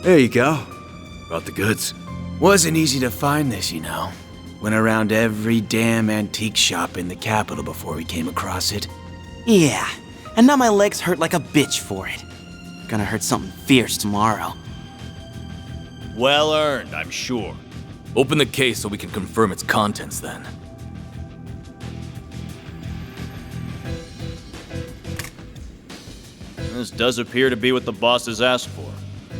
There you go. Brought the goods. Wasn't easy to find this, you know. Went around every damn antique shop in the capital before we came across it. Yeah, and now my legs hurt like a bitch for it. Gonna hurt something fierce tomorrow. Well earned, I'm sure. Open the case so we can confirm its contents then. This does appear to be what the boss has asked for.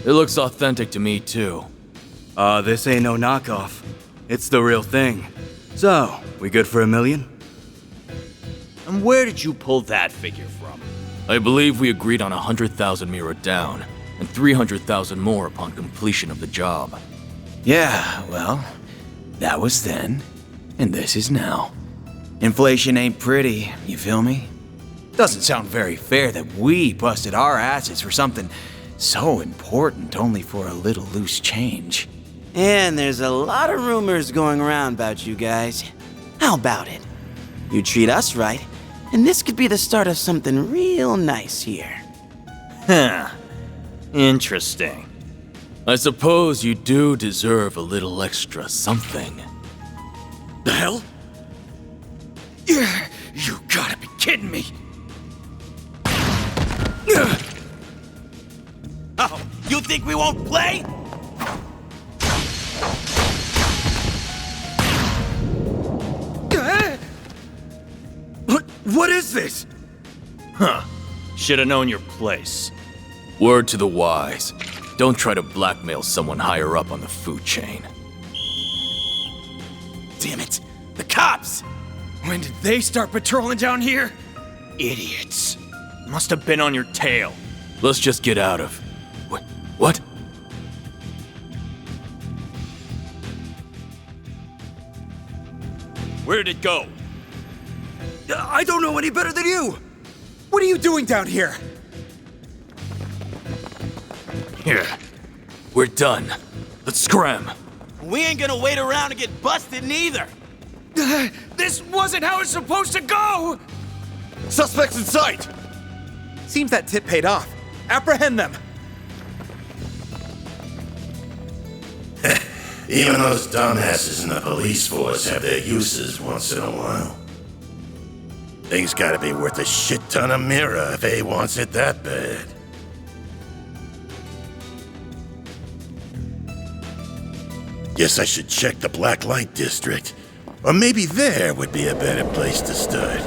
It looks authentic to me too. This ain't no knockoff. It's the real thing. So, we good for $1 million? And where did you pull that figure from? I believe we agreed on 100,000 Mira down, and 300,000 more upon completion of the job. Yeah, well, that was then, and this is now. Inflation ain't pretty, you feel me? Doesn't sound very fair that we busted our asses for something so important only for a little loose change. And there's a lot of rumors going around about you guys. How about it? You treat us right, and this could be the start of something real nice here. Huh. Interesting. I suppose you do deserve a little extra something. The hell? Yeah, you gotta be kidding me. Oh, you think we won't play? What is this? Huh. Should have known your place. Word to the wise. Don't try to blackmail someone higher up on the food chain. Damn it, the cops! When did they start patrolling down here? Idiots. Must have been on your tail. Let's just get out of... What? Where did it go? I don't know any better than you! What are you doing down here? Here. We're done. Let's scram. We ain't gonna wait around and get busted neither. This wasn't how it's supposed to go! Suspects in sight! Seems that tip paid off. Apprehend them! Even those dumbasses in the police force have their uses once in a while. Thing's gotta be worth a shit ton of Mira if A wants it that bad. Guess I should check the Black Light District. Or maybe there would be a better place to start.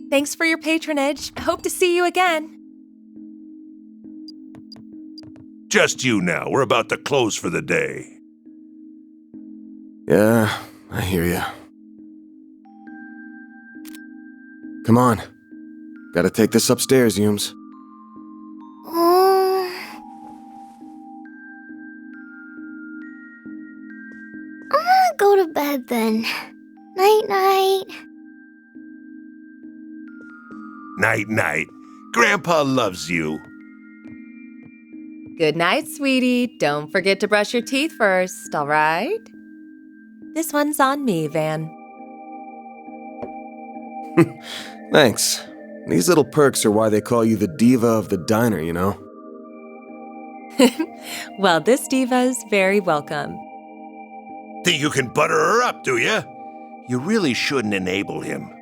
Thanks for your patronage. Hope to see you again. Just you now. We're about to close for the day. Yeah, I hear ya. Come on. Gotta take this upstairs, Yums. I'm gonna go to bed then. Night-night. Night-night. Grandpa loves you. Good night, sweetie. Don't forget to brush your teeth first, all right? This one's on me, Van. Thanks. These little perks are why they call you the diva of the diner, you know? Well, this diva's very welcome. Think you can butter her up, do ya? You really shouldn't enable him.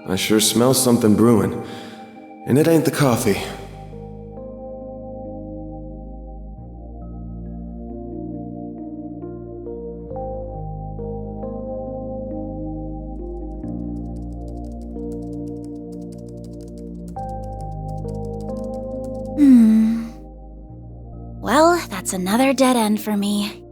I sure smell something brewing. And it ain't the coffee. Well, that's another dead end for me.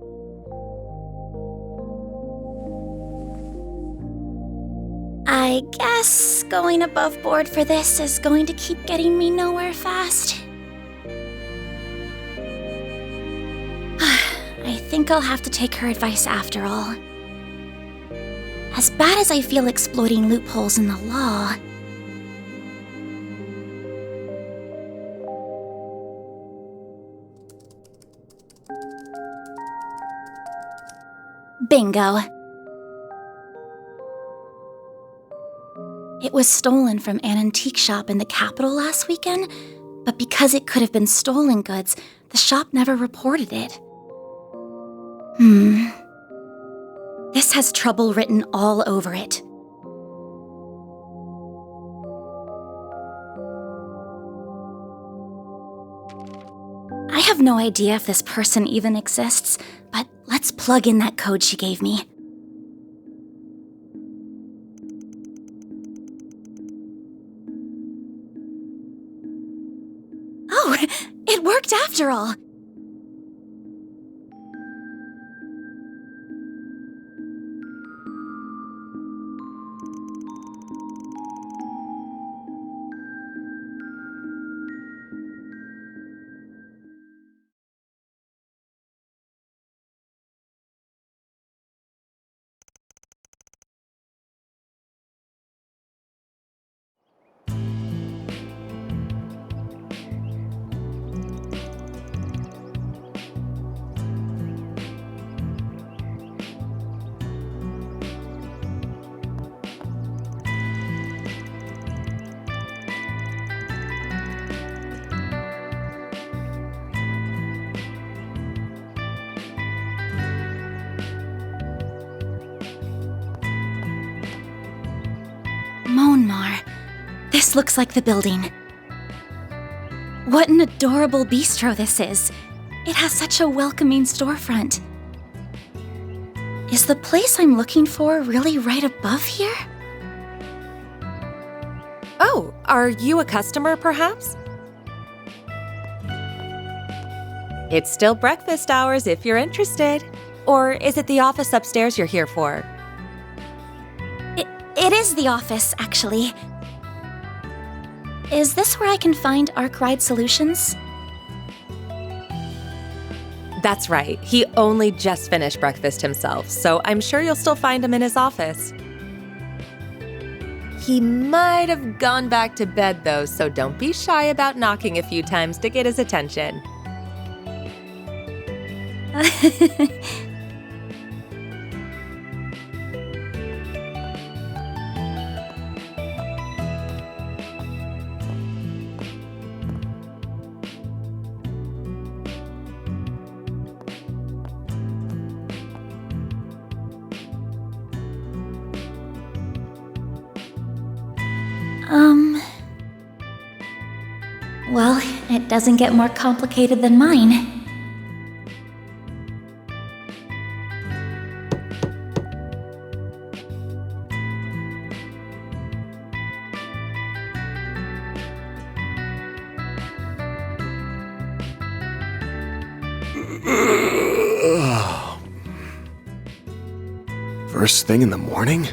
I guess going above board for this is going to keep getting me nowhere fast. I think I'll have to take her advice after all. As bad as I feel exploiting loopholes in the law, Bingo. It was stolen from an antique shop in the capital last weekend, but because it could have been stolen goods, the shop never reported it. This has trouble written all over it. I have no idea if this person even exists, but let's plug in that code she gave me. Oh, it worked after all! Monmar. This looks like the building. What an adorable bistro this is. It has such a welcoming storefront. Is the place I'm looking for really right above here? Oh, are you a customer, perhaps? It's still breakfast hours if you're interested. Or is it the office upstairs you're here for? It is the office, actually. Is this where I can find Arkwright Solutions? That's right. He only just finished breakfast himself, so I'm sure you'll still find him in his office. He might have gone back to bed, though, so don't be shy about knocking a few times to get his attention. Well, it doesn't get more complicated than mine. First thing in the morning?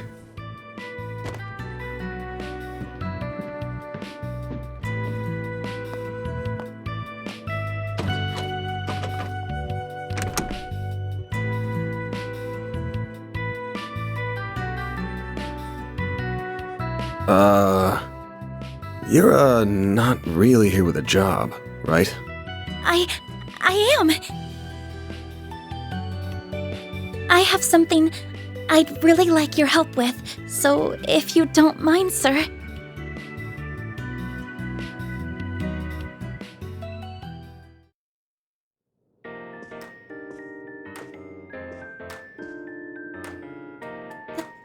You're, not really here with a job, right? I am. I have something I'd really like your help with, so if you don't mind, sir.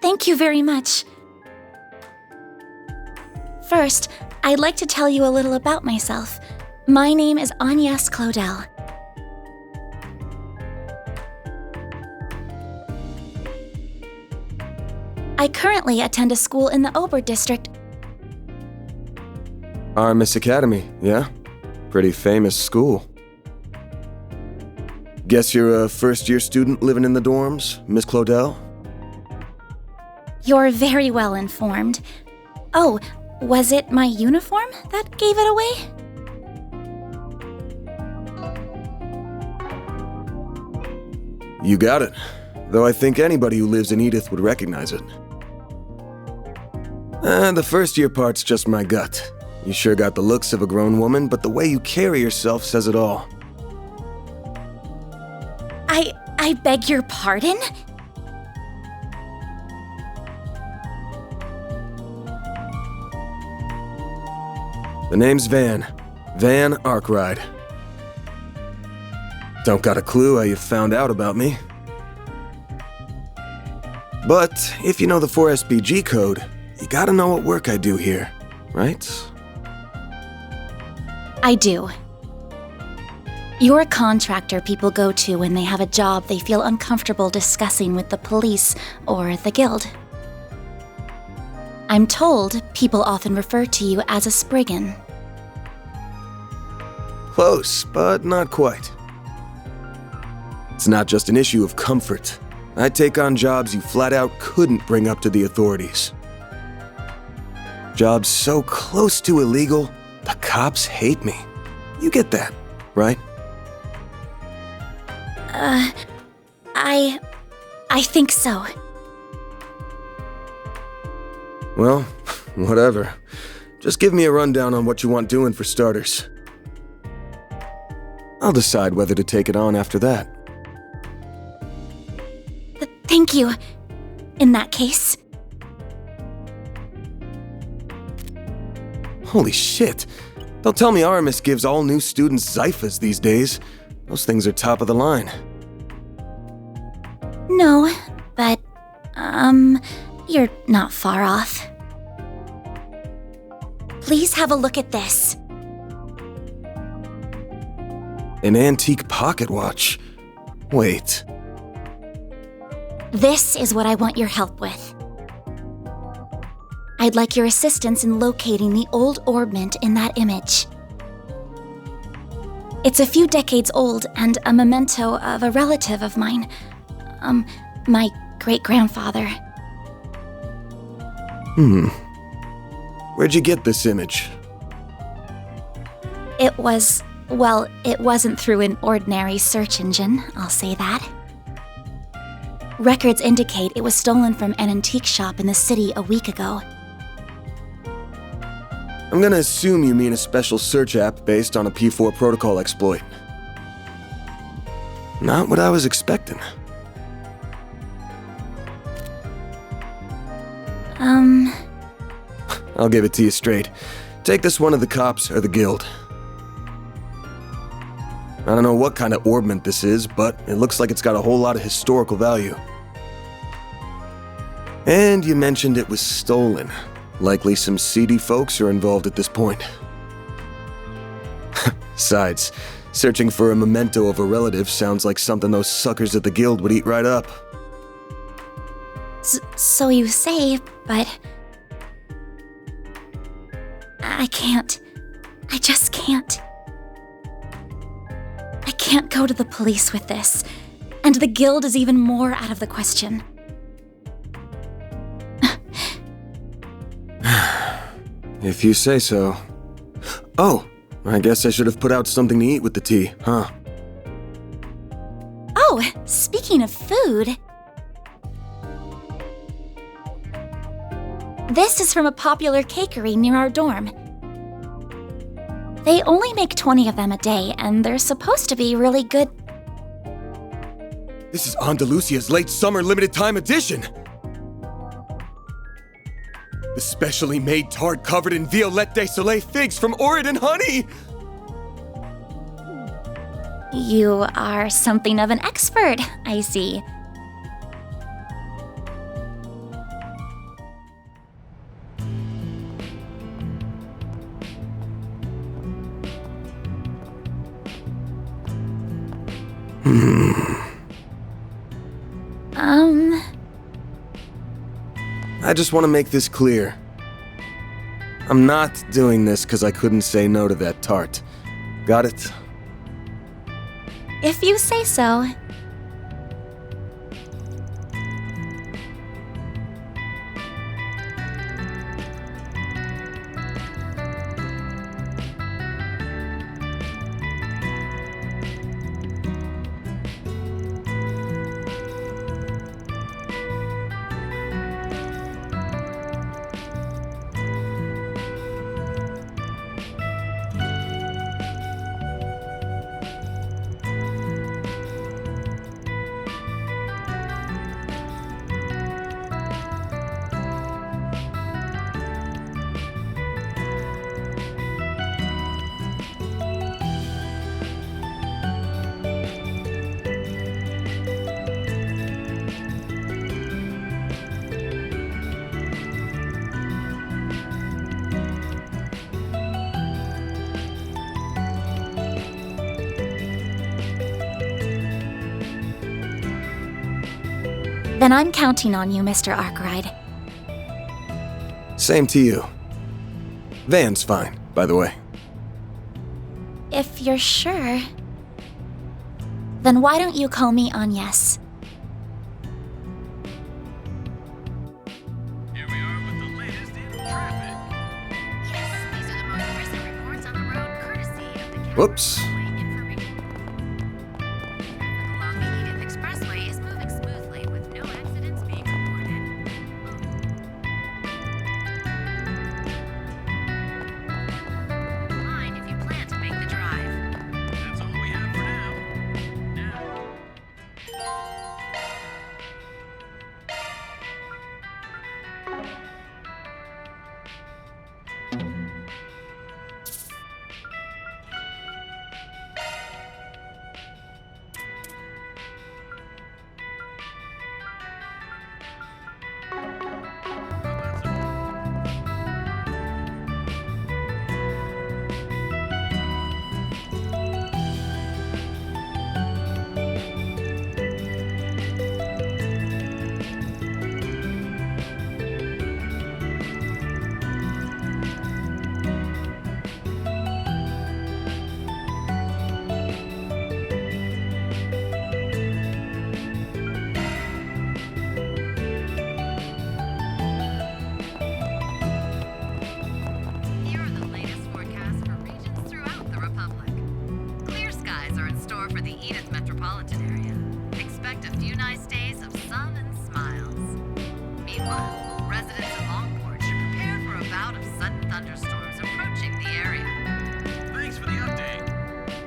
Thank you very much. First, I'd like to tell you a little about myself. My name is Agnes Claudel. I currently attend a school in the Ober district. Armis Academy, yeah? Pretty famous school. Guess you're a first-year student living in the dorms, Miss Claudel? You're very well informed. Oh, was it my uniform that gave it away? You got it. Though I think anybody who lives in Edith would recognize it. The first-year part's just my gut. You sure got the looks of a grown woman, but the way you carry yourself says it all. I beg your pardon? The name's Van. Van Arkwright. Don't got a clue how you found out about me. But if you know the 4SPG code, you gotta know what work I do here, right? I do. You're a contractor people go to when they have a job they feel uncomfortable discussing with the police or the guild. I'm told people often refer to you as a Spriggan. Close, but not quite. It's not just an issue of comfort. I take on jobs you flat out couldn't bring up to the authorities. Jobs so close to illegal, the cops hate me. You get that, right? I think so. Well, whatever. Just give me a rundown on what you want doing for starters. I'll decide whether to take it on after that. Thank you. In that case. Holy shit. Don't tell me Aramis gives all new students Zyphas these days. Those things are top of the line. No, but, you're not far off. Please have a look at this. An antique pocket watch. Wait. This is what I want your help with. I'd like your assistance in locating the old orbment in that image. It's a few decades old and a memento of a relative of mine. My great-grandfather. Where'd you get this image? It wasn't through an ordinary search engine, I'll say that. Records indicate it was stolen from an antique shop in the city a week ago. I'm gonna assume you mean a special search app based on a P4 protocol exploit. Not what I was expecting. I'll give it to you straight. Take this one to the cops or the guild. I don't know what kind of orbment this is, but it looks like it's got a whole lot of historical value. And you mentioned it was stolen. Likely some seedy folks are involved at this point. Besides, searching for a memento of a relative sounds like something those suckers at the guild would eat right up. So you say, but... I can't. I just can't. I can't go to the police with this, and the guild is even more out of the question. If you say so. Oh, I guess I should have put out something to eat with the tea, huh? Oh, speaking of food... This is from a popular cakery near our dorm. They only make 20 of them a day, and they're supposed to be really good. This is Andalusia's late summer limited time edition! The specially made tart covered in Violette de Soleil figs from Orid and honey! You are something of an expert, I see. I just want to make this clear. I'm not doing this because I couldn't say no to that tart. Got it? If you say so. Then I'm counting on you, Mr. Arkwright. Same to you. Van's fine, by the way. If you're sure, then why don't you call me Agnes? Here we are with the latest in traffic. Yes, these are the most recent reports on the road, courtesy of the Whoops. Along the Edith Expressway is moving smoothly with no accidents being reported. Line if you plan to make the drive. That's all we have for now. Here are the latest forecasts for regions throughout the Republic. Clear skies are in store for the Edith metropolitan area. Expect a few nice days of sun and smiles. Meanwhile, residents of Longport should prepare for a bout of sudden thunderstorms approaching the area. Thanks for the update.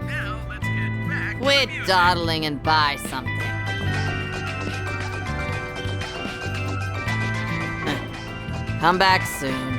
Now let's get back to Quit the music. dawdling and buy something. Come back soon.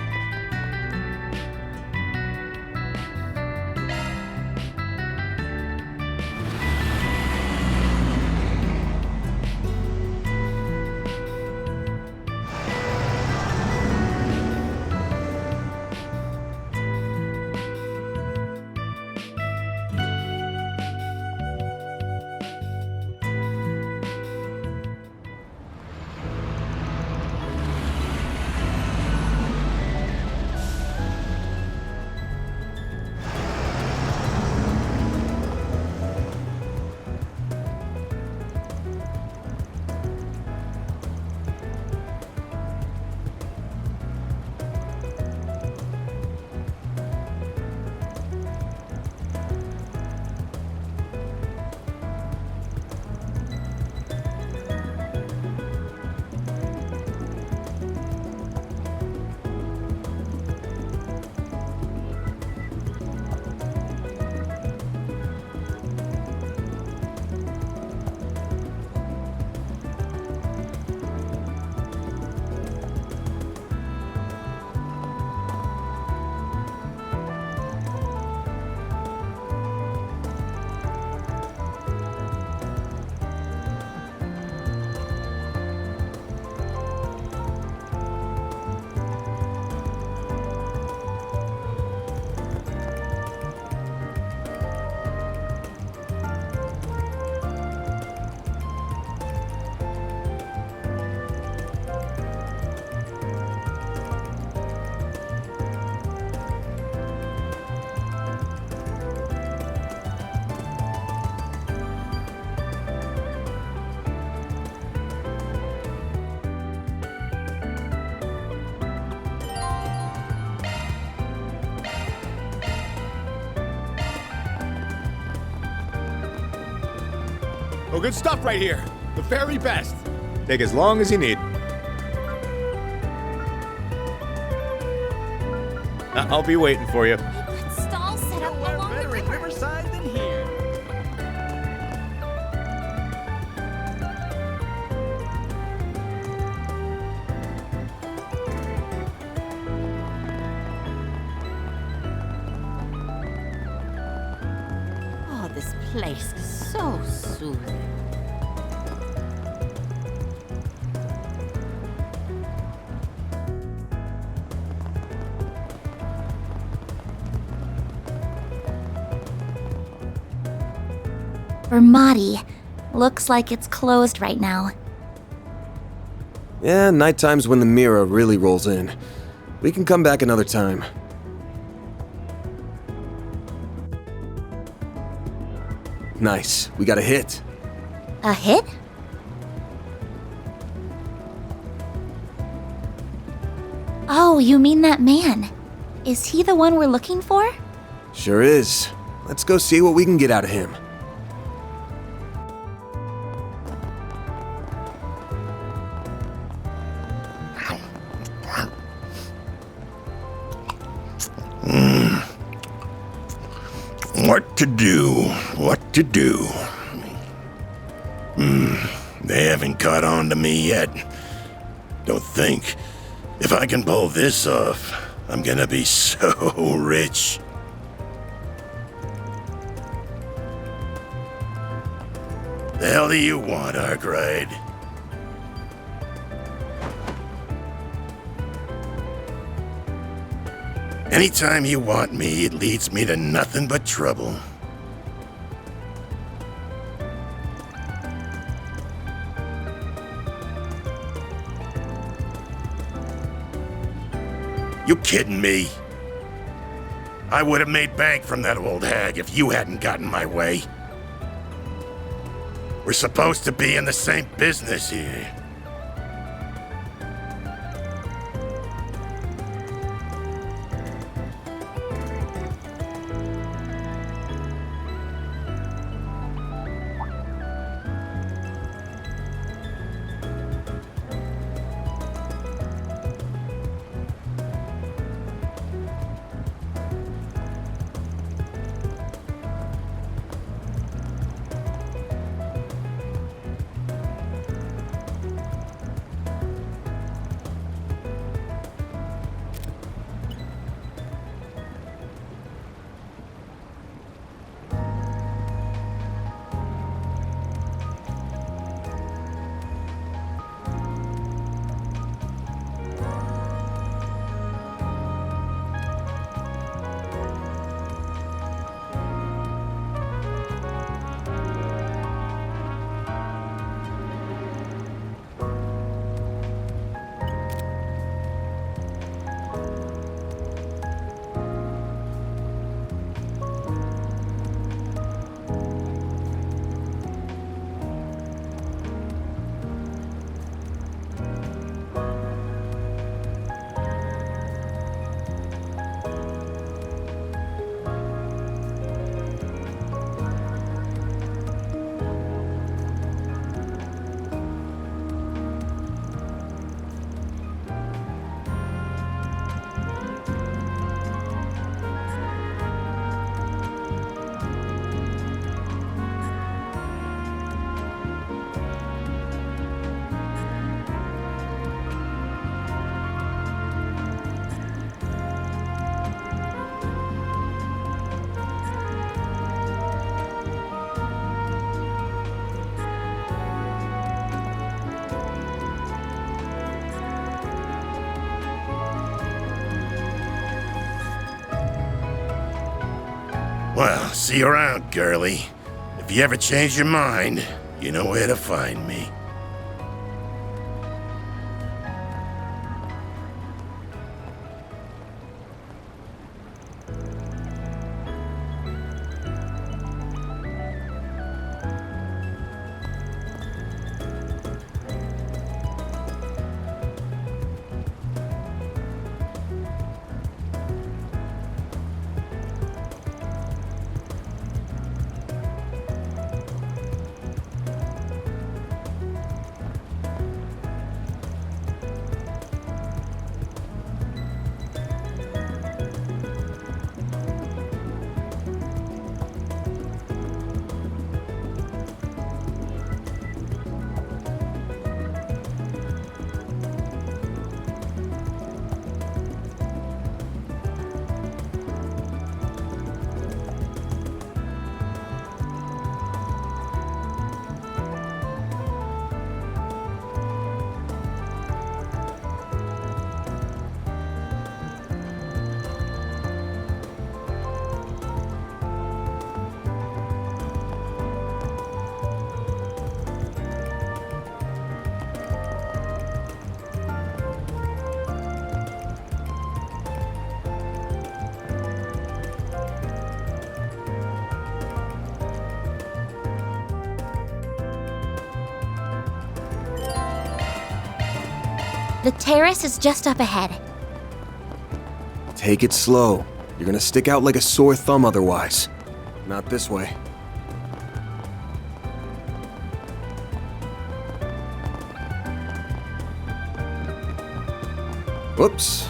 Oh, good stuff right here. The very best. Take as long as you need. I'll be waiting for you. Stall set up along the river. Riverside than here. Oh, this place is so soothing. Vermati. Looks like it's closed right now. Yeah, nighttime's when the mirror really rolls in. We can come back another time. Nice. We got a hit. A hit? Oh, you mean that man. Is he the one we're looking for? Sure is. Let's go see what we can get out of him. What to do? What to do? They haven't caught on to me yet. Don't think. If I can pull this off, I'm gonna be so rich. The hell do you want, Arkwright? Anytime you want me, it leads me to nothing but trouble. You kidding me? I would have made bank from that old hag if you hadn't gotten my way. We're supposed to be in the same business here. Well, see you around, girlie. If you ever change your mind, you know where to find me. The terrace is just up ahead. Take it slow. You're gonna stick out like a sore thumb otherwise. Not this way. Whoops.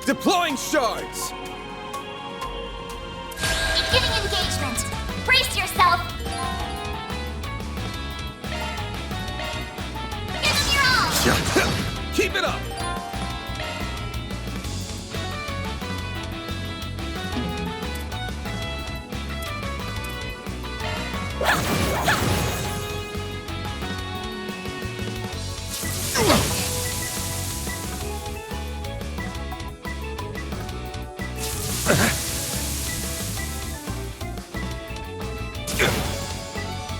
Deploying shards! Beginning engagement. Brace yourself. Give them your all. Keep it up!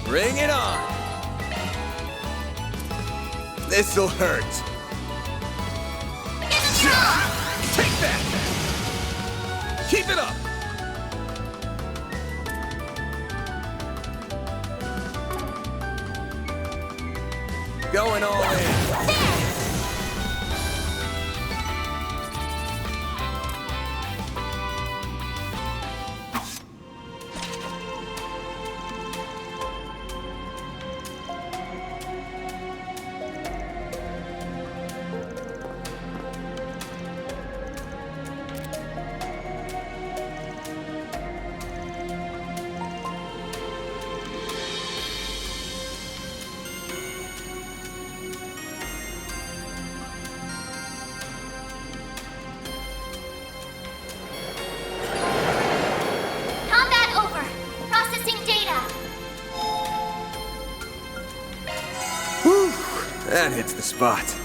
Bring it on! This'll hurt. Take that! Keep it up! Going all in. That hits the spot.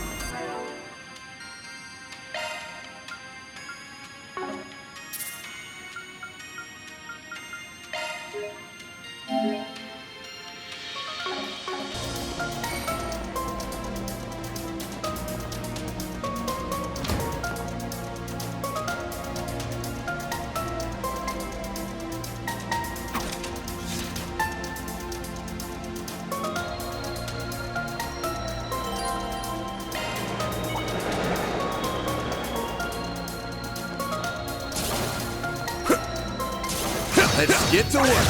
Let's get to work.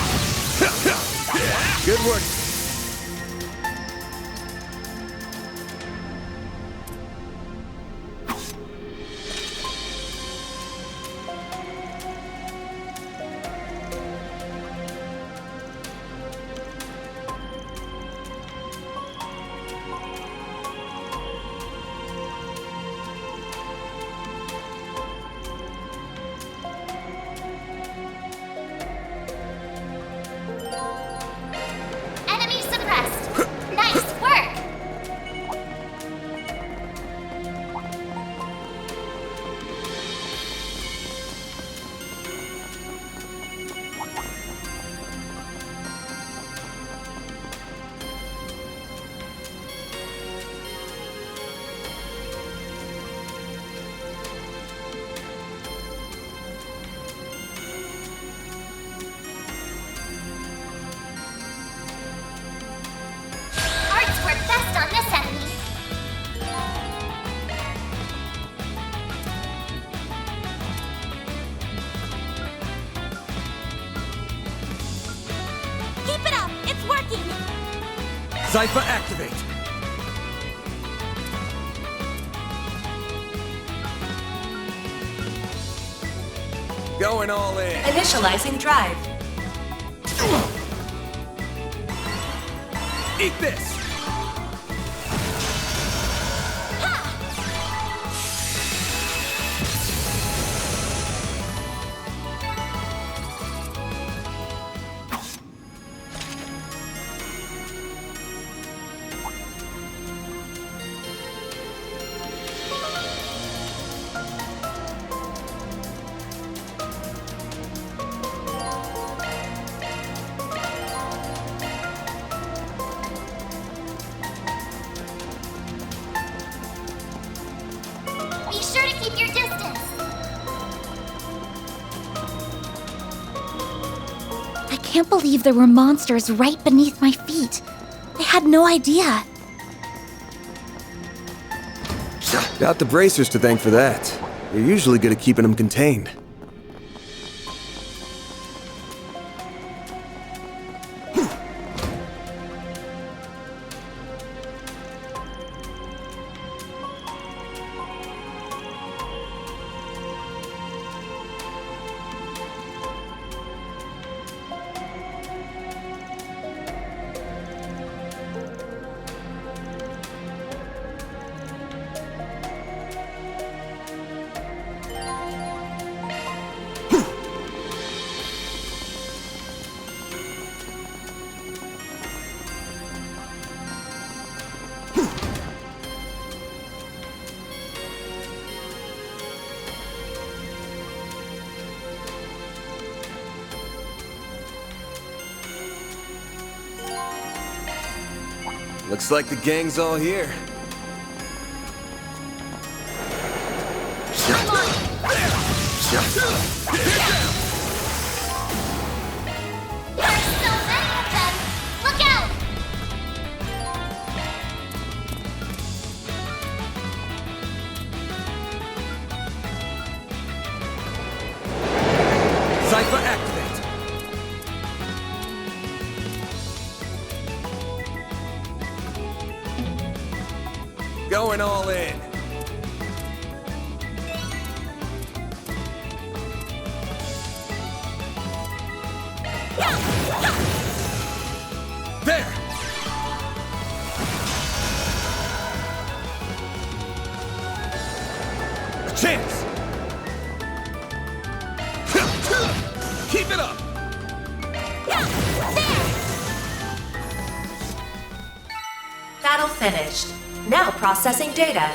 Good work. Enemy suppressed. Nice work. Arts work best on this enemy. Keep it up. It's working. Zypher activate. Going all in. Initializing drive. Eat this. Be sure to keep your distance. I can't believe there were monsters right beneath my feet. I had no idea. Got the bracers to thank for that. You're usually good at keeping them contained. Looks like the gang's all here. There's so many of them. Look out. Zypher activate. Going all in. There! A chance! Keep it up! Battle finished. Now processing data.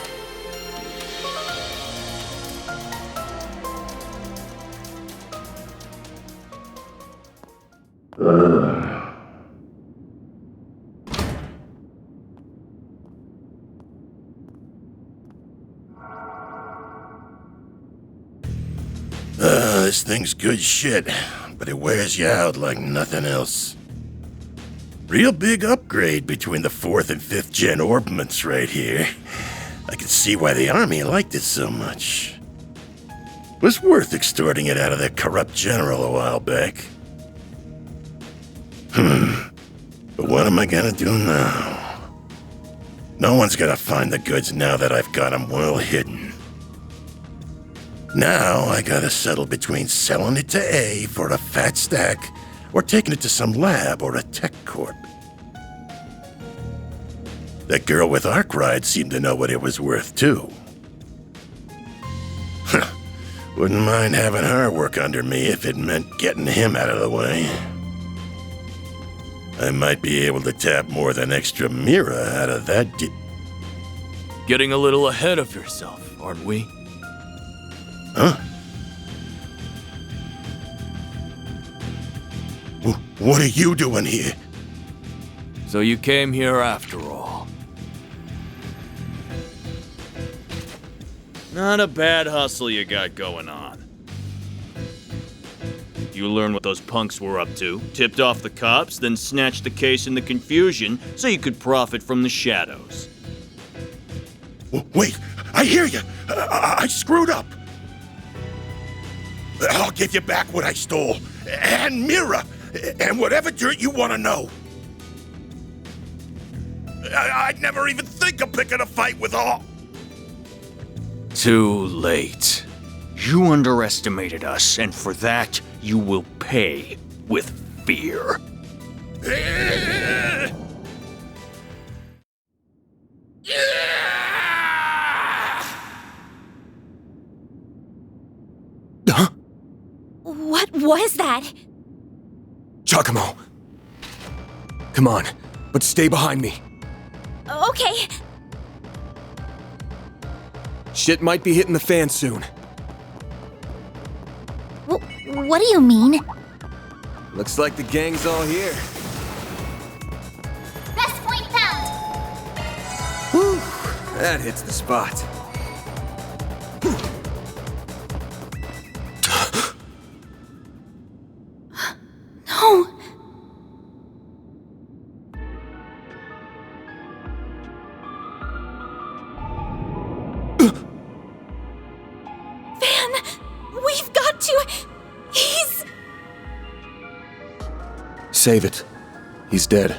This thing's good shit, but it wears you out like nothing else. Real big upgrade between the 4th and 5th gen orbments right here. I can see why the army liked it so much. Was worth extorting it out of that corrupt general a while back. But what am I gonna do now? No one's gonna find the goods now that I've got them well hidden. Now I gotta settle between selling it to A for a fat stack or taking it to some lab or a tech corp. That girl with Arkwright seemed to know what it was worth, too. Wouldn't mind having her work under me if it meant getting him out of the way. I might be able to tap more than extra Mira out of that Getting a little ahead of yourself, aren't we? Huh? What are you doing here? So you came here after all. Not a bad hustle you got going on. You learn what those punks were up to, tipped off the cops, then snatched the case in the confusion so you could profit from the shadows. Wait, I hear you. I screwed up. I'll give you back what I stole. And Mira. And whatever dirt you want to know. I'd never even think of picking a fight with all. Too late. You underestimated us, and for that, you will pay with fear. What was that? Giacomo. Come on, but stay behind me. Okay. Shit might be hitting the fan soon. What do you mean? Looks like the gang's all here. Best point found. Whew, that hits the spot. No. Van, we've got to. He's. Save it. He's dead.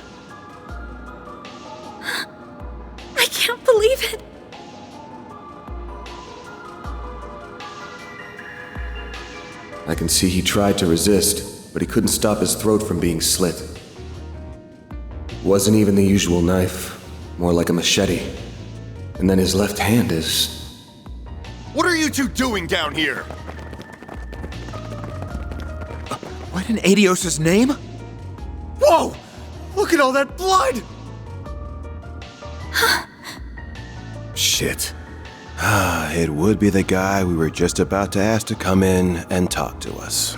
I can't believe it. I can see he tried to resist, but he couldn't stop his throat from being slit. Wasn't even the usual knife, more like a machete. And then his left hand is... What are you two doing down here? What in Adios' name? Whoa! Look at all that blood! Shit. It would be the guy we were just about to ask to come in and talk to us.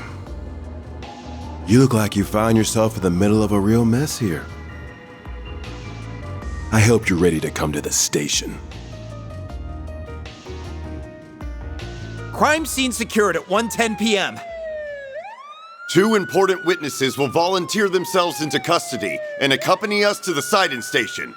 You look like you found yourself in the middle of a real mess here. I hope you're ready to come to the station. Crime scene secured at 1:10 p.m. 2 important witnesses will volunteer themselves into custody and accompany us to the sighting station.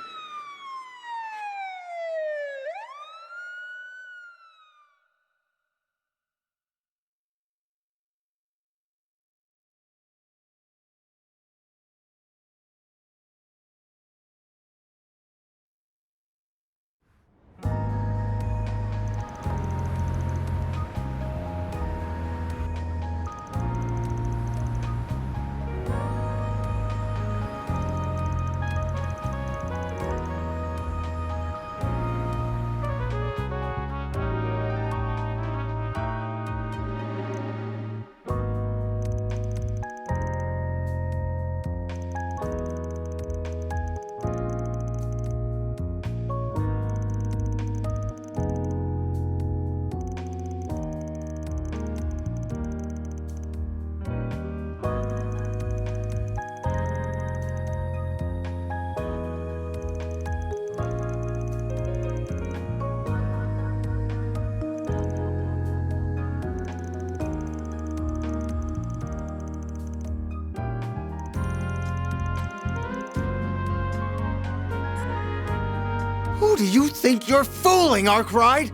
Who do you think you're fooling, Arkwright?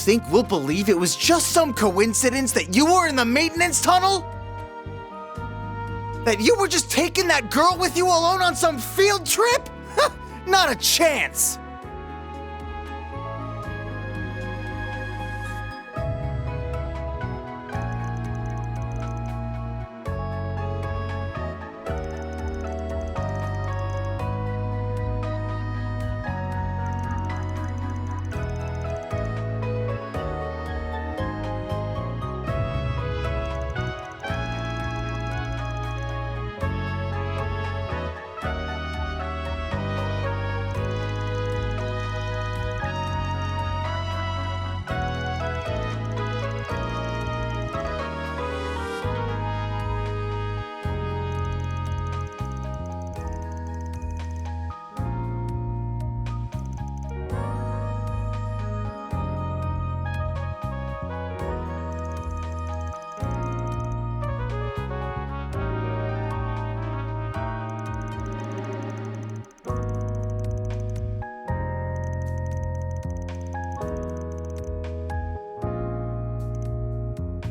think we'll believe it was just some coincidence that you were in the maintenance tunnel? That you were just taking that girl with you alone on some field trip? Not a chance!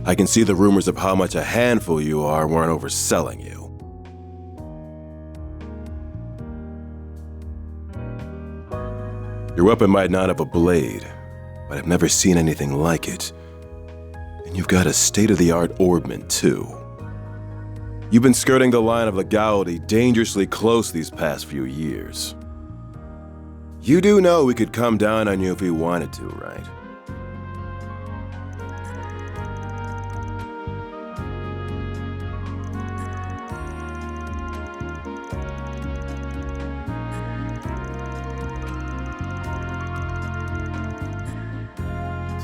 I can see the rumors of how much a handful you are weren't overselling you. Your weapon might not have a blade, but I've never seen anything like it. And you've got a state-of-the-art orbment, too. You've been skirting the line of legality dangerously close these past few years. You do know we could come down on you if we wanted to, right?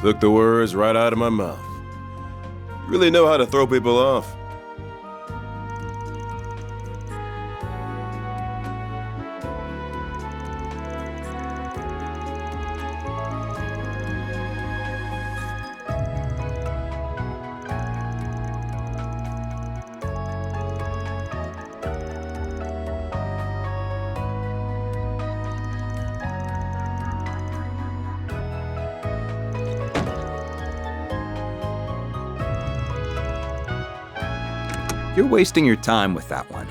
Took the words right out of my mouth. You really know how to throw people off. You're wasting your time with that one.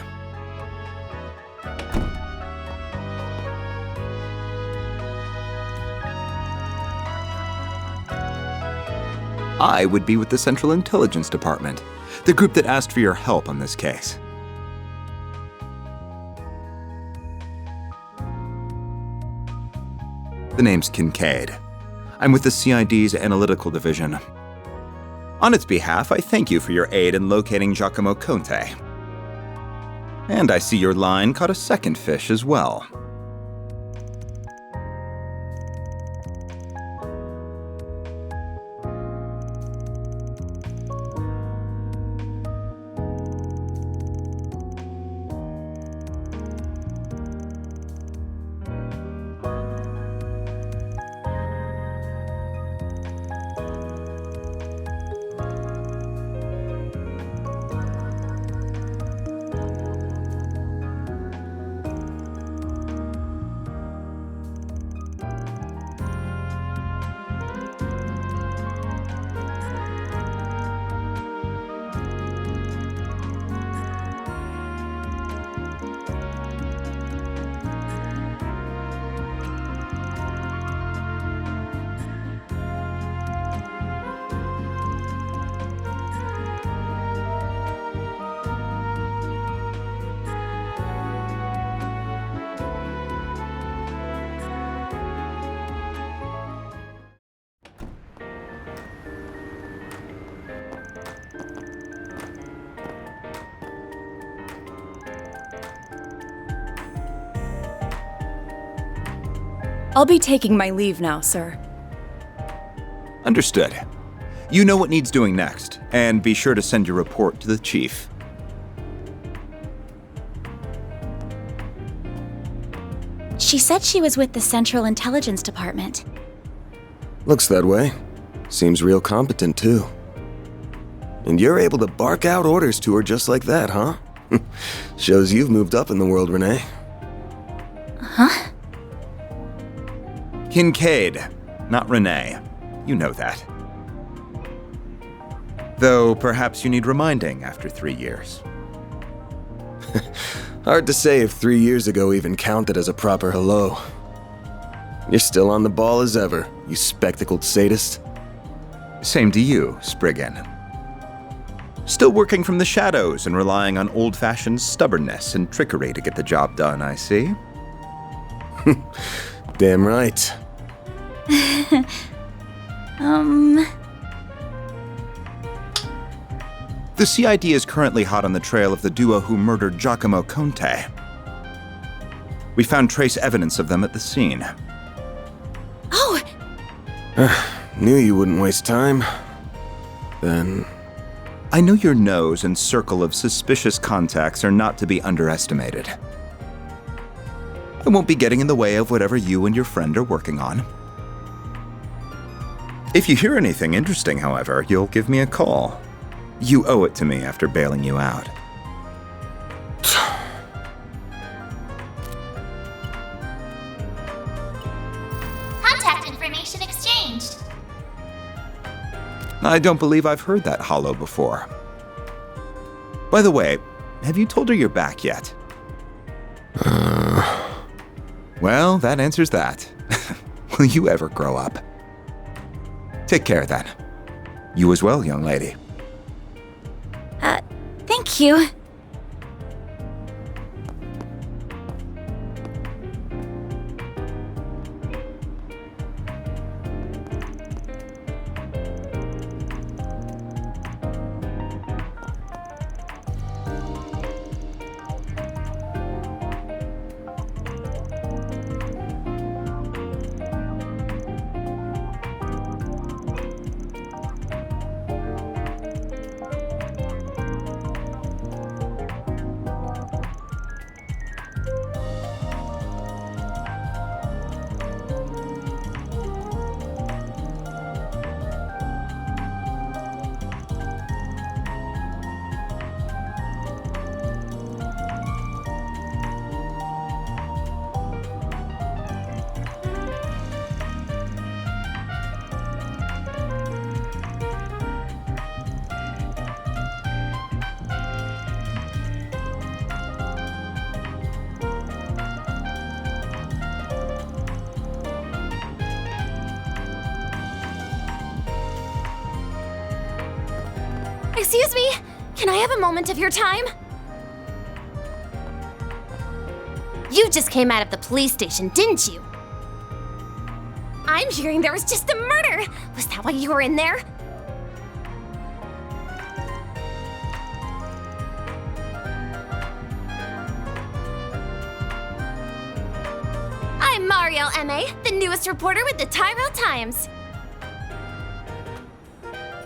I would be with the Central Intelligence Department, the group that asked for your help on this case. The name's Kincaid. I'm with the CID's Analytical Division. On its behalf, I thank you for your aid in locating Giacomo Conte. And I see your line caught a second fish as well. I'll be taking my leave now, sir. Understood. You know what needs doing next, and be sure to send your report to the chief. She said she was with the Central Intelligence Department. Looks that way. Seems real competent, too. And you're able to bark out orders to her just like that, huh? Shows you've moved up in the world, Renee. Huh? Kincaid, not Renee. You know that. Though perhaps you need reminding after 3 years. Hard to say if 3 years ago even counted as a proper hello. You're still on the ball as ever, you spectacled sadist. Same to you, Spriggan. Still working from the shadows and relying on old-fashioned stubbornness and trickery to get the job done, I see. Damn right. The CID is currently hot on the trail of the duo who murdered Giacomo Conte. We found trace evidence of them at the scene. Oh! Knew you wouldn't waste time. Then... I know your nose and circle of suspicious contacts are not to be underestimated. I won't be getting in the way of whatever you and your friend are working on. If you hear anything interesting, however, you'll give me a call. You owe it to me after bailing you out. Contact information exchanged. I don't believe I've heard that hollow before. By the way, have you told her you're back yet? Well, that answers that. Will you ever grow up? Take care then. You as well, young lady. Thank you. Excuse me, can I have a moment of your time? You just came out of the police station, didn't you? I'm hearing there was just a murder. Was that why you were in there? I'm Mariel M.A., the newest reporter with the Tyrell Times.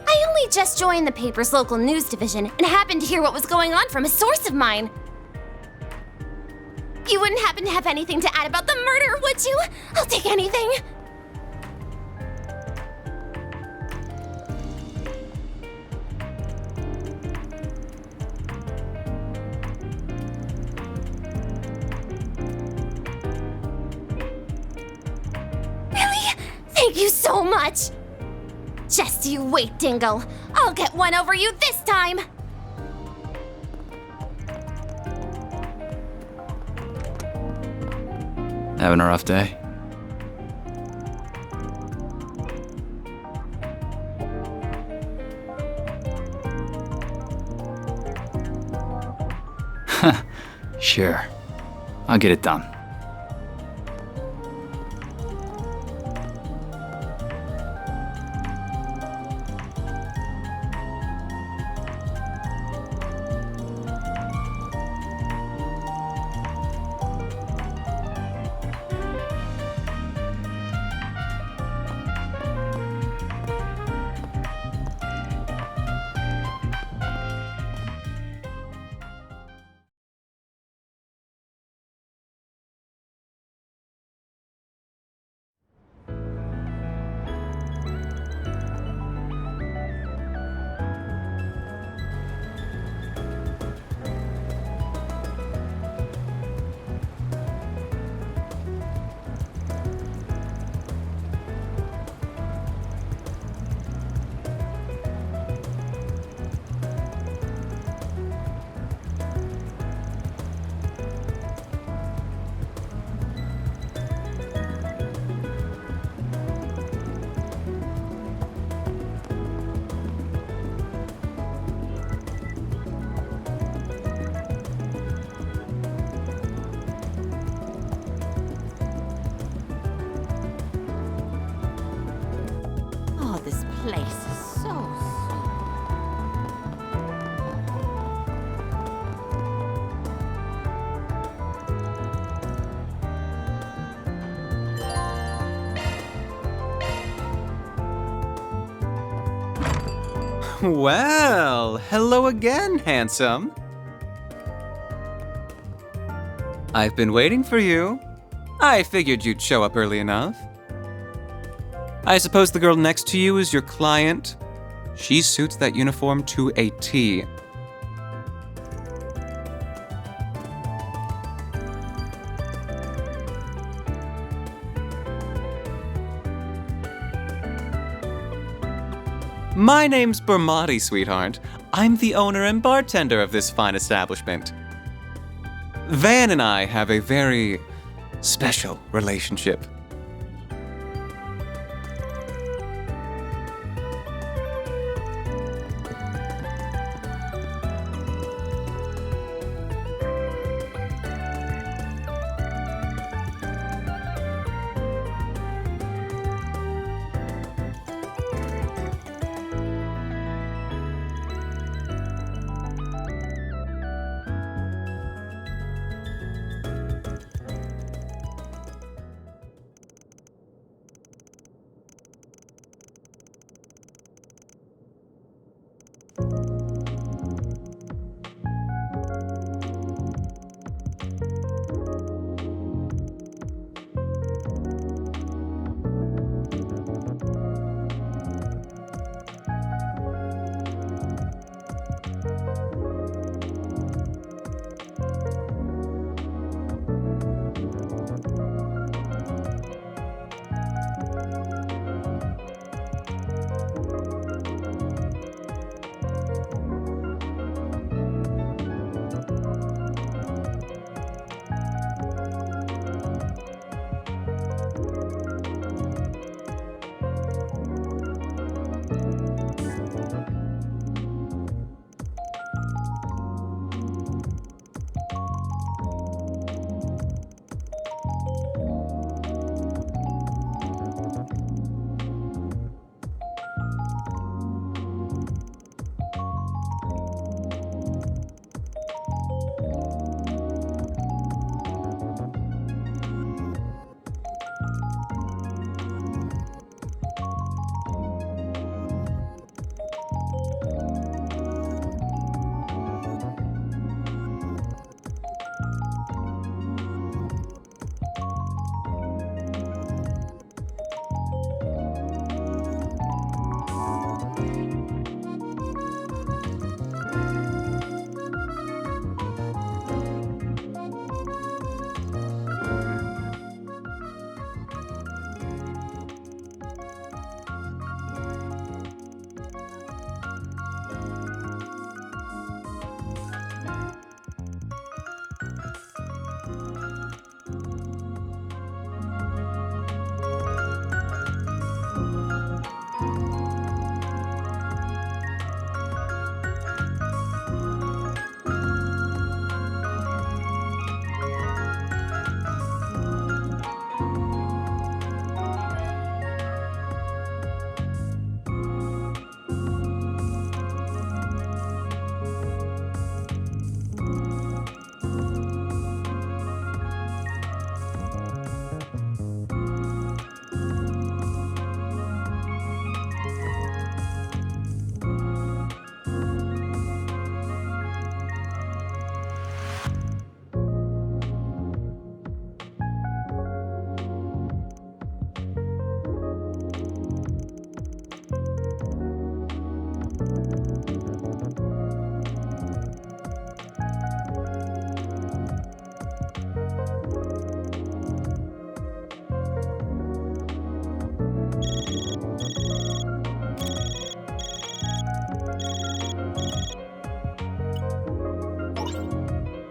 I only just joined the paper's local news division and happened to hear what was going on from a source of mine. You wouldn't happen to have anything to add about the murder, would you? I'll take anything. Really? Thank you so much. Just you wait, Dingle. I'll get one over you this time. Having a rough day? Sure. I'll get it done. place is so Well, hello again, handsome. I've been waiting for you. I figured you'd show up early enough. I suppose the girl next to you is your client? She suits that uniform to a T. My name's Bermati, sweetheart. I'm the owner and bartender of this fine establishment. Van and I have a very special relationship.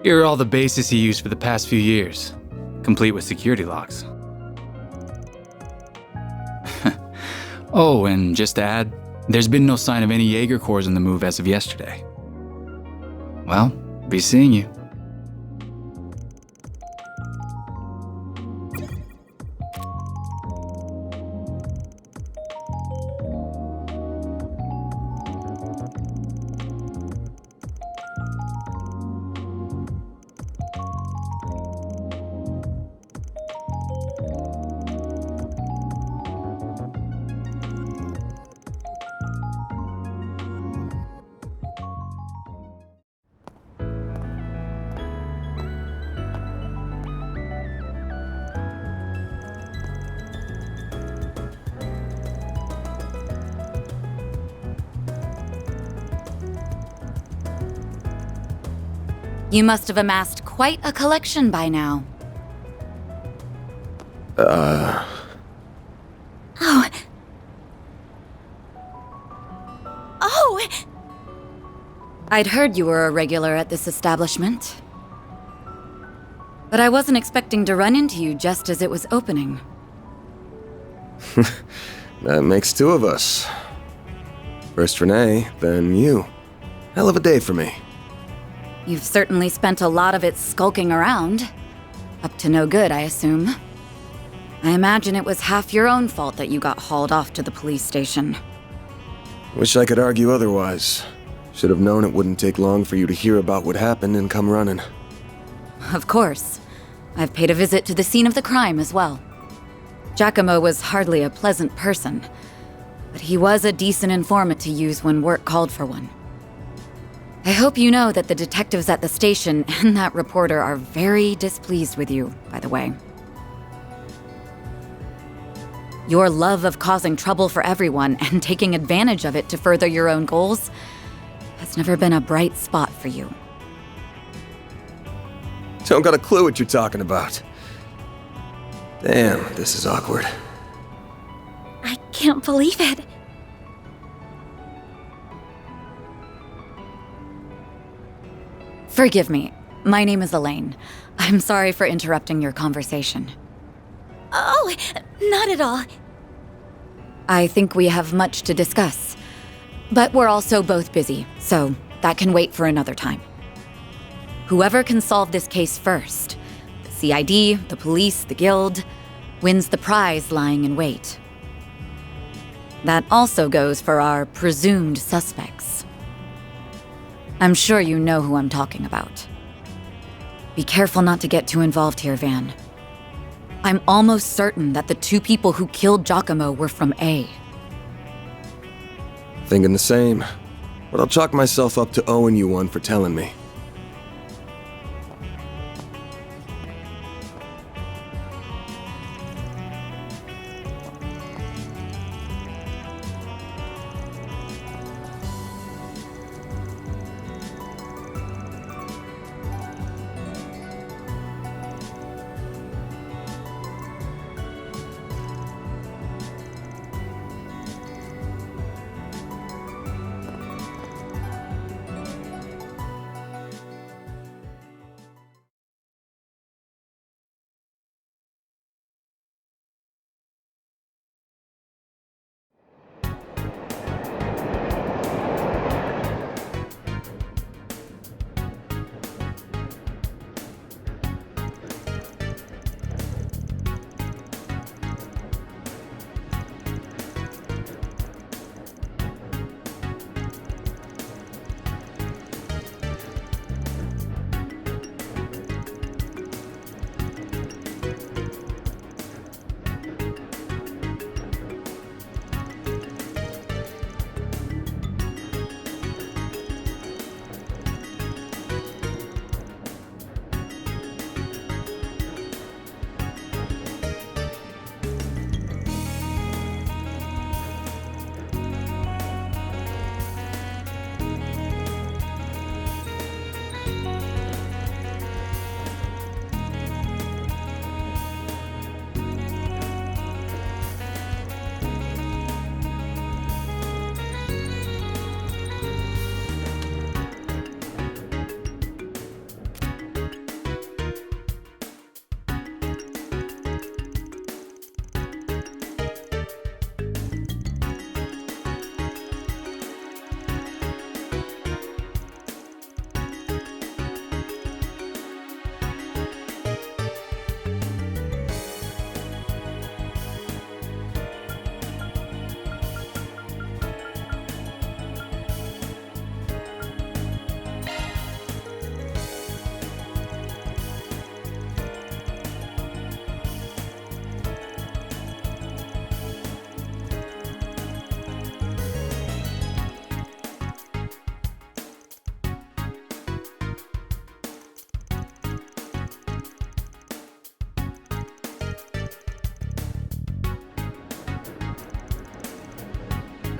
Here are all the bases he used for the past few years, complete with security locks. Oh, and just to add, there's been no sign of any Jaeger Corps on the move as of yesterday. Well, be seeing you. You must have amassed quite a collection by now. Uh, Oh. Oh! I'd heard you were a regular at this establishment. But I wasn't expecting to run into you just as it was opening. that makes two of us. First Renee, then you. Hell of a day for me. You've certainly spent a lot of it skulking around. Up to no good, I assume. I imagine it was half your own fault that you got hauled off to the police station. Wish I could argue otherwise. Should have known it wouldn't take long for you to hear about what happened and come running. Of course. I've paid a visit to the scene of the crime as well. Giacomo was hardly a pleasant person, but he was a decent informant to use when work called for one. I hope you know that the detectives at the station and that reporter are very displeased with you, by the way. Your love of causing trouble for everyone and taking advantage of it to further your own goals has never been a bright spot for you. Don't got a clue what you're talking about. Damn, this is awkward. I can't believe it. Forgive me. My name is Elaine. I'm sorry for interrupting your conversation. Oh, not at all. I think we have much to discuss. But we're also both busy, so that can wait for another time. Whoever can solve this case first, the CID, the police, the guild, wins the prize lying in wait. That also goes for our presumed suspects. I'm sure you know who I'm talking about. Be careful not to get too involved here, Van. I'm almost certain that the two people who killed Giacomo were from A. Thinking the same. But I'll chalk myself up to owing you one for telling me.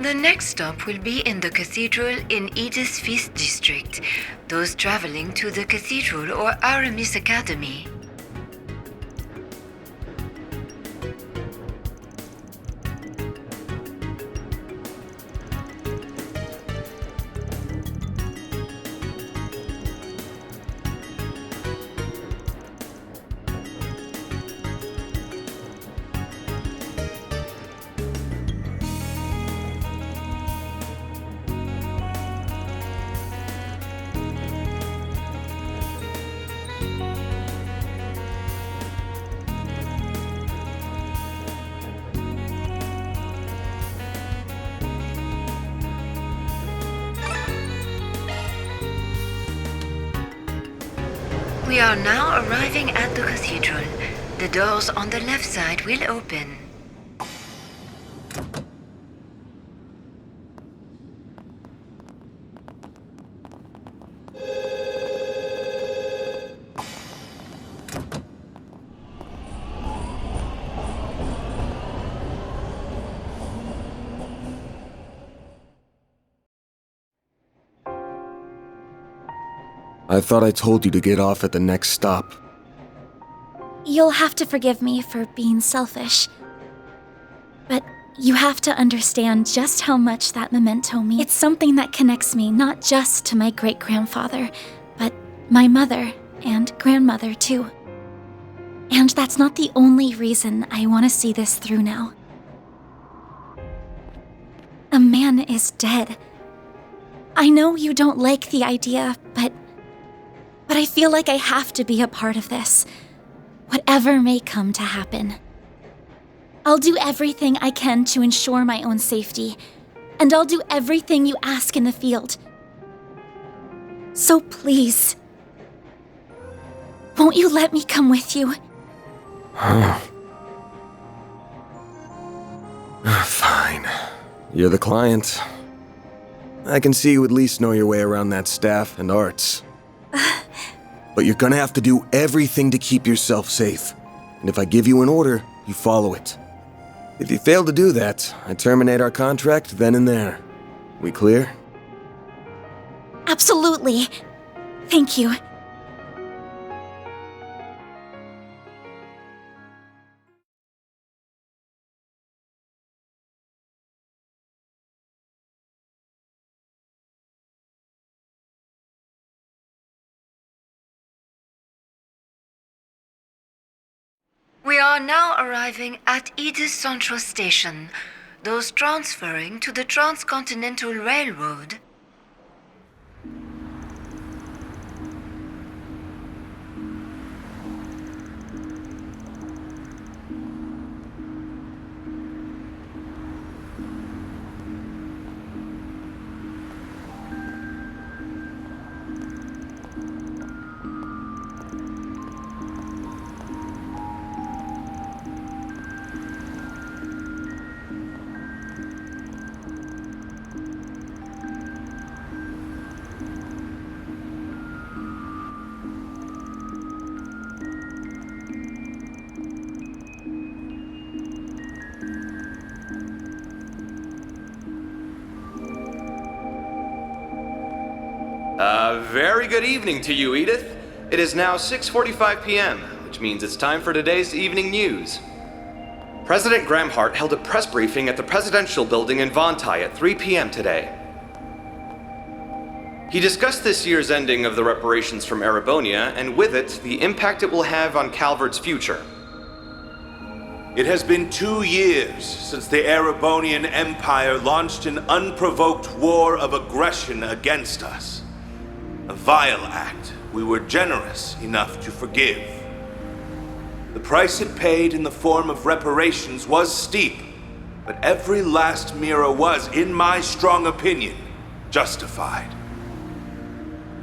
The next stop will be in the cathedral in Edith Feast District. Those traveling to the cathedral or Aramis Academy. We are now arriving at the cathedral. The doors on the left side will open. I thought I told you to get off at the next stop. You'll have to forgive me for being selfish. But you have to understand just how much that memento means. It's something that connects me not just to my great-grandfather, but my mother and grandmother too. And that's not the only reason I want to see this through now. A man is dead. I know you don't like the idea, but I feel like I have to be a part of this, whatever may come to happen. I'll do everything I can to ensure my own safety, and I'll do everything you ask in the field. So please, won't you let me come with you? Fine. You're the client. I can see you at least know your way around that staff and arts. But you're gonna have to do everything to keep yourself safe. And if I give you an order, you follow it. If you fail to do that, I terminate our contract then and there. We clear? Absolutely. Thank you. We are now arriving at Edith Central Station. Those transferring to the Transcontinental Railroad. Very good evening to you, Edith. It is now 6:45 p.m., which means it's time for today's evening news. President Graham Hart held a press briefing at the Presidential Building in Vontai at 3 p.m. today. He discussed this year's ending of the reparations from Erebonia, and with it, the impact it will have on Calvert's future. It has been 2 years since the Erebonian Empire launched an unprovoked war of aggression against us. A vile act we were generous enough to forgive. The price it paid in the form of reparations was steep, but every last Mira was, in my strong opinion, justified.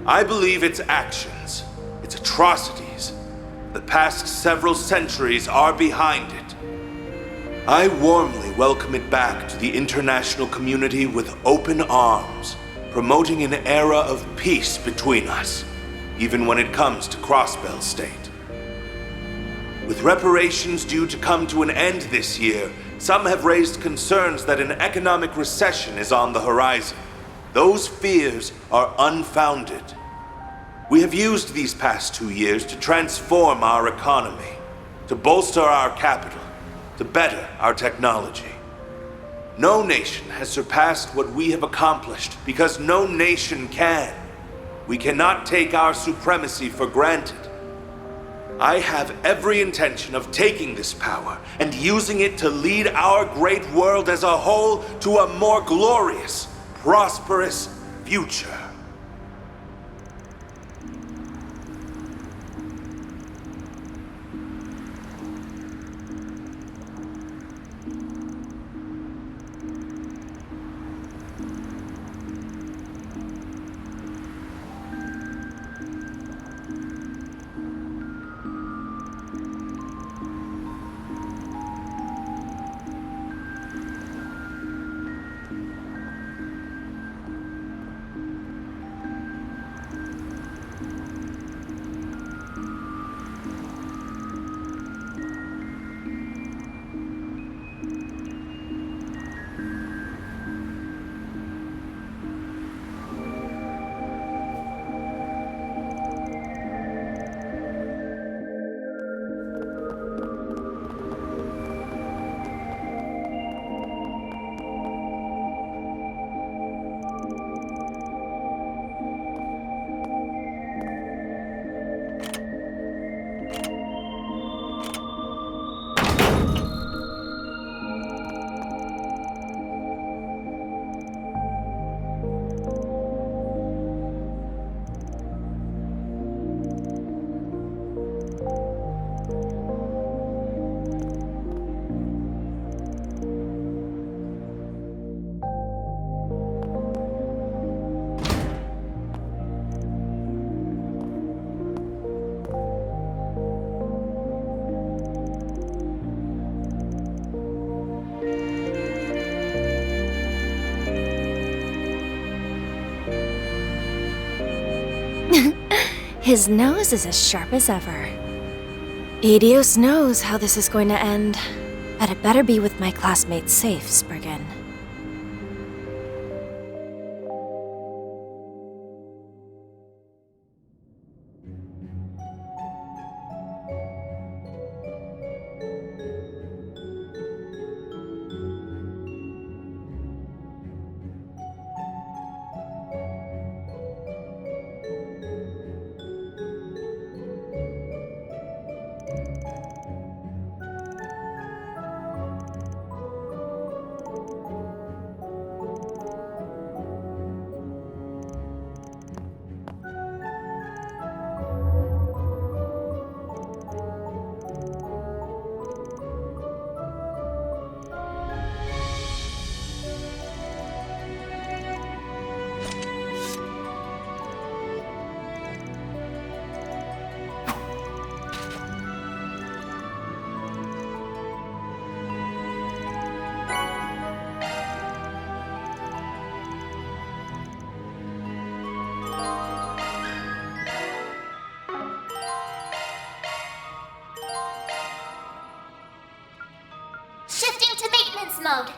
I believe its actions, its atrocities, the past several centuries are behind it. I warmly welcome it back to the international community with open arms, promoting an era of peace between us, even when it comes to Crossbell State. With reparations due to come to an end this year, Some have raised concerns that an economic recession is on the horizon. Those fears are unfounded. We have used these past 2 years to transform our economy, to bolster our capital, to better our technology. No nation has surpassed what we have accomplished because no nation can. We cannot take our supremacy for granted. I have every intention of taking this power and using it to lead our great world as a whole to a more glorious, prosperous future. His nose is as sharp as ever. Edios knows how this is going to end, but it better be with my classmates safe, Spurgen. Shifting to maintenance mode.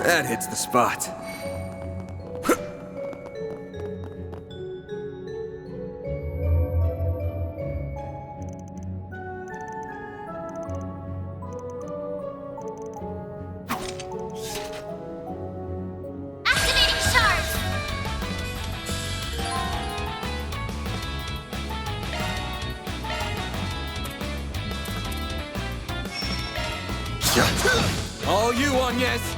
That hits the spot. Activating shards. All you, Agnes!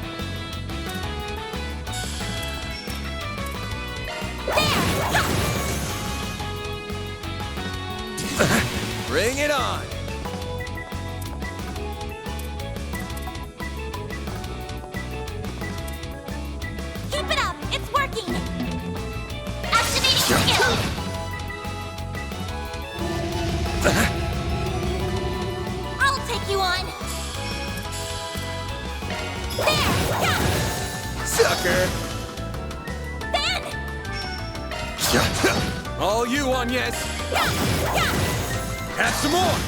Bring it on! Keep it up! It's working! Activating skill! I'll take you on! There! Yeah! Sucker! Ben! All you on, yes! Have some more!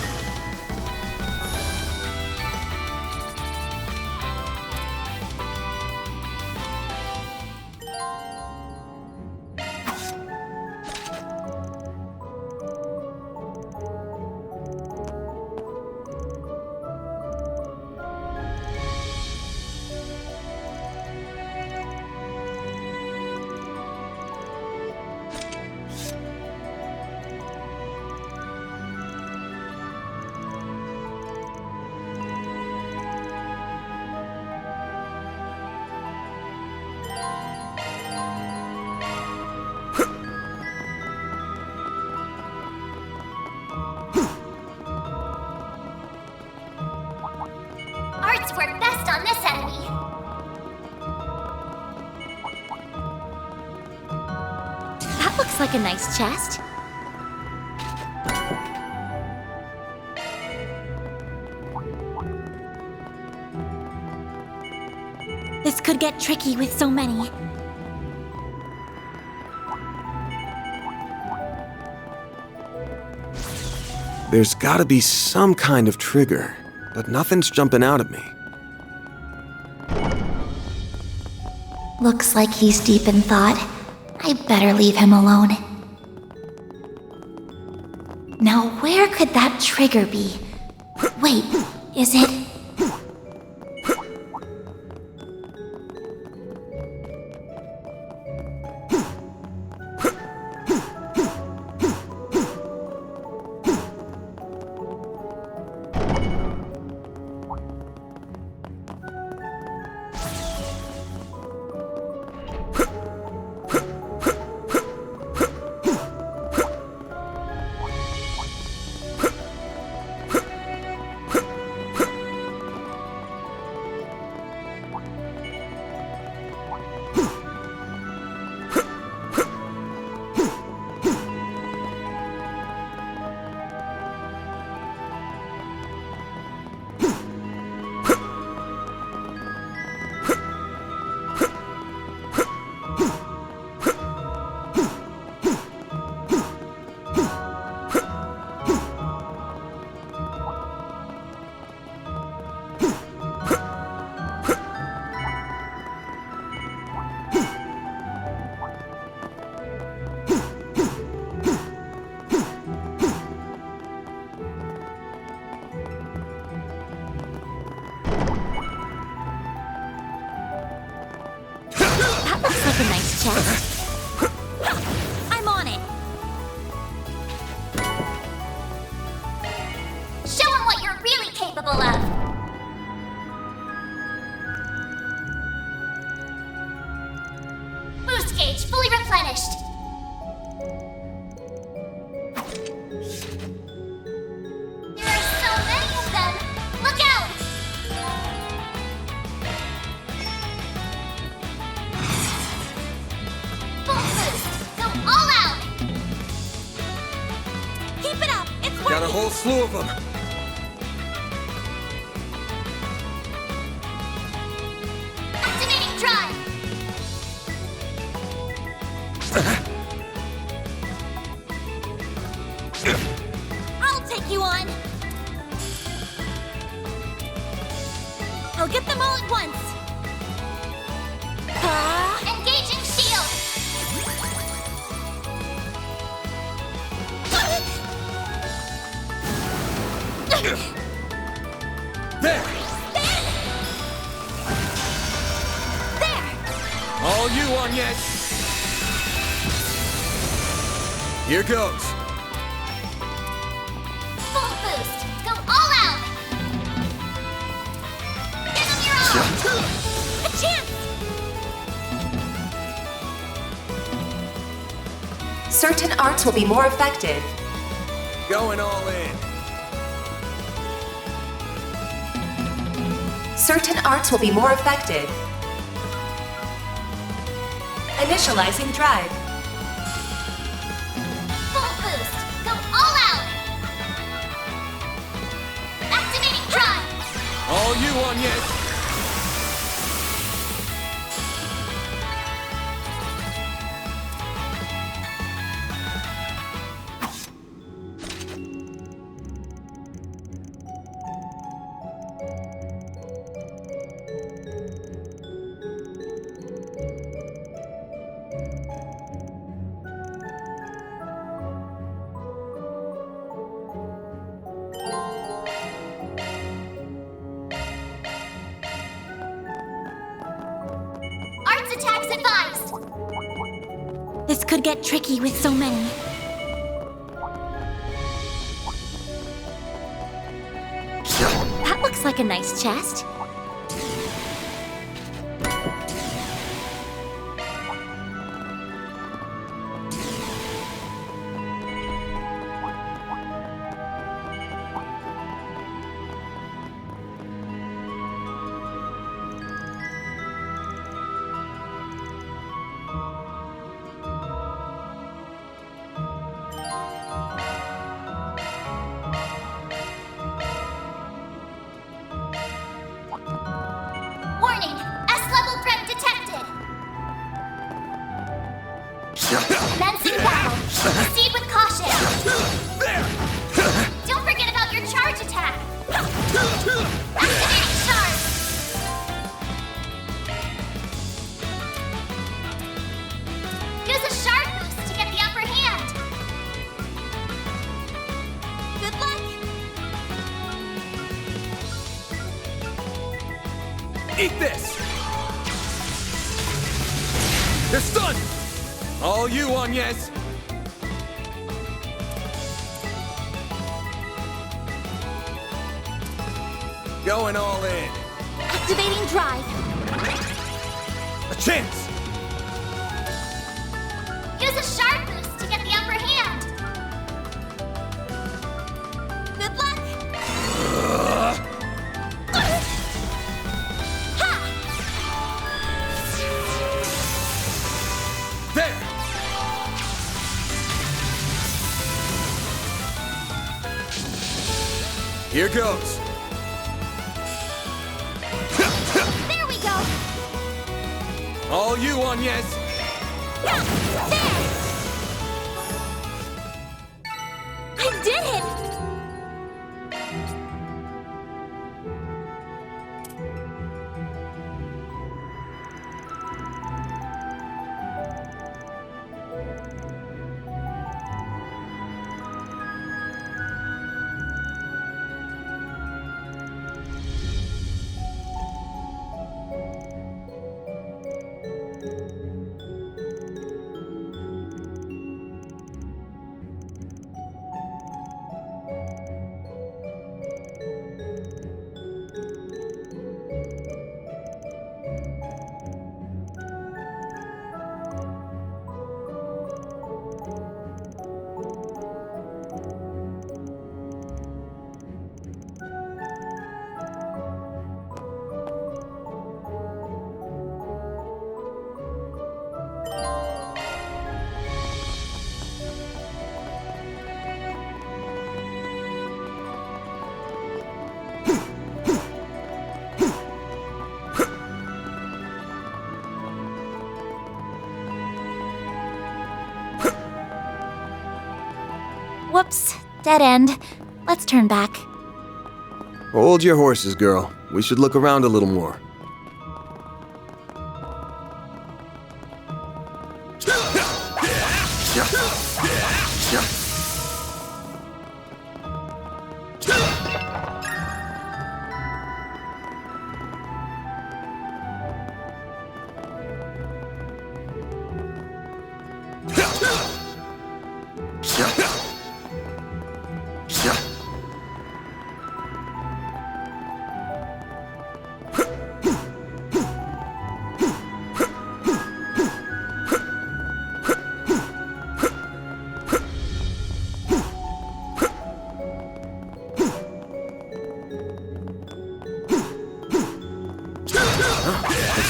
Arts work best on this enemy. That looks like a nice chest. This could get tricky with so many. There's gotta be some kind of trigger, but nothing's jumping out at me. Looks like he's deep in thought. I better leave him alone. Now, where could that trigger be? Wait, is it? That's a nice chest. I'm on it. Show him what you're really capable of. Boost gauge fully replenished. There are so many of them. Look out! Full boost. Go all out. Keep it up. It's working. Got a whole slew of them. Activating drive. I'll take you on. I'll get them all at once. Engaging shield. There! There! All you on yet? Here goes. Full boost. Go all out. Give them your all. A chance. Certain arts will be more effective. Going all in. certain arts will be more affected. Initializing drive. Full boost! Go all out! Activating drive! All you on, yes. Arts attacks advised! This could get tricky with so many. That looks like a nice chest. Warning! S-level threat detected! Commencing battle. Proceed with caution. Don't forget about your charge attack. Activating charge. Use a shard boost to get the upper hand. Good luck. Eat this! They're stunned! All you on, yes. Going all in. Activating drive. A chance! Use a shard boost to get the upper hand. Good luck. There! Here goes. There we go. All you on, yes. There. I did it! Whoops, dead end. Let's turn back. Hold your horses, girl. We should look around a little more.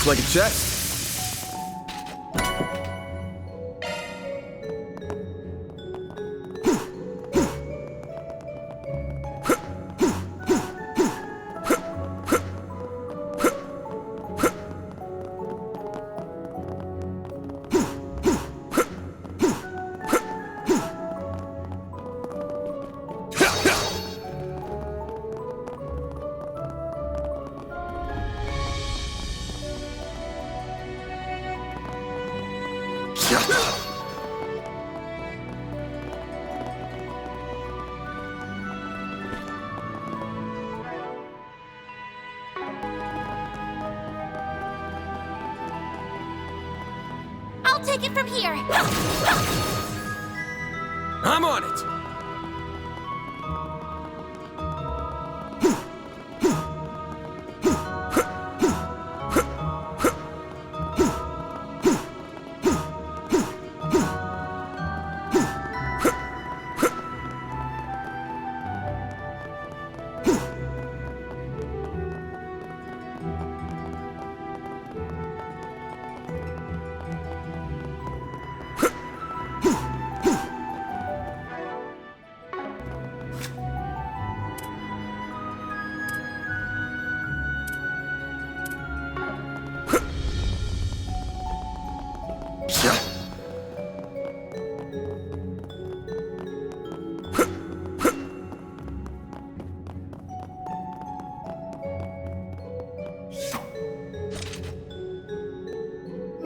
like a chest. I'll take it from here. I'm on it.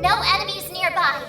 No enemies nearby.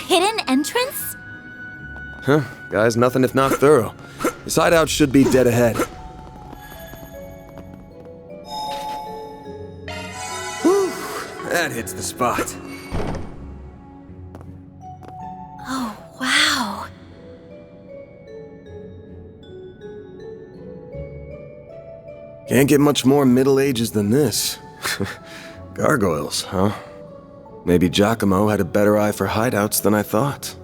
Hidden entrance? Huh, guys, nothing if not thorough. This hideout should be dead ahead. Whew, that hits the spot. Oh, wow. Can't get much more Middle Ages than this. Gargoyles, huh? Maybe Giacomo had a better eye for hideouts than I thought.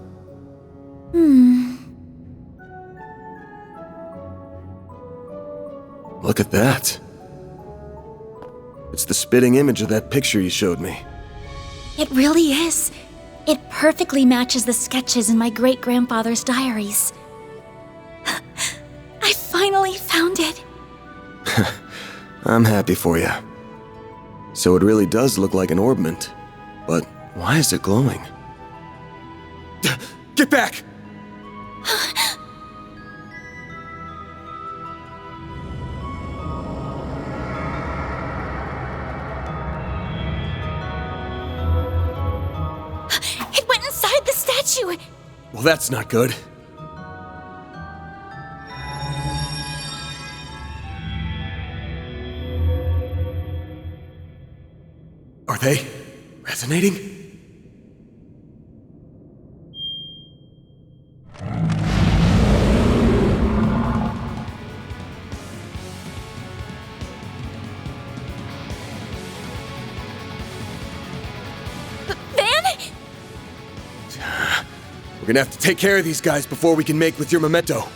Look at that. It's the spitting image of that picture you showed me. It really is. It perfectly matches the sketches in my great-grandfather's diaries. I finally found it. I'm happy for you. So it really does look like an orbment. But why is it glowing? Get back! It went inside the statue! Well, that's not good. Are they resonating? We're gonna have to take care of these guys before we can make with your memento.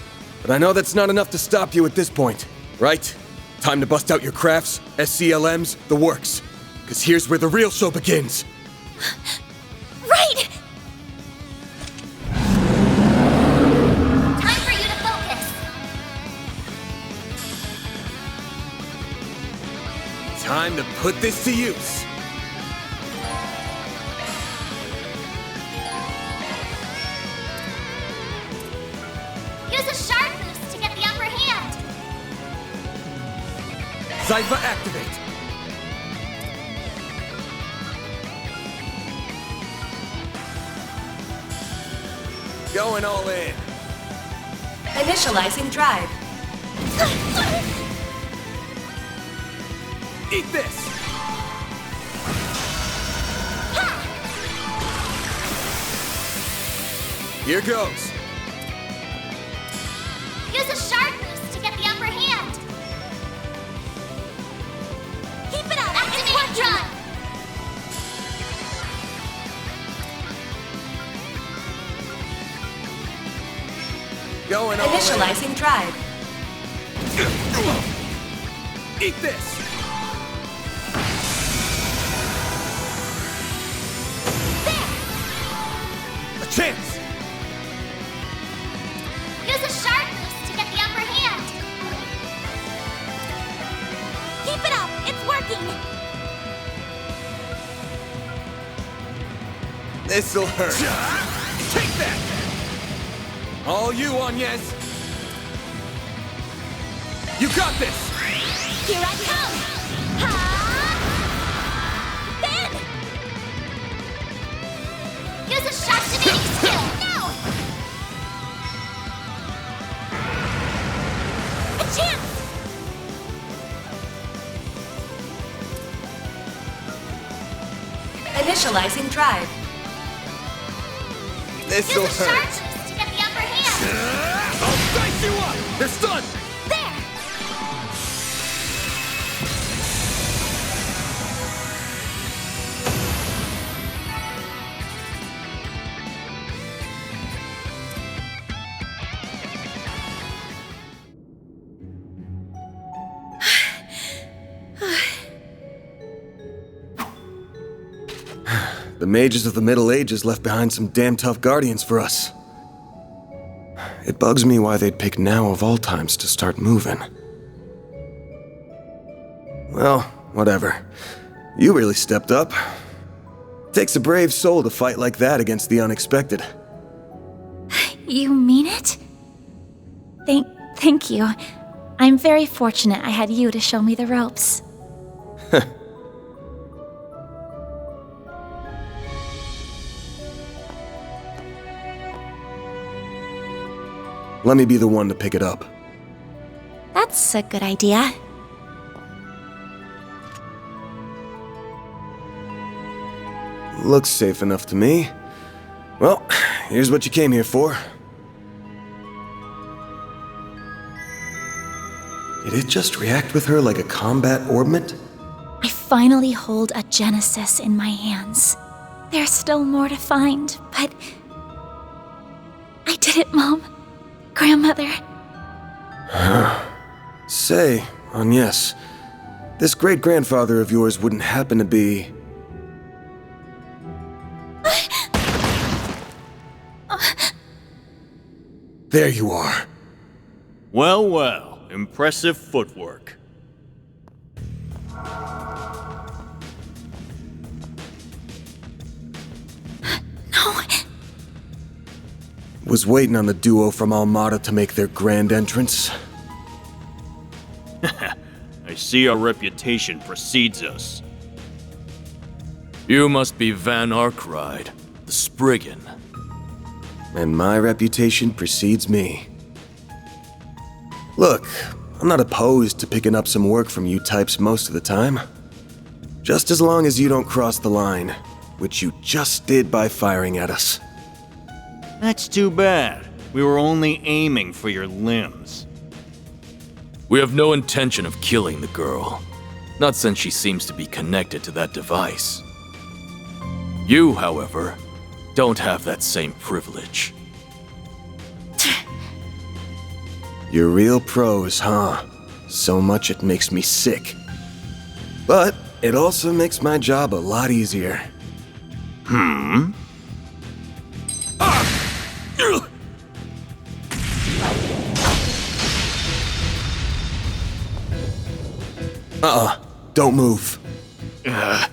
But I know that's not enough to stop you at this point, right? Time to bust out your crafts, SCLMs, the works. because here's where the real show begins. Right! Time for you to focus. Time to put this to use. Use a sharp boost to get the upper hand. Zyva activate. Going all in. Initializing drive. Eat this! Here goes. Use a sharp boost to get the upper hand. Keep it up. Activate one drive. Going all Initializing drive. in. Eat this! A chance! Use a sharp boost to get the upper hand. Keep it up. It's working. This'll hurt. Take that! All you, Agnes! You got this! Here I come. Ha! Ben! Use a sharp activating skill. Now! A chance! Initializing drive. This'll Use a sharp hurt. boost to get the upper hand. I'll dice you up! They're stunned! There! The mages of the Middle Ages left behind some damn tough guardians for us. It bugs me why they'd pick now of all times to start moving. Well, whatever. You really stepped up. Takes a brave soul to fight like that against the unexpected. You mean it? Thank you. I'm very fortunate I had you to show me the ropes. Let me be the one to pick it up. That's a good idea. Looks safe enough to me. Well, here's what you came here for. Did it just react with her like a combat orbment? I finally hold a Genesis in my hands. There's still more to find, but... I did it, Mom. Grandmother. Say, Agnes, this great-grandfather of yours wouldn't happen to be... There you are. Well, well, impressive footwork. No. Was waiting on the duo from Almada to make their grand entrance. I see our reputation precedes us. You must be Van Arkride, the Spriggan. And my reputation precedes me. Look, I'm not opposed to picking up some work from you types most of the time. Just as long as you don't cross the line, which you just did by firing at us. That's too bad. We were only aiming for your limbs. We have no intention of killing the girl. Not since she seems to be connected to that device. You, however, don't have that same privilege. You're real pros, huh? So much it makes me sick. But it also makes my job a lot easier. Hmm? Don't move. A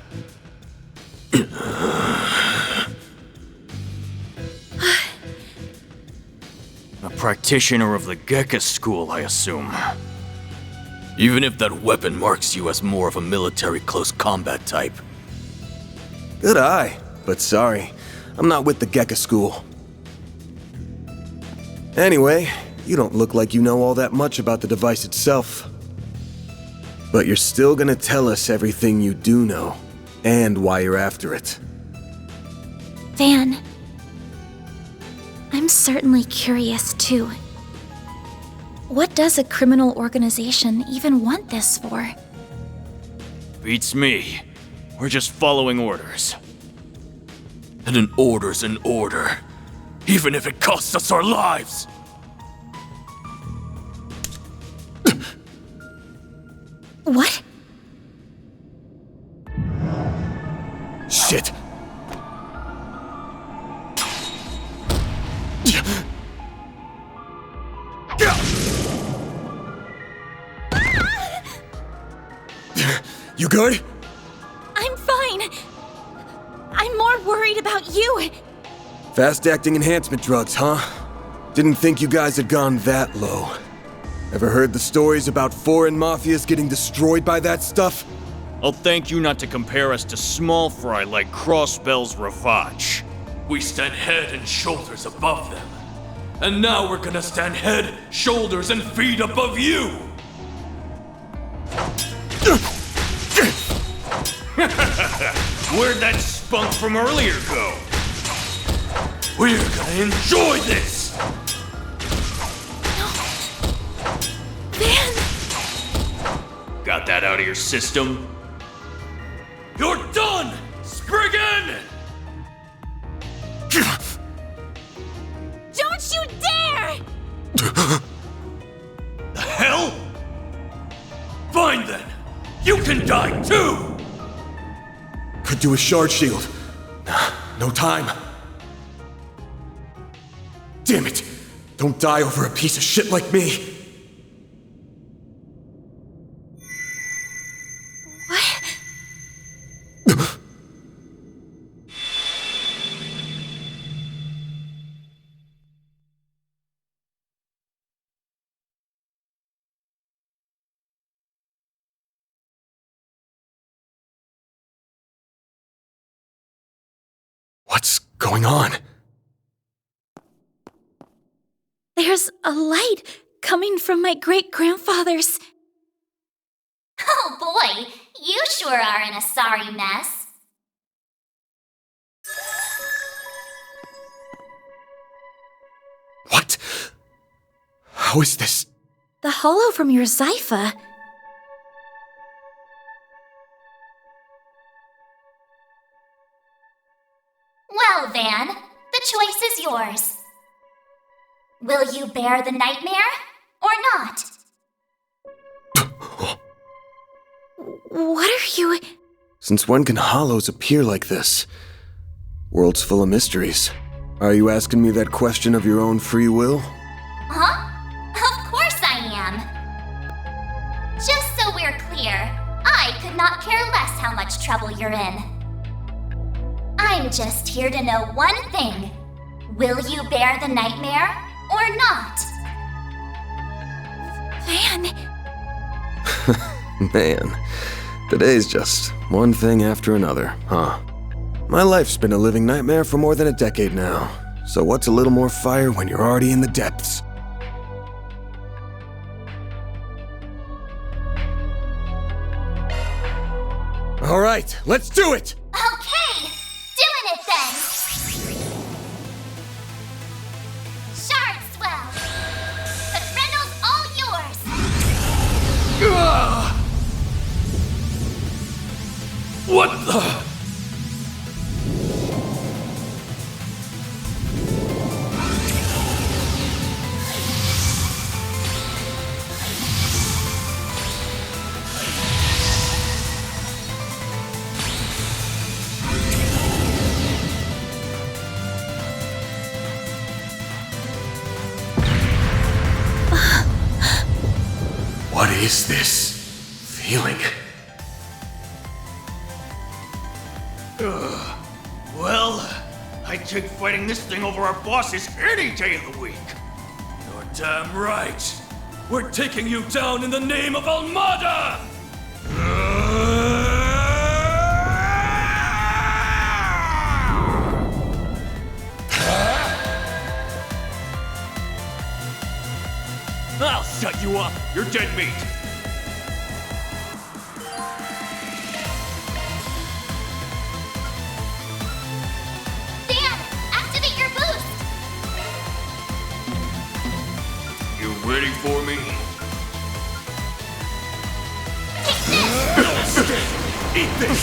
practitioner of the Gekka school, I assume. Even if that weapon marks you as more of a military close combat type. Good eye, but sorry, I'm not with the Gekka school. Anyway, you don't look like you know all that much about the device itself. But you're still gonna tell us everything you do know, and why you're after it. Van, I'm certainly curious too. What does a criminal organization even want this for? Beats me. We're just following orders. And an order's an order, even if it costs us our lives. What? Shit! You good? I'm fine. I'm more worried about you. Fast-acting enhancement drugs, huh? Didn't think you guys had gone that low. Ever heard the stories about foreign mafias getting destroyed by that stuff? I'll thank you not to compare us to small fry like Crossbell's Ravage. We stand head and shoulders above them. And now we're gonna stand head, shoulders, and feet above you! Where'd that spunk from earlier go? We're gonna enjoy this! Van! Got that out of your system? You're done, Spriggan! Don't you dare! The hell? Fine then! You can die too! Could do a shard shield. No time. Damn it! Don't die over a piece of shit like me! What's going on? There's a light coming from my great-grandfather's. Oh boy, you sure are in a sorry mess. What? How is this? The hollow from your Zypha. Well, Van, the choice is yours. Will you bear the nightmare or not? What are you... Since when can hollows appear like this? World's full of mysteries. Are you asking me that question of your own free will? Huh? Of course I am. Just so we're clear, I could not care less how much trouble you're in. I'm just here to know one thing. Will you bear the nightmare or not? Van... Man, today's just one thing after another, huh? My life's been a living nightmare for more than a decade now. So what's a little more fire when you're already in the depths? All right, let's do it! Okay, doing it then! Shard swell! The Grendel's all yours! What the? What is this feeling? Well, I'd take fighting this thing over our bosses any day of the week. You're damn right. We're taking you down in the name of Almada! I'll shut you up. You're dead meat. Dan, activate your boost! You ready for me? Eat this!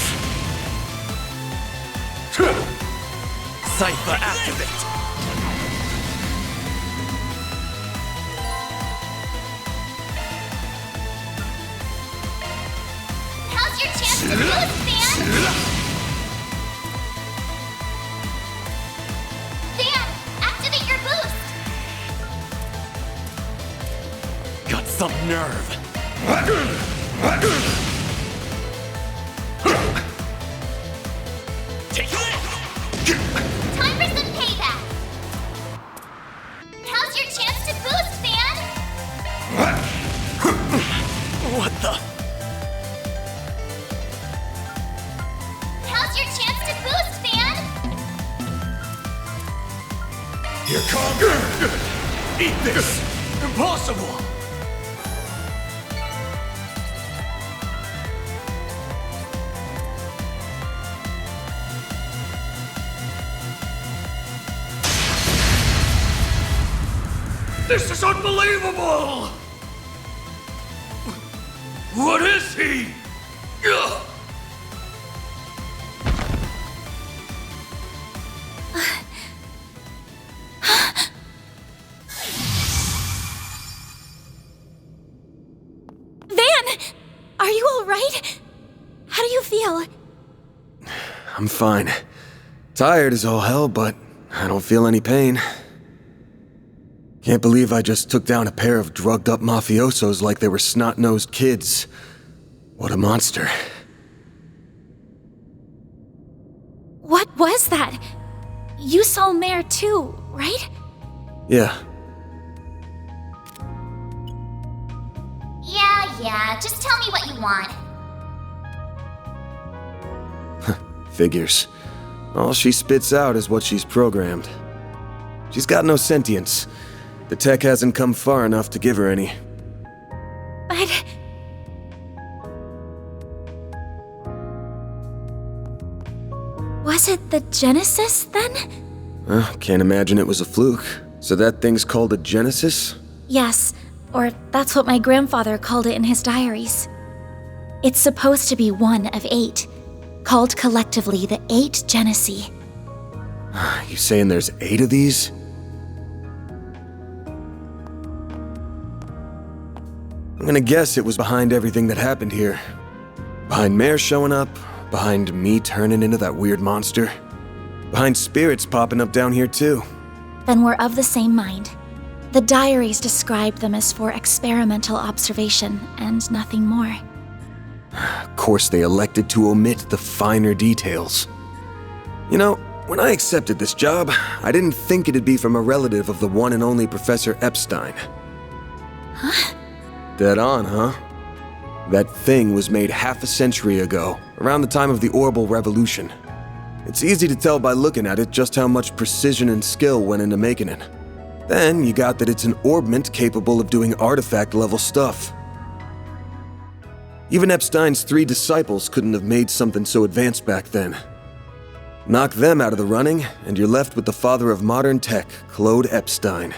Cypher activate! How's your chance to boost, Dan? Dan, activate your boost! Got some nerve. Time for some payback! How's your chance to boost, Dan? What the? How's your chance to boost, Dan? Here comes. Eat this! Impossible! This is unbelievable! What is he? Ugh. Van! Are you alright? How do you feel? I'm fine. Tired as all hell, but I don't feel any pain. Can't believe I just took down a pair of drugged-up mafiosos like they were snot-nosed kids. What a monster. What was that? You saw Mare too, right? Yeah, Yeah, just tell me what you want. figures. All she spits out is what she's programmed. She's got no sentience. The tech hasn't come far enough to give her any. But... was it the Genesis, then? Can't imagine it was a fluke. So that thing's called a Genesis? Yes, or that's what my grandfather called it in his diaries. It's supposed to be one of 8, called collectively the 8 Genesee. You saying there's 8 of these? I'm gonna guess it was behind everything that happened here. Behind Mare showing up, behind me turning into that weird monster, behind spirits popping up down here too. Then we're of the same mind. The diaries describe them as for experimental observation and nothing more. Of course, they elected to omit the finer details. You know, when I accepted this job, I didn't think it'd be from a relative of the one and only Professor Epstein. Huh? Dead on, huh? That thing was made half a century ago, around the time of the Orbital Revolution. It's easy to tell by looking at it just how much precision and skill went into making it. Then you got that it's an orbment capable of doing artifact-level stuff. Even Epstein's 3 disciples couldn't have made something so advanced back then. Knock them out of the running, and you're left with the father of modern tech, Claude Epstein.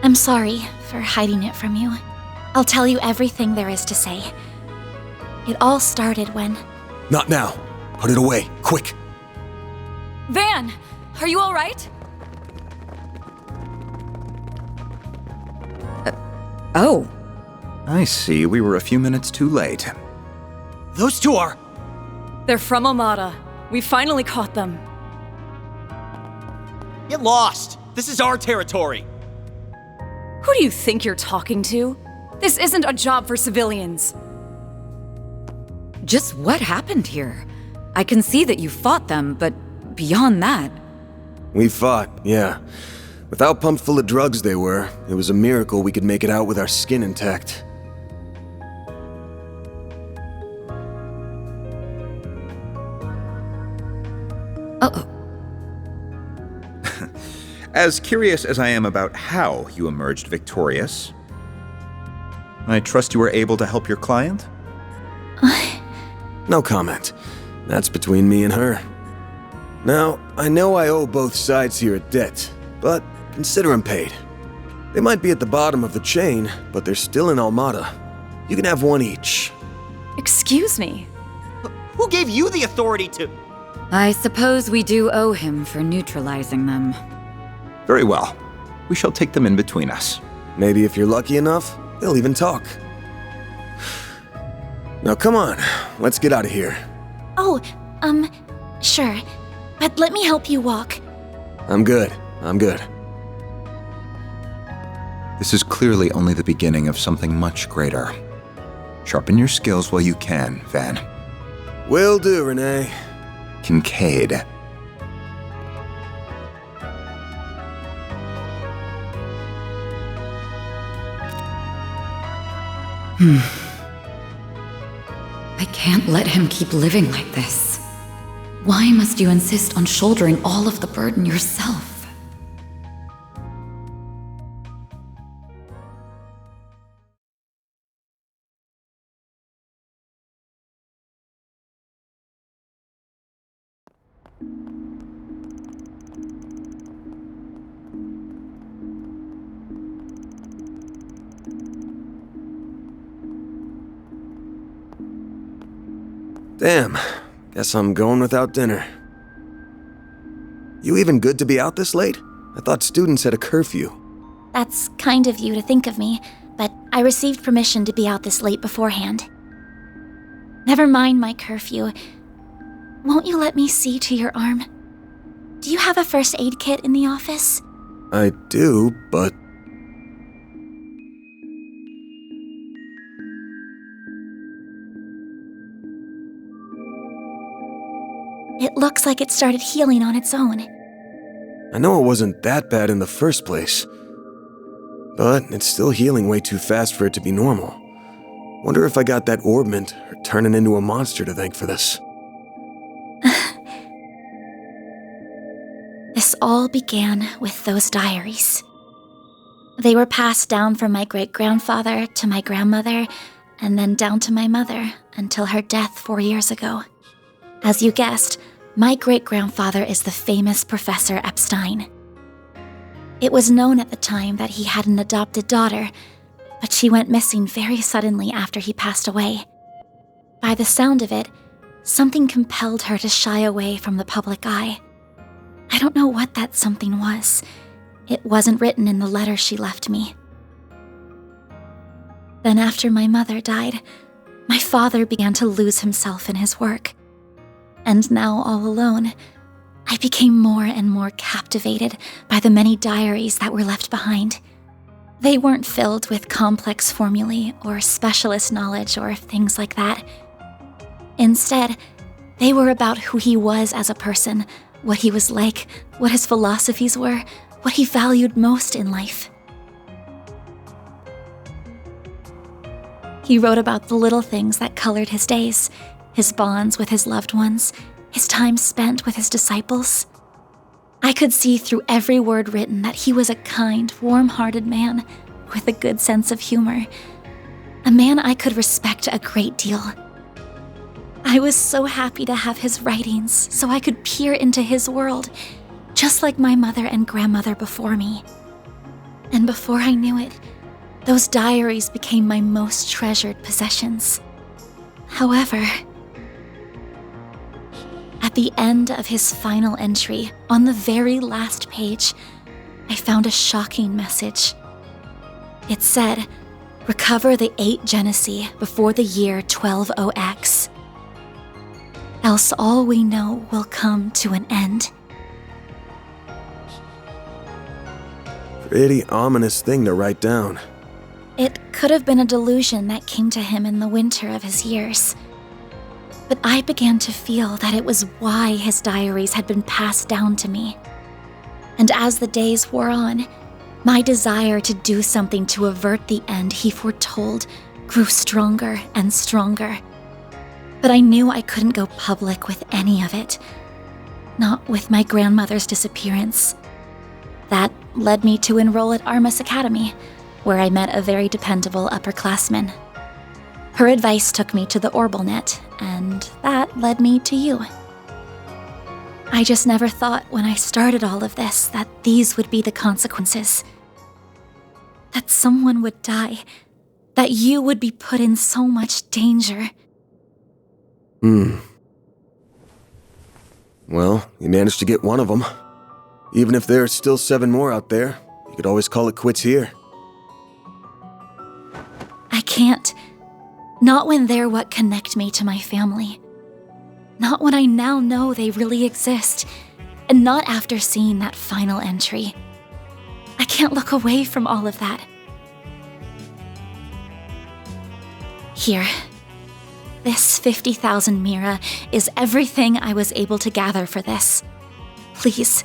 I'm sorry for hiding it from you. I'll tell you everything there is to say. It all started when... Not now. Put it away, quick. Van, are you all right? Oh. I see. We were a few minutes too late. Those two are... They're from Almada. We finally caught them. Get lost! This is our territory! Who do you think you're talking to? This isn't a job for civilians. Just what happened here? I can see that you fought them, but beyond that... We fought, yeah. With how pumped full of drugs they were, it was a miracle we could make it out with our skin intact. Uh-oh. As curious as I am about how you emerged victorious, I trust you were able to help your client? No comment. That's between me and her. Now, I know I owe both sides here a debt, but consider them paid. They might be at the bottom of the chain, but they're still in Almada. You can have one each. Excuse me? Who gave you the authority to... I suppose we do owe him for neutralizing them. Very well. We shall take them in between us. Maybe if you're lucky enough, they'll even talk. Now come on, let's get out of here. Oh, sure. But let me help you walk. I'm good. This is clearly only the beginning of something much greater. Sharpen your skills while you can, Van. Will do, Renee. Kincaid. I can't let him keep living like this. Why must you insist on shouldering all of the burden yourself? Damn, guess I'm going without dinner. You even good to be out this late? I thought students had a curfew. That's kind of you to think of me, but I received permission to be out this late beforehand. Never mind my curfew. Won't you let me see to your arm? Do you have a first aid kit in the office? I do, but... It looks like it started healing on its own. I know it wasn't that bad in the first place. But it's still healing way too fast for it to be normal. Wonder if I got that orbment or turning into a monster to thank for this. This all began with those diaries. They were passed down from my great-grandfather to my grandmother, and then down to my mother until her death 4 years ago. As you guessed, my great-grandfather is the famous Professor Epstein. It was known at the time that he had an adopted daughter, but she went missing very suddenly after he passed away. By the sound of it, something compelled her to shy away from the public eye. I don't know what that something was. It wasn't written in the letter she left me. Then after my mother died, my father began to lose himself in his work. And now all alone, I became more and more captivated by the many diaries that were left behind. They weren't filled with complex formulae or specialist knowledge or things like that. Instead, they were about who he was as a person, what he was like, what his philosophies were, what he valued most in life. He wrote about the little things that colored his days, his bonds with his loved ones, his time spent with his disciples. I could see through every word written that he was a kind, warm-hearted man with a good sense of humor, a man I could respect a great deal. I was so happy to have his writings so I could peer into his world, just like my mother and grandmother before me. And before I knew it, those diaries became my most treasured possessions. However, at the end of his final entry, on the very last page, I found a shocking message. It said, "Recover the 8 Genesee before the year 120X. Else all we know will come to an end." Pretty ominous thing to write down. It could have been a delusion that came to him in the winter of his years. But I began to feel that it was why his diaries had been passed down to me. And as the days wore on, my desire to do something to avert the end he foretold grew stronger and stronger. But I knew I couldn't go public with any of it. Not with my grandmother's disappearance. That led me to enroll at Armus Academy, where I met a very dependable upperclassman. Her advice took me to the Orbalnet, and that led me to you. I just never thought when I started all of this that these would be the consequences. That someone would die. That you would be put in so much danger. Well, you managed to get one of them. Even if there are still 7 more out there, you could always call it quits here. I can't. Not when they're what connect me to my family. Not when I now know they really exist. And not after seeing that final entry. I can't look away from all of that. Here. This 50,000 Mira is everything I was able to gather for this. Please,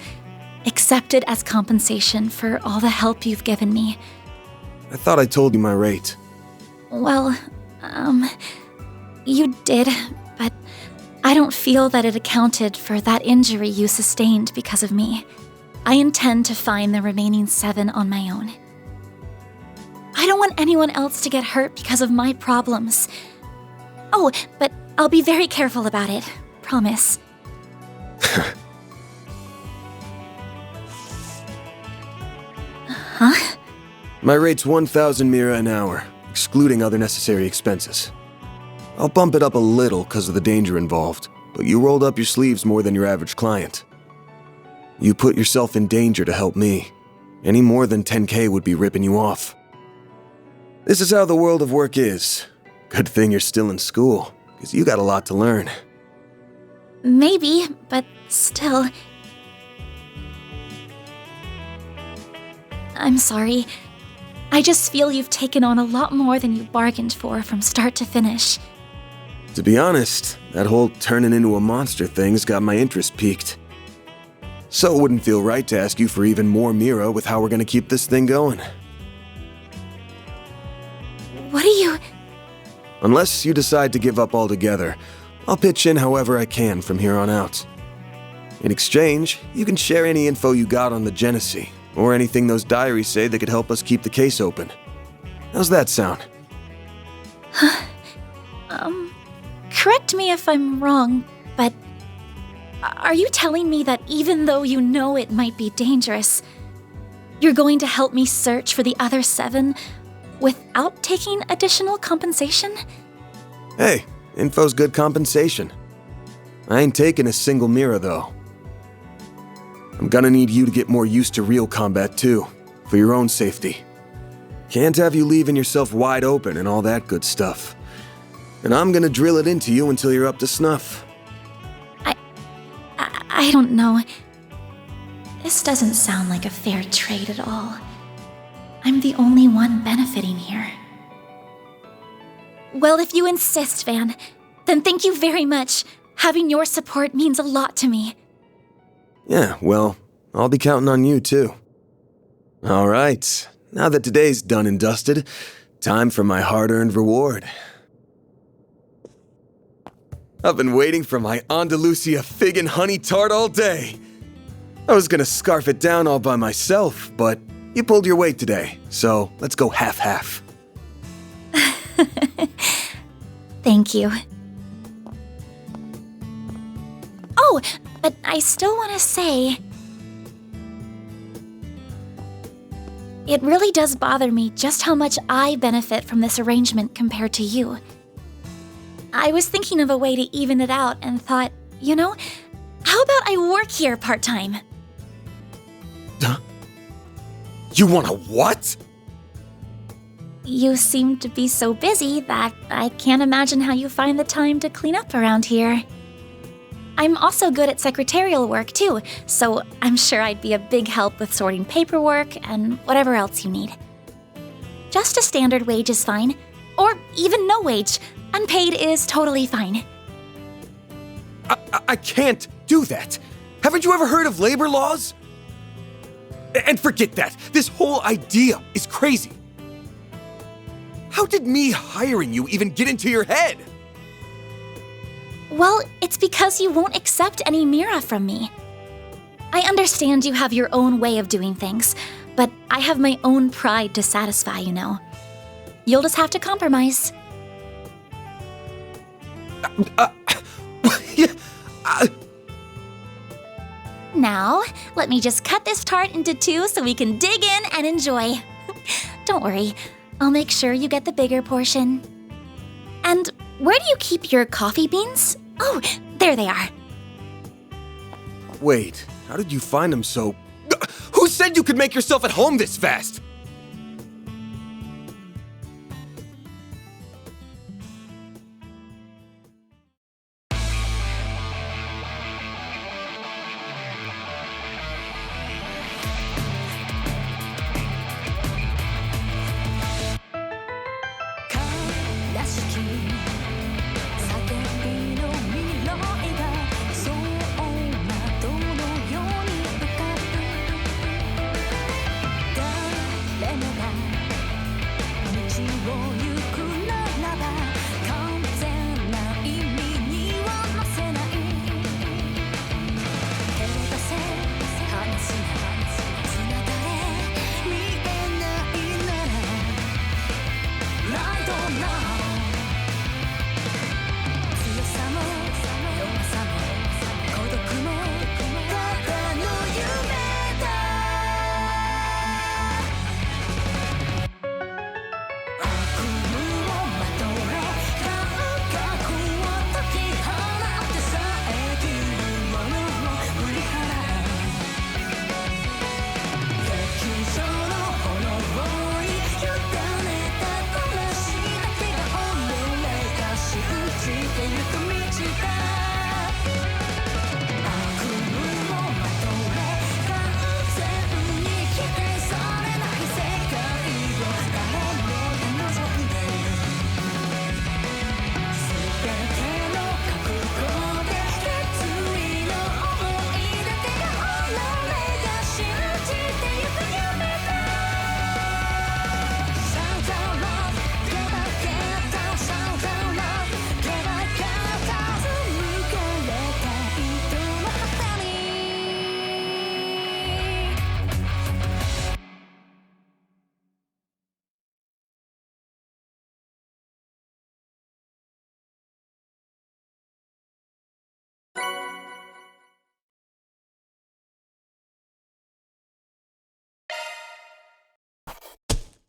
accept it as compensation for all the help you've given me. I thought I told you my rate. Well, you did, but I don't feel that it accounted for that injury you sustained because of me. I intend to find the remaining 7 on my own. I don't want anyone else to get hurt because of my problems. Oh, but I'll be very careful about it. Promise. Huh? My rate's 1,000 Mira an hour, excluding other necessary expenses. I'll bump it up a little because of the danger involved, but you rolled up your sleeves more than your average client. You put yourself in danger to help me. Any more than 10K would be ripping you off. This is how the world of work is. Good thing you're still in school, because you got a lot to learn. Maybe, but still. I'm sorry. I just feel you've taken on a lot more than you bargained for from start to finish. To be honest, that whole turning into a monster thing's got my interest piqued. So it wouldn't feel right to ask you for even more Mira with how we're gonna keep this thing going. What are you... Unless you decide to give up altogether, I'll pitch in however I can from here on out. In exchange, you can share any info you got on the Genesee, or anything those diaries say that could help us keep the case open. How's that sound? Correct me if I'm wrong, but are you telling me that even though you know it might be dangerous, you're going to help me search for the other 7 without taking additional compensation? Hey, info's good compensation. I ain't taking a single Mira, though. I'm gonna need you to get more used to real combat, too, for your own safety. Can't have you leaving yourself wide open and all that good stuff. And I'm gonna drill it into you until you're up to snuff. I don't know. This doesn't sound like a fair trade at all. I'm the only one benefiting here. Well, if you insist, Van, then thank you very much. Having your support means a lot to me. Yeah, well, I'll be counting on you, too. All right, now that today's done and dusted, time for my hard-earned reward. I've been waiting for my Andalusia fig and honey tart all day. I was gonna scarf it down all by myself, but you pulled your weight today, so let's go half-half. Thank you. Oh, but I still want to say... It really does bother me just how much I benefit from this arrangement compared to you. I was thinking of a way to even it out and thought, you know, how about I work here part-time? You want a what? You seem to be so busy that I can't imagine how you find the time to clean up around here. I'm also good at secretarial work too, so I'm sure I'd be a big help with sorting paperwork and whatever else you need. Just a standard wage is fine, or even no wage. Unpaid is totally fine. I can't do that. Haven't you ever heard of labor laws? And forget that. This whole idea is crazy. How did me hiring you even get into your head? Well, it's because you won't accept any Mira from me. I understand you have your own way of doing things, but I have my own pride to satisfy, you know. You'll just have to compromise. Now, let me just cut this tart into two so we can dig in and enjoy. Don't worry, I'll make sure you get the bigger portion. And where do you keep your coffee beans? Oh, there they are. Wait, how did you find them so... Who said you could make yourself at home this fast?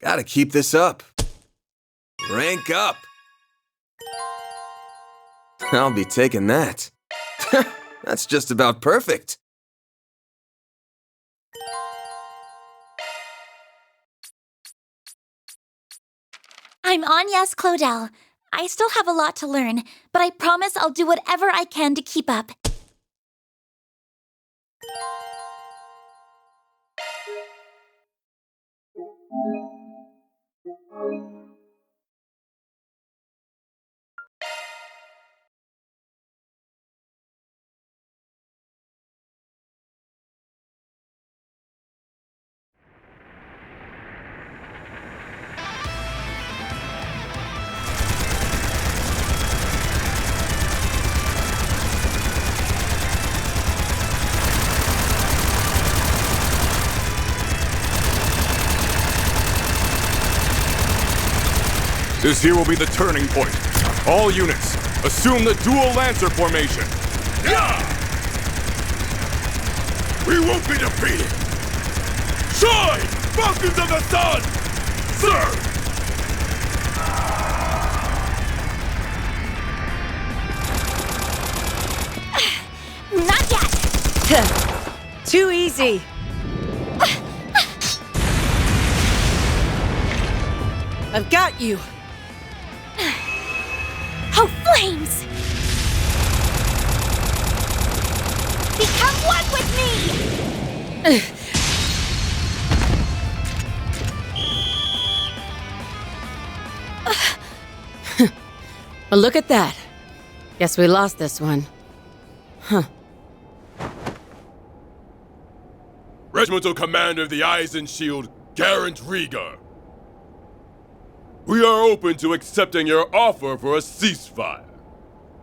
Gotta keep this up. Rank up. I'll be taking that. That's just about perfect. I'm Agnes Claudel. I still have a lot to learn, but I promise I'll do whatever I can to keep up. This here will be the turning point. All units, assume the dual Lancer formation. Yeah! We won't be defeated! Shine! Falcons of the Sun! Sir! Not yet! Too easy. I've got you. Oh, flames! one with me! Well, look at that. Guess we lost this one. Huh. Regimental Commander of the Eisenshield, Garant Rieger. We are open to accepting your offer for a ceasefire.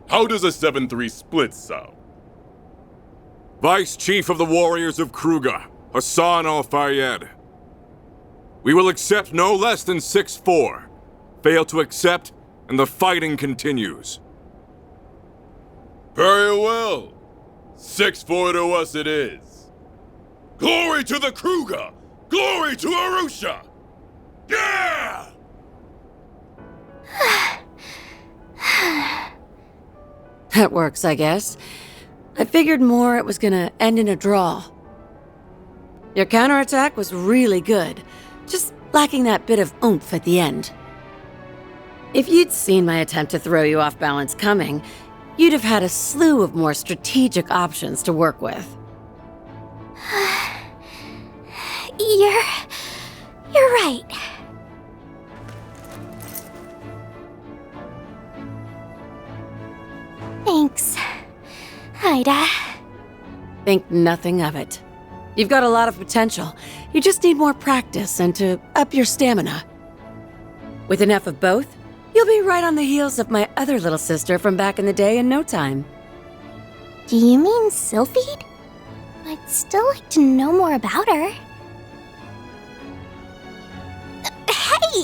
How does a 7-3 split sound? Vice Chief of the Warriors of Kruger, Hassan Al-Fayyad. We will accept no less than 6-4. Fail to accept, and the fighting continues. Very well. 6-4 to us it is. Glory to the Kruger! Glory to Arusha! Yeah! That works, I guess. I figured more it was gonna end in a draw. Your counterattack was really good, just lacking that bit of oomph at the end. If you'd seen my attempt to throw you off balance coming, you'd have had a slew of more strategic options to work with. You're right. Thanks, Ida. Think nothing of it. You've got a lot of potential. You just need more practice and to up your stamina. With enough of both, you'll be right on the heels of my other little sister from back in the day in no time. Do you mean Sylphide? I'd still like to know more about her. Hey!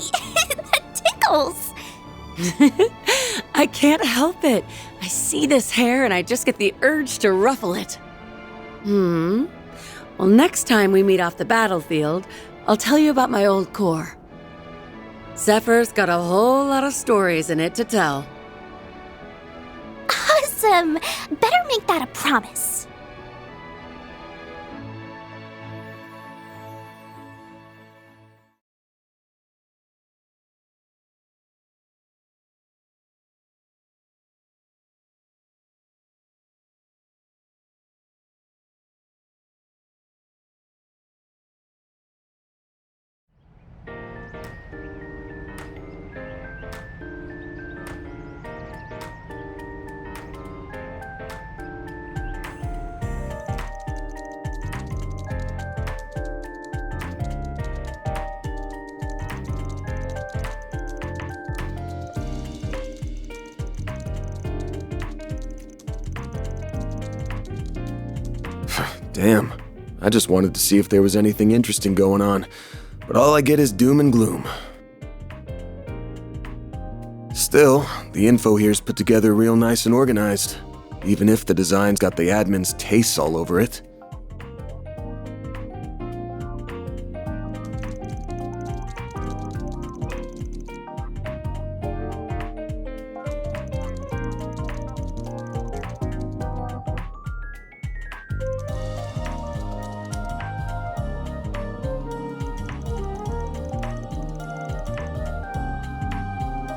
That tickles! I can't help it. I see this hair and I just get the urge to ruffle it. Well, next time we meet off the battlefield, I'll tell you about my old corps. Zephyr's got a whole lot of stories in it to tell. Awesome! Better make that a promise. Damn. I just wanted to see if there was anything interesting going on, but all I get is doom and gloom. Still, the info here's put together real nice and organized, even if the design's got the admin's tastes all over it.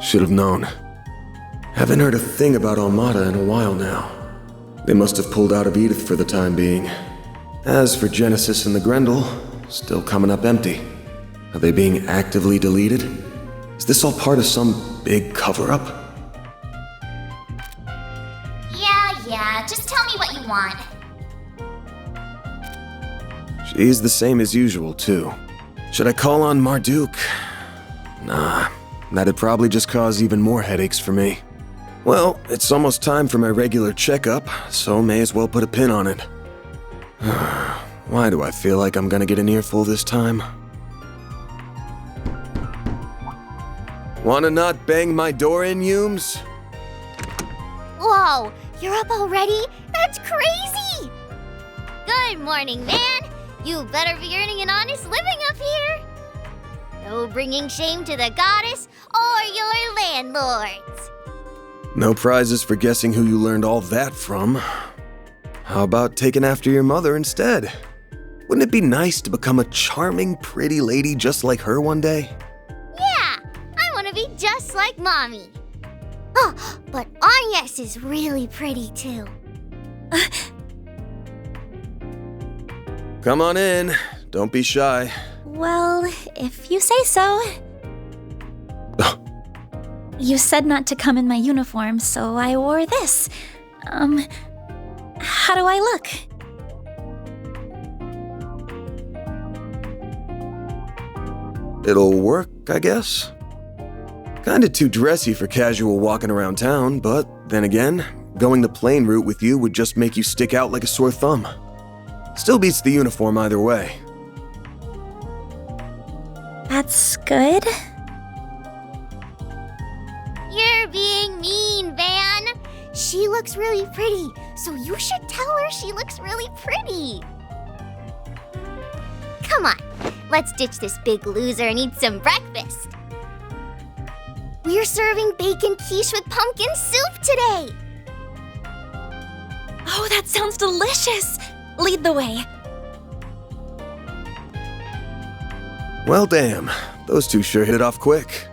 Should have known. Haven't heard a thing about Almada in a while now. They must have pulled out of Edith for the time being. As for Genesis and the Grendel, still coming up empty. Are they being actively deleted? Is this all part of some big cover-up? Yeah, just tell me what you want. She's the same as usual, too. Should I call on Marduk? Nah. That'd probably just cause even more headaches for me. Well, it's almost time for my regular checkup, so may as well put a pin on it. Why do I feel like I'm gonna get an earful this time? Wanna not bang my door in, Humes? Whoa, you're up already? That's crazy! Good morning, man. You better be earning an honest living up here. No bringing shame to the goddess or your landlords. No prizes for guessing who you learned all that from. How about taking after your mother instead? Wouldn't it be nice to become a charming, pretty lady just like her one day? Yeah, I want to be just like Mommy. Oh, but Agnes is really pretty too. Come on in. Don't be shy. Well, if you say so. You said not to come in my uniform, so I wore this. How do I look? It'll work, I guess. Kinda too dressy for casual walking around town, but then again, going the plain route with you would just make you stick out like a sore thumb. Still beats the uniform either way. That's good. You're being mean, Van. She looks really pretty, so you should tell her she looks really pretty. Come on, let's ditch this big loser and eat some breakfast. We're serving bacon quiche with pumpkin soup today. Oh, that sounds delicious. Lead the way. Well, damn. Those two sure hit it off quick.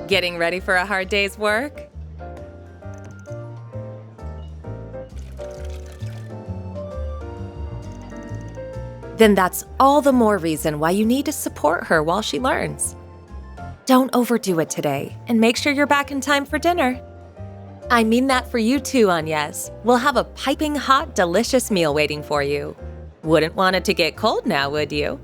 Getting ready for a hard day's work? Then that's all the more reason why you need to support her while she learns. Don't overdo it today, and make sure you're back in time for dinner. I mean that for you too, Agnes. We'll have a piping hot, delicious meal waiting for you. Wouldn't want it to get cold now, would you?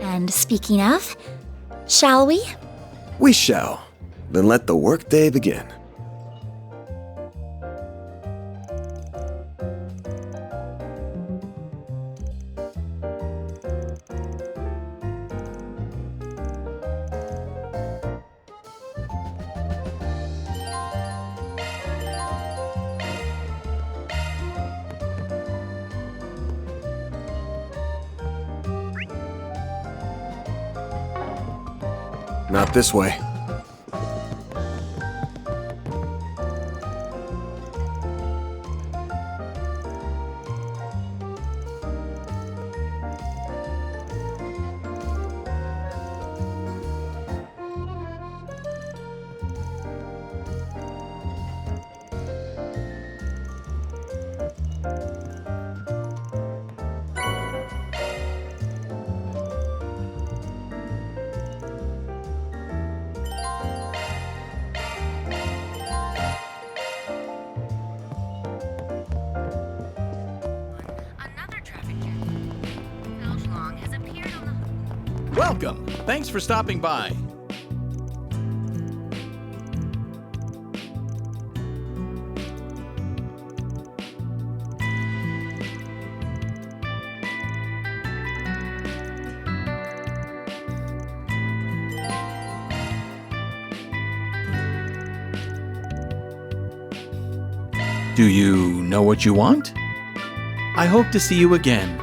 And speaking of, shall we? We shall. Then let the workday begin. Not this way. Welcome. Thanks for stopping by. Do you know what you want? I hope to see you again.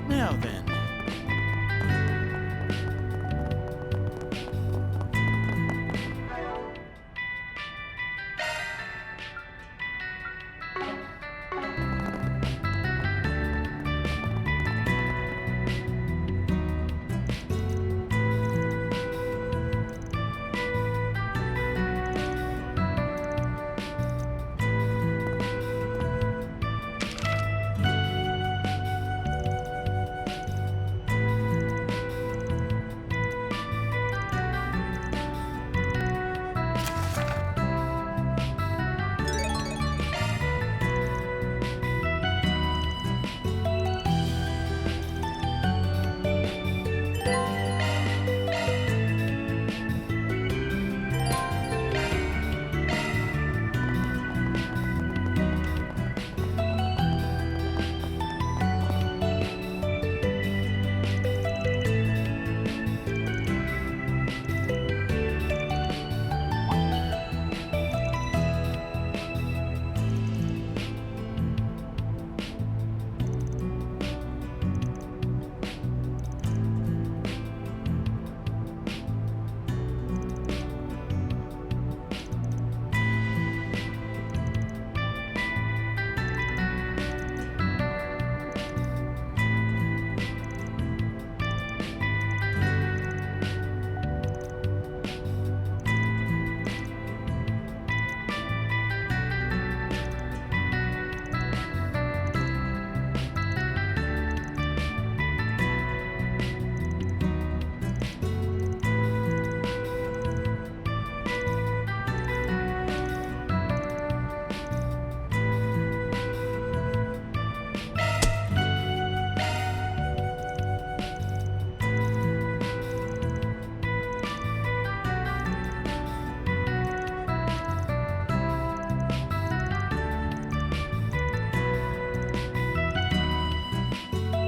Now then.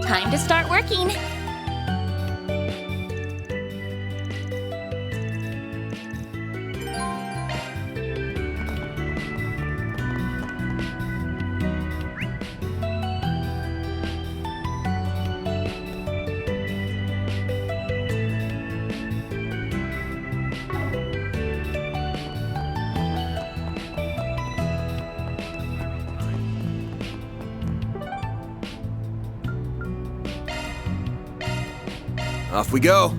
Time to start working. Off we go.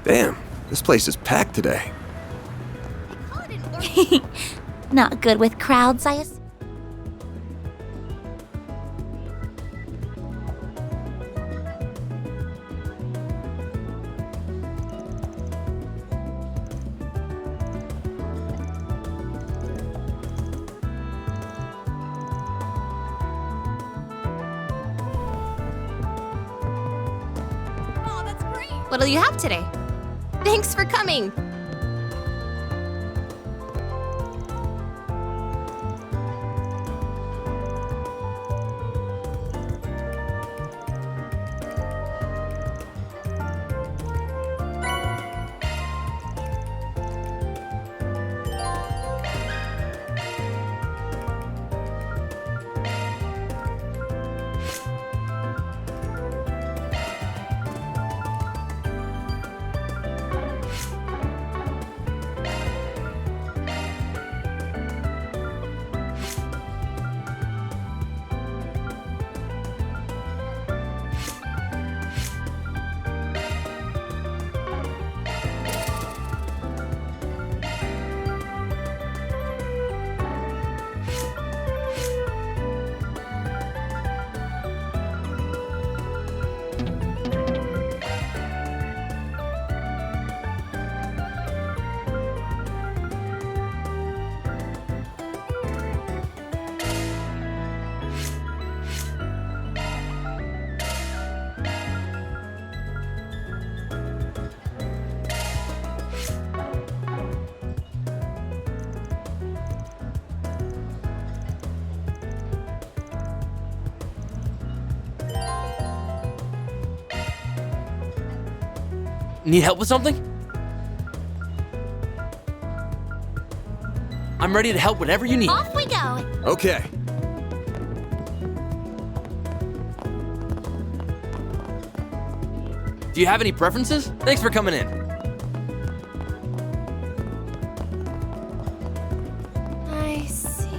Damn, this place is packed today. Not good with crowds, I assume. What'll you have today? Thanks for coming. Need help with something? I'm ready to help whatever you need. Off we go. Okay. Do you have any preferences? Thanks for coming in. I see.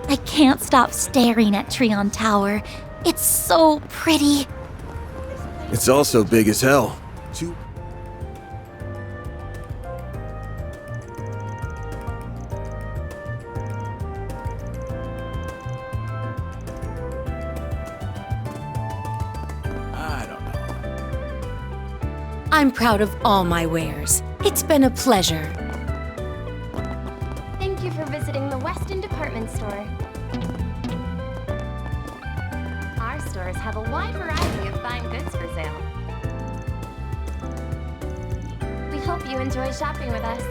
I can't stop staring at Treon Tower. It's so pretty. It's also big as hell. I'm proud of all my wares. It's been a pleasure. Thank you for visiting the Weston Department Store. Our stores have a wide variety of fine goods for sale. We hope you enjoy shopping with us.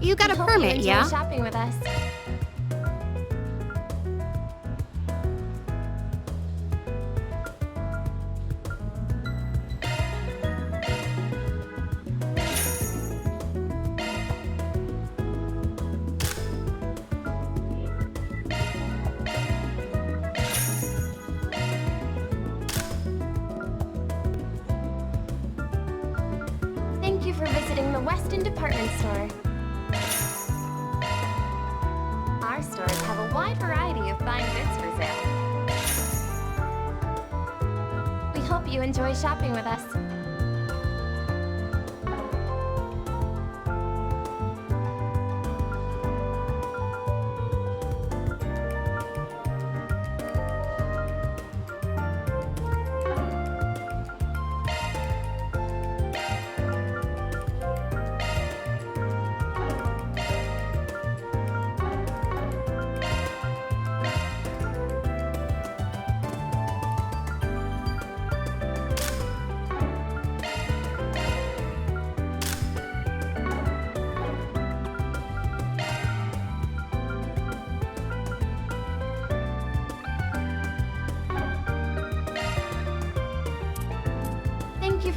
You got a We hope permit, you enjoy yeah? shopping with us. Thank you for visiting the Weston Department Store. Our stores have a wide variety of fine goods for sale. We hope you enjoy shopping with us.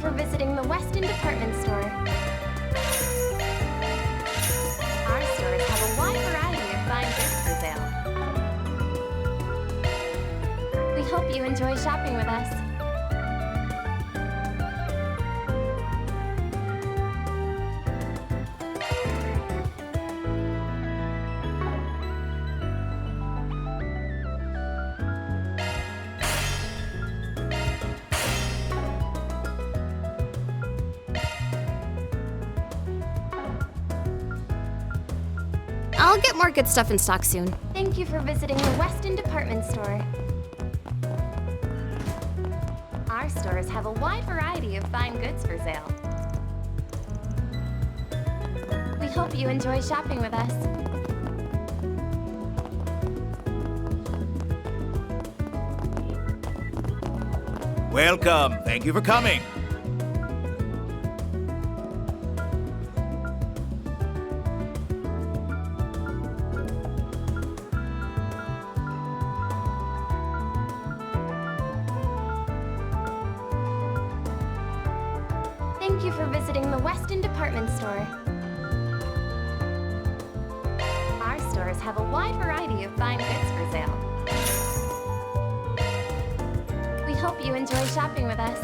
for visiting the Weston Department Store. Our stores have a wide variety of fine goods for sale. We hope you enjoy shopping with us. I'll get more good stuff in stock soon. Thank you for visiting the Weston Department Store. Our stores have a wide variety of fine goods for sale. We hope you enjoy shopping with us. Welcome. Thank you for coming. Thank you for visiting the Weston Department Store. Our stores have a wide variety of fine goods for sale. We hope you enjoy shopping with us.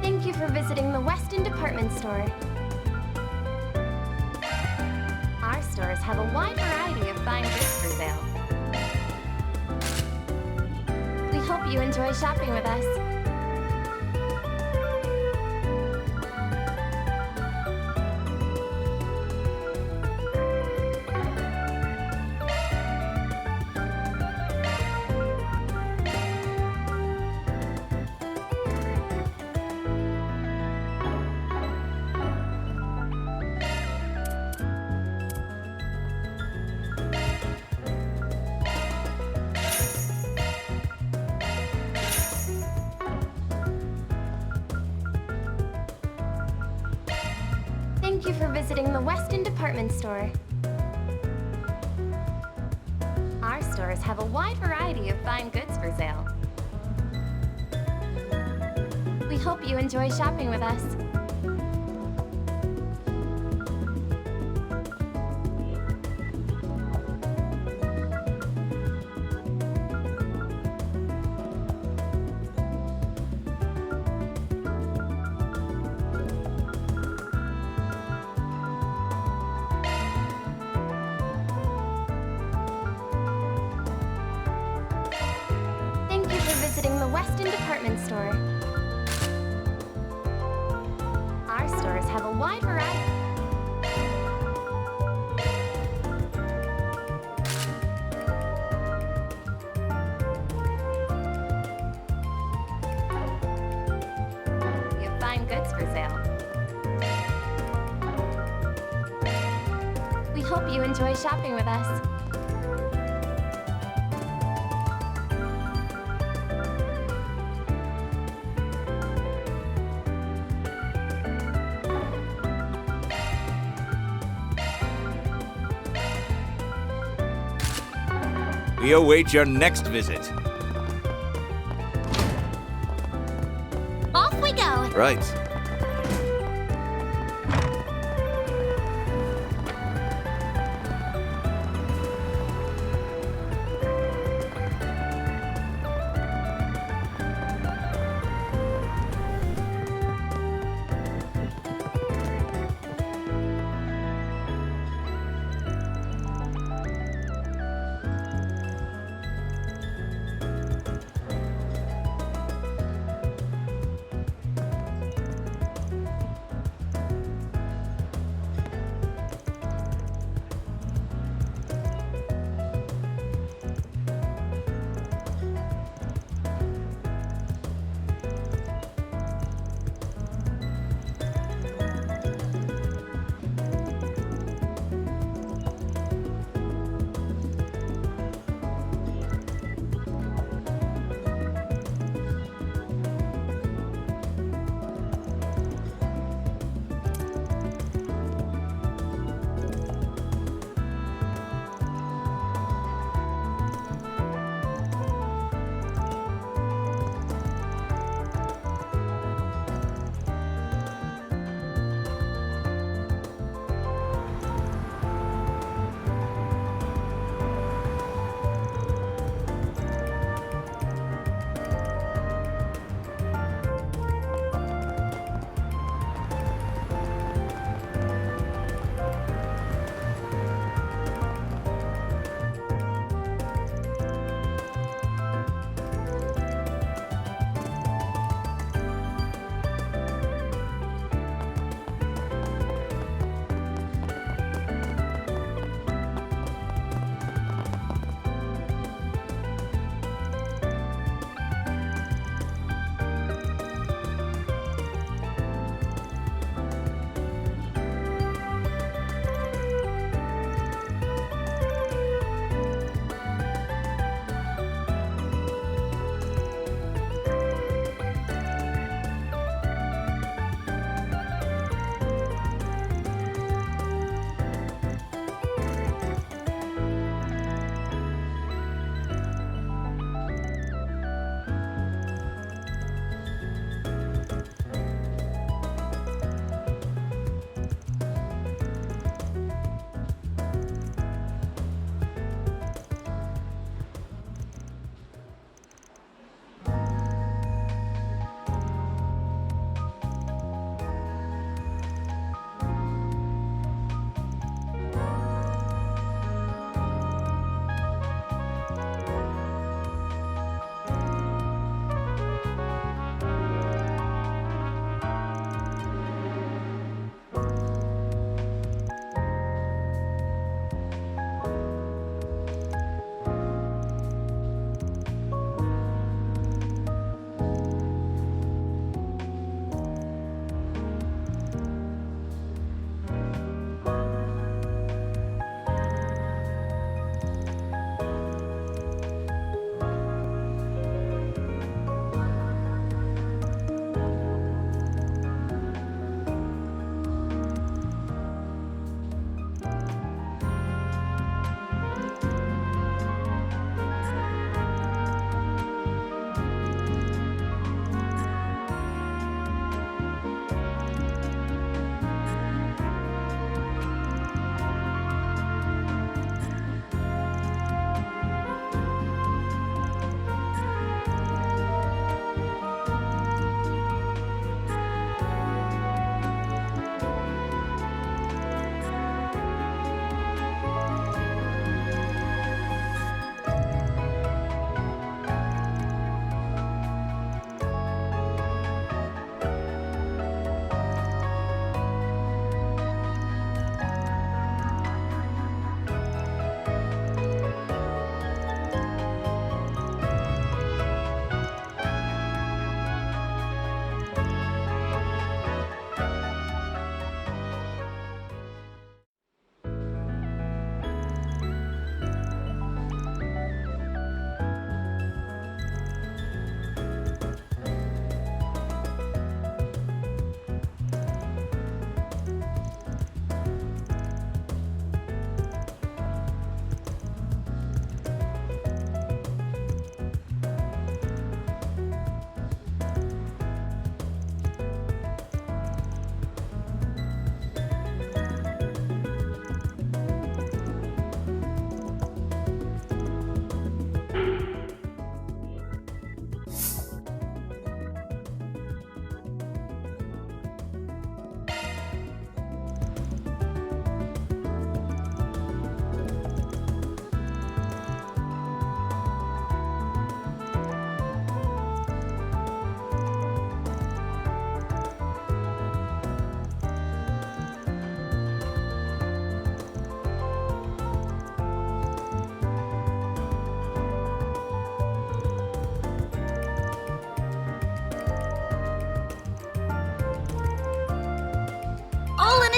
Thank you for visiting the Weston Department Store. Our stores have a wide variety of fine goods for sale. We hope you enjoy shopping with us. Thank you for visiting the Weston Department Store. Our stores have a wide variety of fine goods for sale. We hope you enjoy shopping with us. Thank you for visiting the Weston Department Store. Our stores have a wide variety. Of fine goods for sale. We hope you enjoy shopping with us. We await your next visit. Off we go. Right.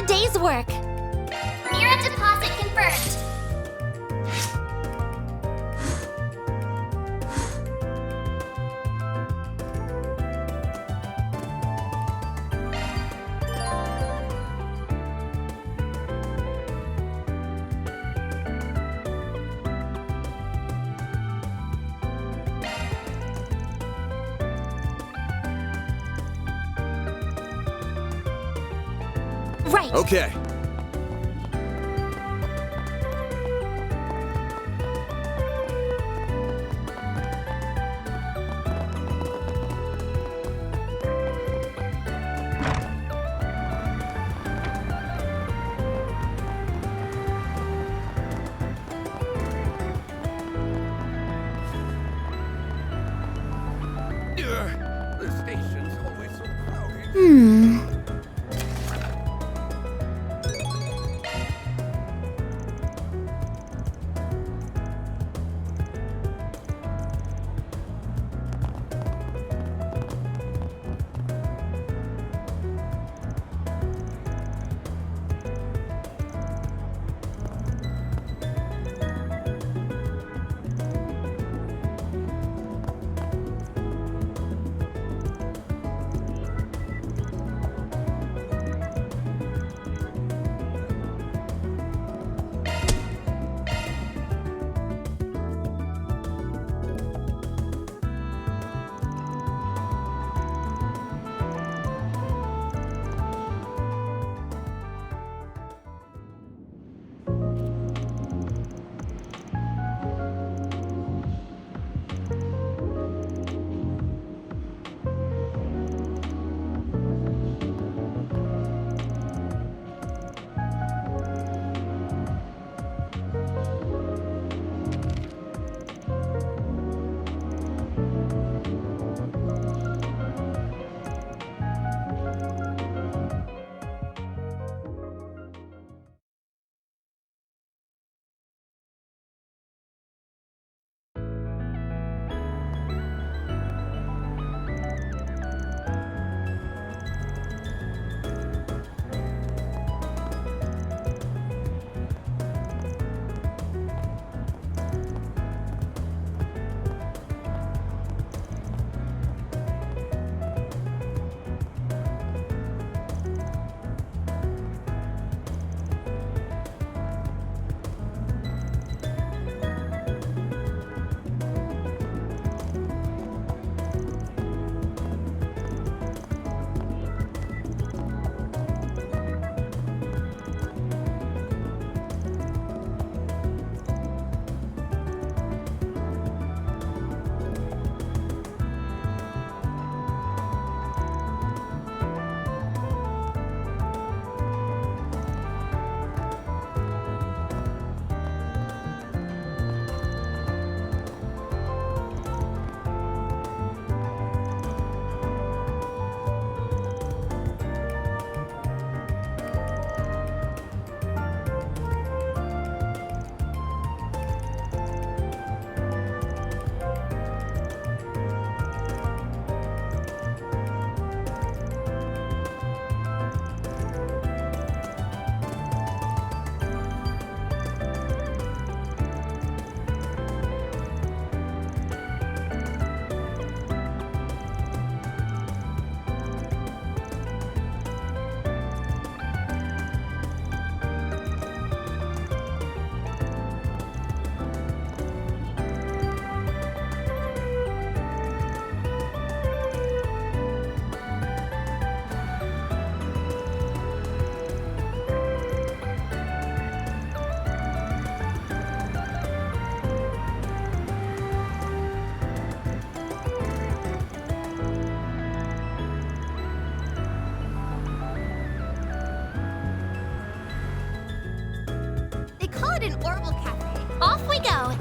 a day's work. Mira deposit confirmed. Right. Okay. The station's always so crowded.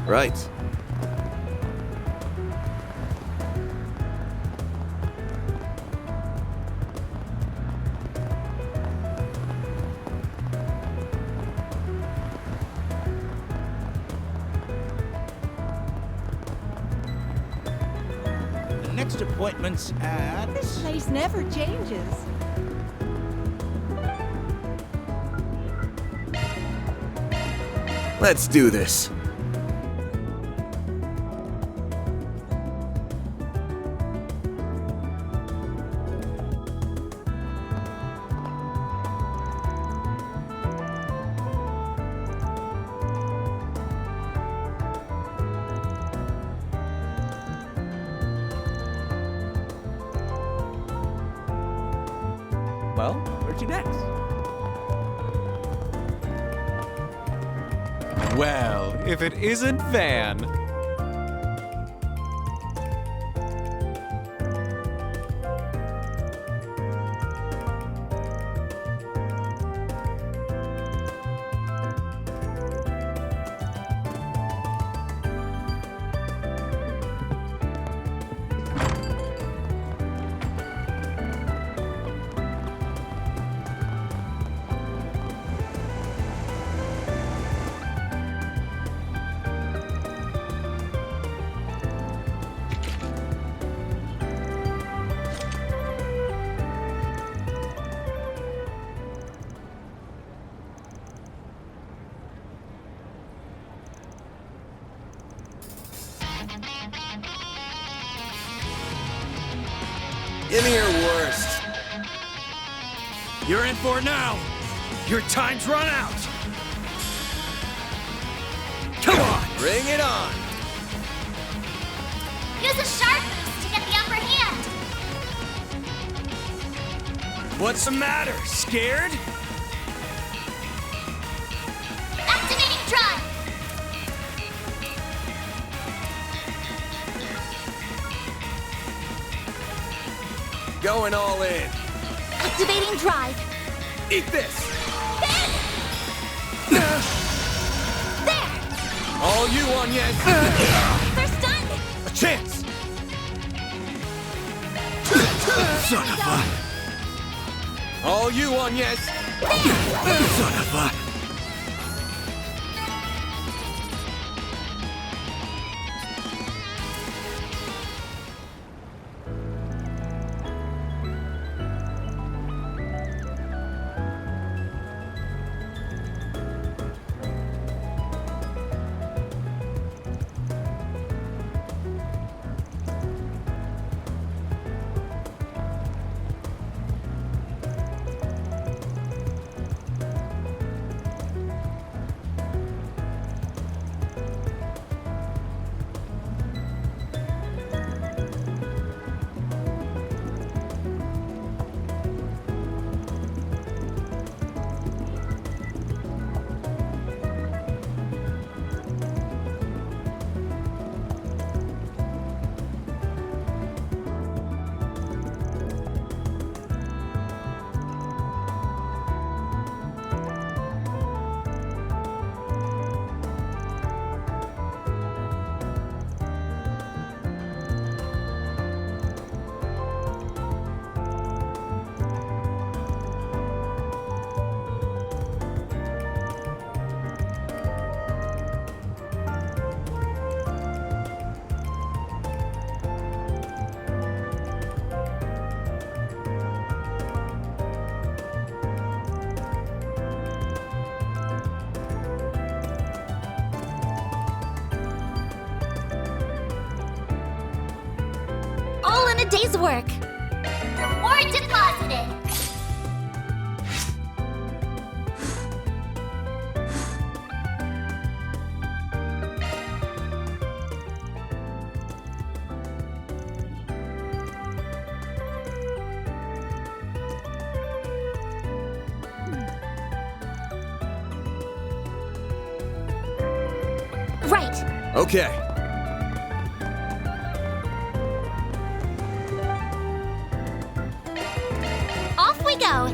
Right. The next appointment's at... This place never changes. Let's do this. Well, where's you next? Well, if it isn't Van. Give me your worst. You're in for it now. Your time's run out. Come on. Bring it on. Use a sharp boost to get the upper hand. What's the matter? Scared? Activating drive. Going all in. Activating drive. Eat this. There. All you on, yes. They're stunned. A chance. Son of a. All you on, yes. Son of a. All in a day's work. Reward deposited. Right. Okay. Off we go.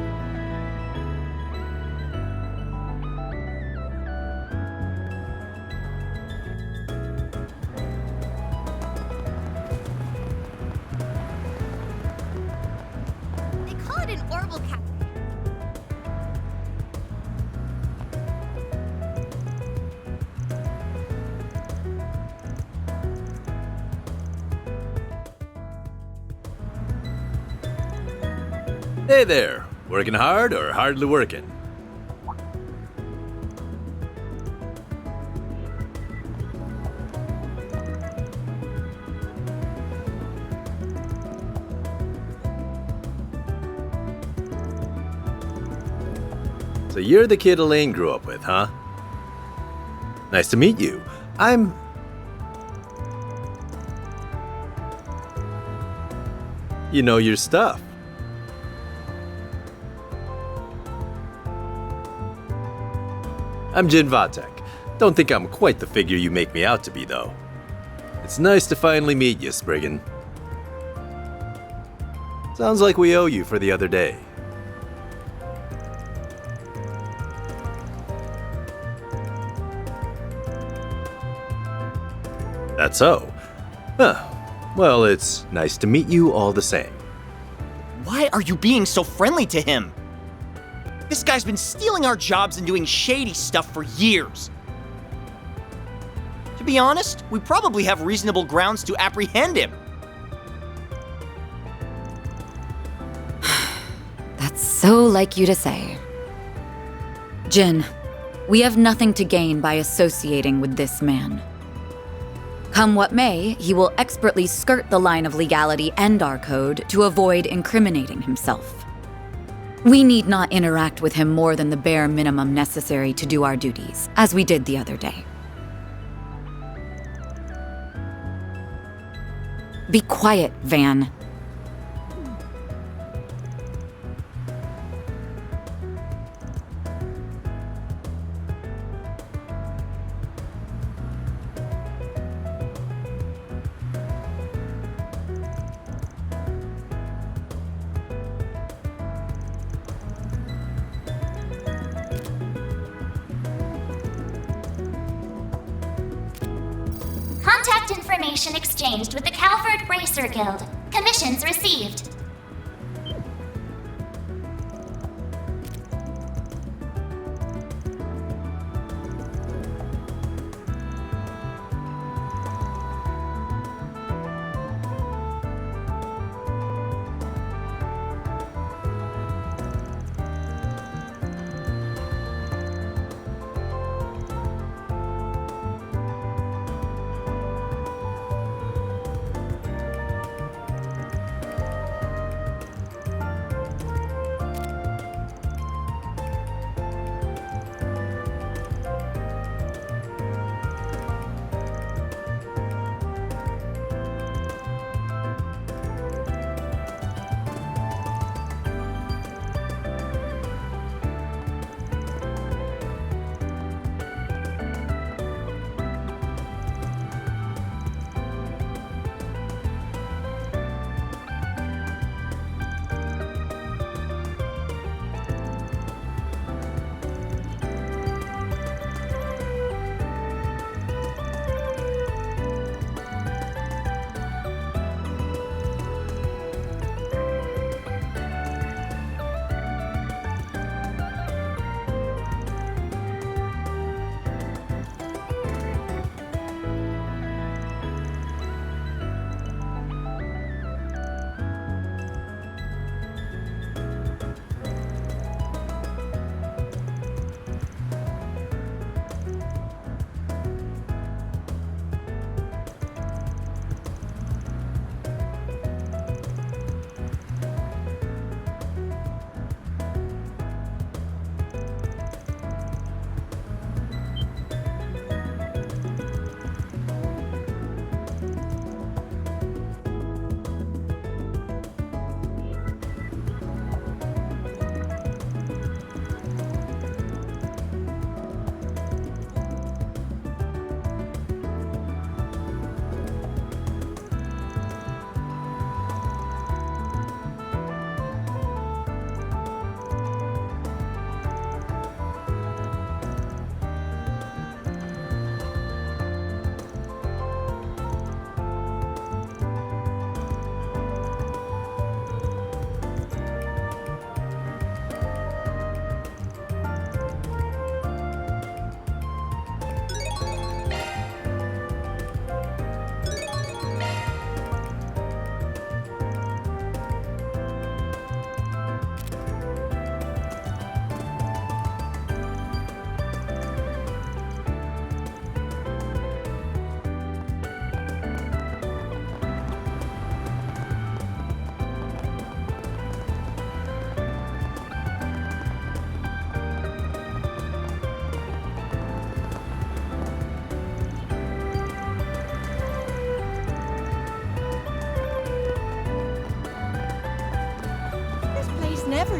They call it an orbital cap. Hey there. Working hard or hardly working? So you're the kid Elaine grew up with, huh? Nice to meet you. You know your stuff. I'm Jin Vatek. Don't think I'm quite the figure you make me out to be, though. It's nice to finally meet you, Spriggan. Sounds like we owe you for the other day. That's so. Huh. Well, it's nice to meet you all the same. Why are you being so friendly to him? This guy's been stealing our jobs and doing shady stuff for years. To be honest, we probably have reasonable grounds to apprehend him. That's so like you to say. Jin, we have nothing to gain by associating with this man. Come what may, he will expertly skirt the line of legality and our code to avoid incriminating himself. We need not interact with him more than the bare minimum necessary to do our duties, as we did the other day. Be quiet, Van. Contact information exchanged with the Calvert Bracer Guild. Commissions received.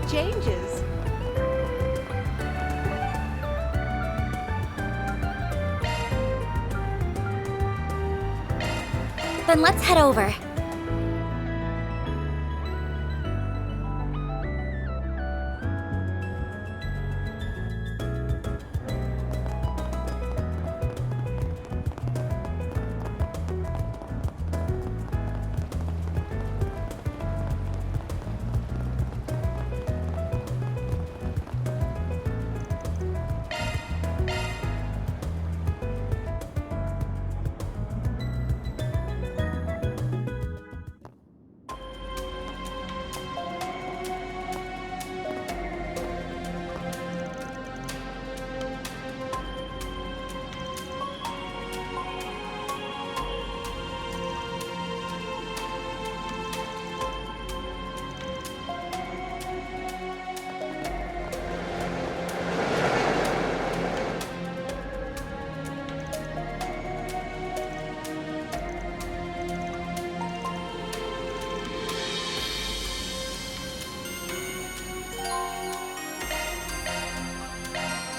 changes. Then let's head over.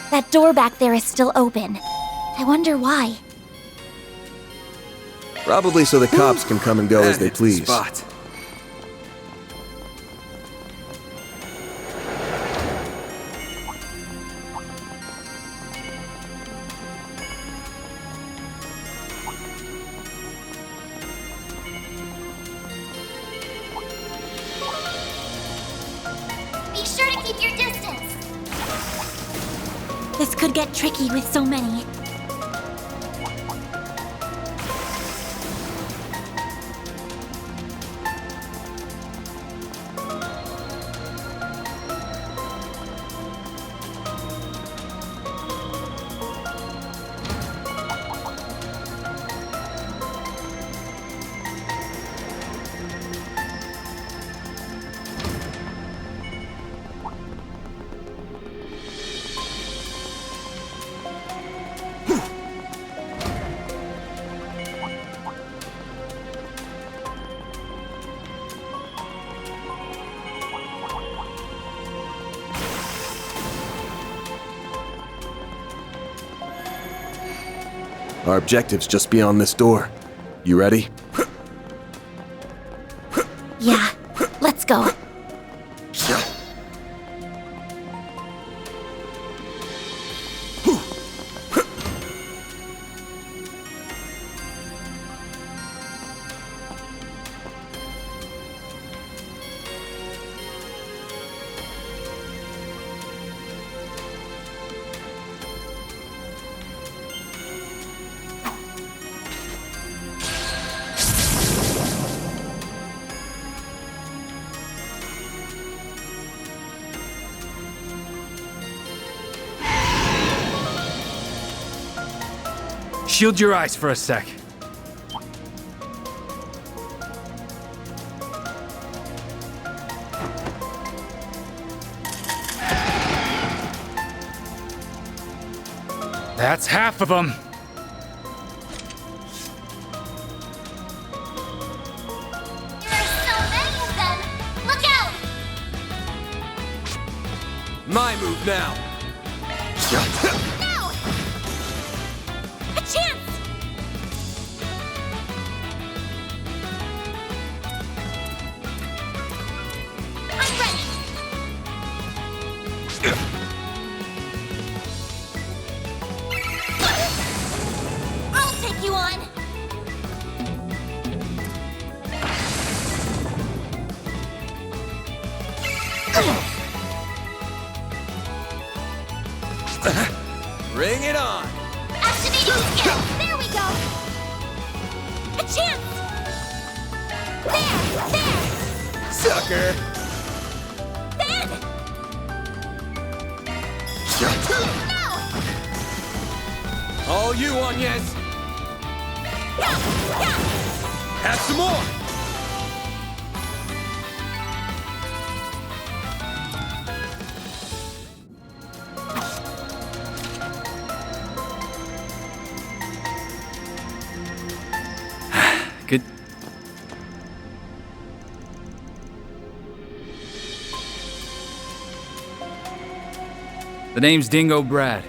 That door back there is still open. I wonder why. Probably so the cops can come and go as they please. Spot. Be sure to keep your distance. This could get tricky with so many. Our objective's just beyond this door. You ready? Yeah, let's go. Shield your eyes for a sec. That's half of them. There are so many of them. Look out! My move now. No! A chance! I'm ready! I'll take you on! Bring it on. Activating skill! There we go! A chance! There! Sucker. Ben! No! All you, Agnes. Have some more. Good. The name's Dingo Brad.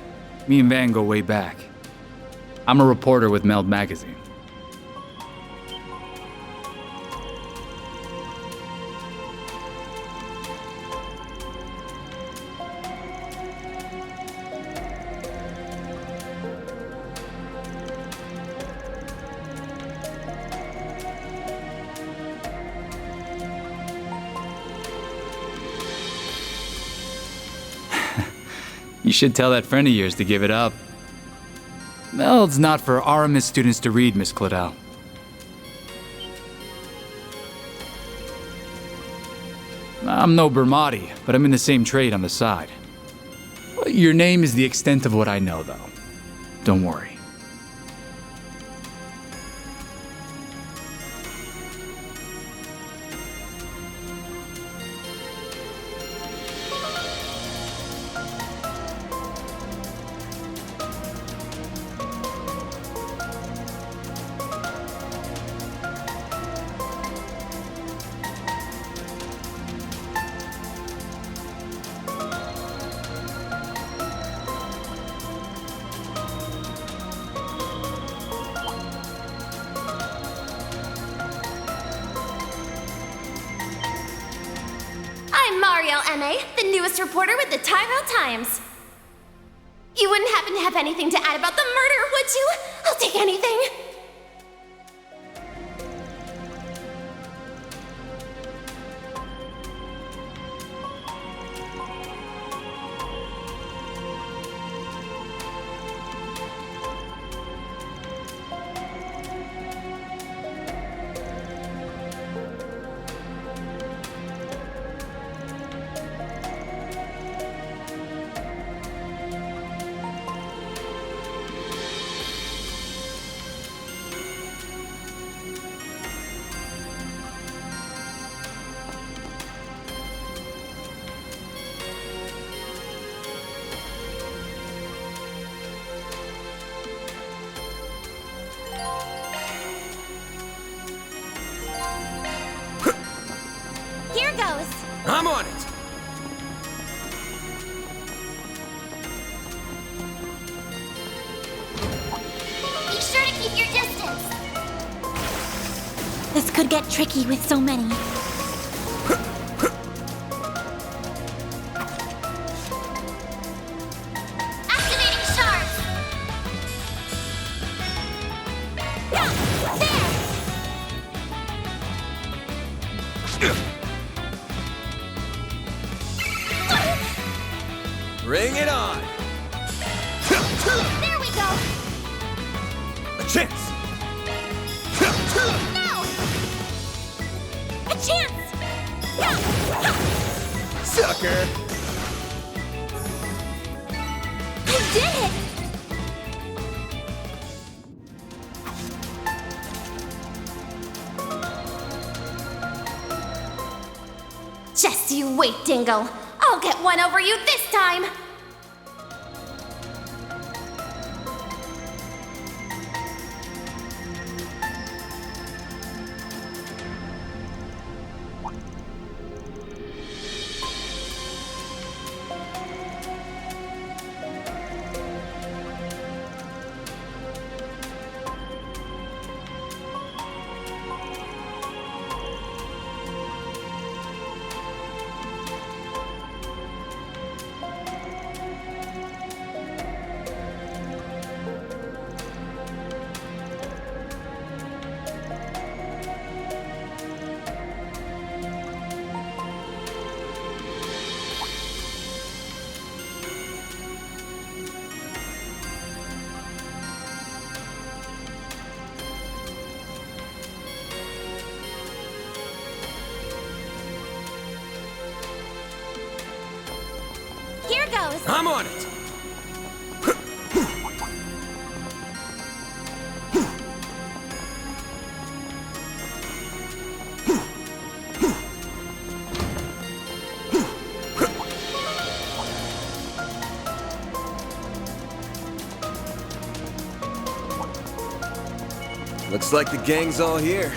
Me and Van go way back. I'm a reporter with Meld Magazine. You should tell that friend of yours to give it up. Meld's not for RMS students to read, Miss Claudel. I'm no Bermati, but I'm in the same trade on the side. Well, your name is the extent of what I know, though. Don't worry. I'm Mariel M.A., the newest reporter with the Tyrell Times. You wouldn't happen to have anything to add about the murder, would you? I'll take anything. Here goes. I'm on it. Be sure to keep your distance. This could get tricky with so many. Activating shards. Bring it on. There we go. A chance. No. A chance. Sucker. You did it. Just you wait, Dingo. I'll get one over you this time. Here goes. I'm on it. Looks like the gang's all here.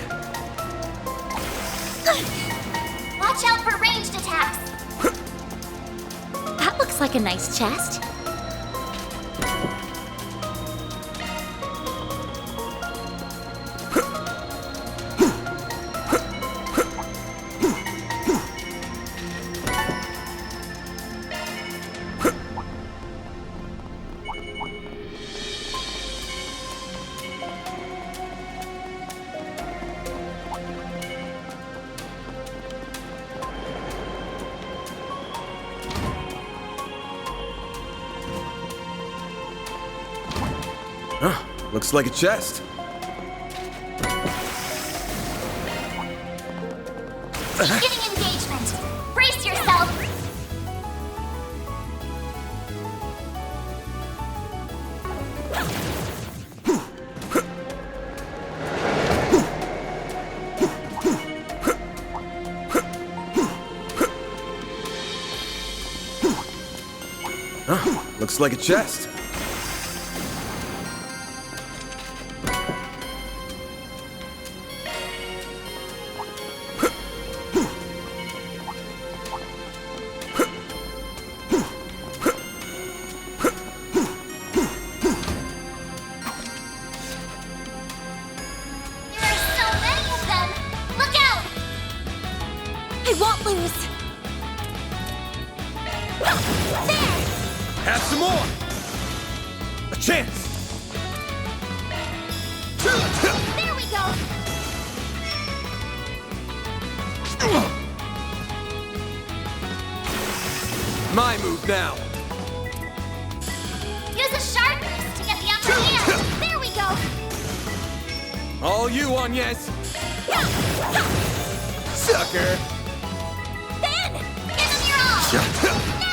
Watch out for ranged attacks. That looks like a nice chest. Looks like a chest. Beginning engagement. Brace yourself. Looks like a chest. I won't lose. Have some more! A chance! There we go. My move now. Use a sharp boost to get the upper hand. There we go. All you, Agnes. Sucker! Ben! Give him your all! Now!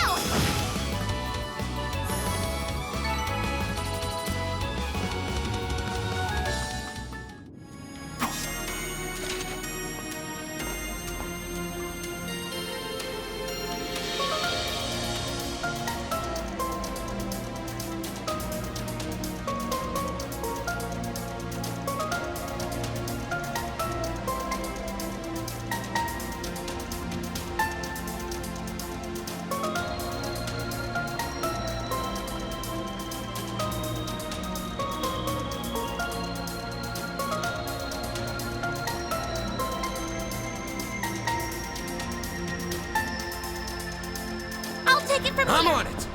I'll take it from I'm here. on it!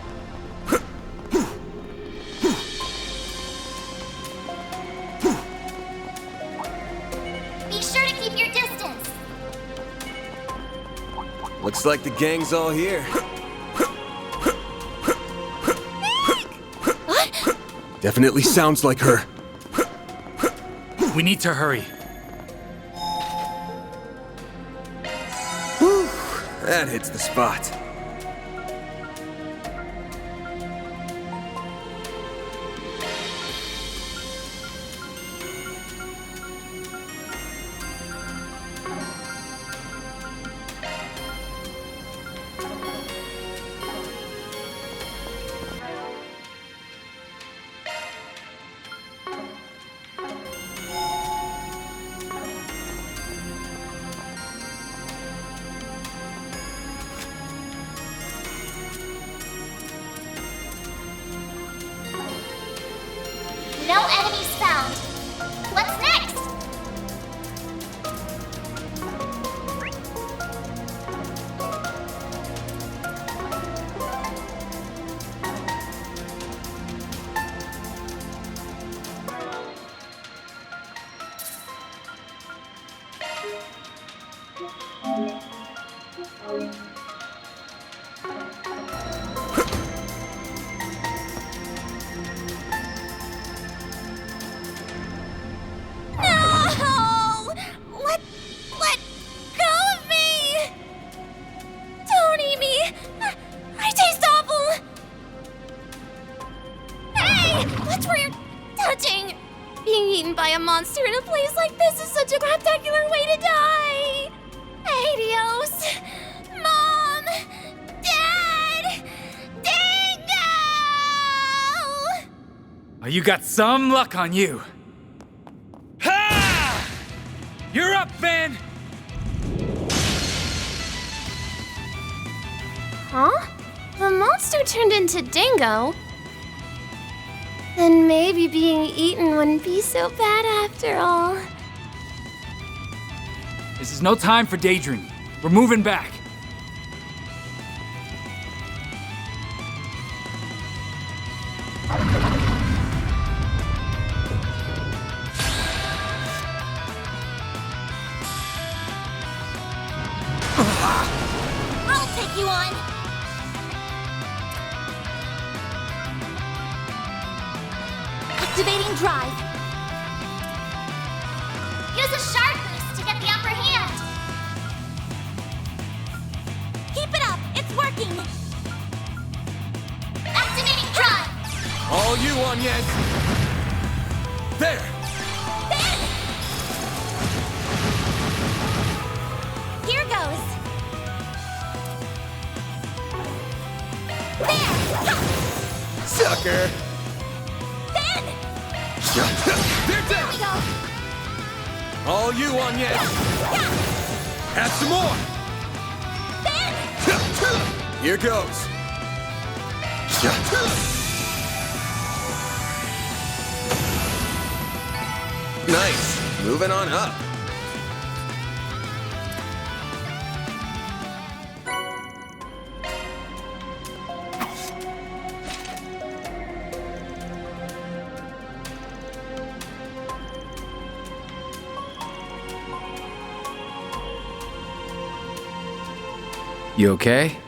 Be sure to keep your distance. Looks like the gang's all here. Definitely sounds like her. We need to hurry. Whew, that hits the spot. No enemies found. What's next? No! Let go of me! Don't eat me! I taste awful! Hey! Watch where you're touching! Being eaten by a monster in a place like this is such a spectacular way to die! Adios! Mom! Dad! Dingo! Oh, you got some luck on you. Ha! You're up, Van! Huh? The monster monster turned into Dingo, then maybe being eaten wouldn't be so bad after all. This is no time for daydreaming. We're moving back. I'll take you on. Activating drive. Use a shark boost to get the upper hand. Keep it up. It's working. Activating drive. All you, Onies! There! Here goes. There. Sucker! Ben. They're There we down! go. All you, Onies! Have some more! Here goes! Nice. Moving on up. You okay?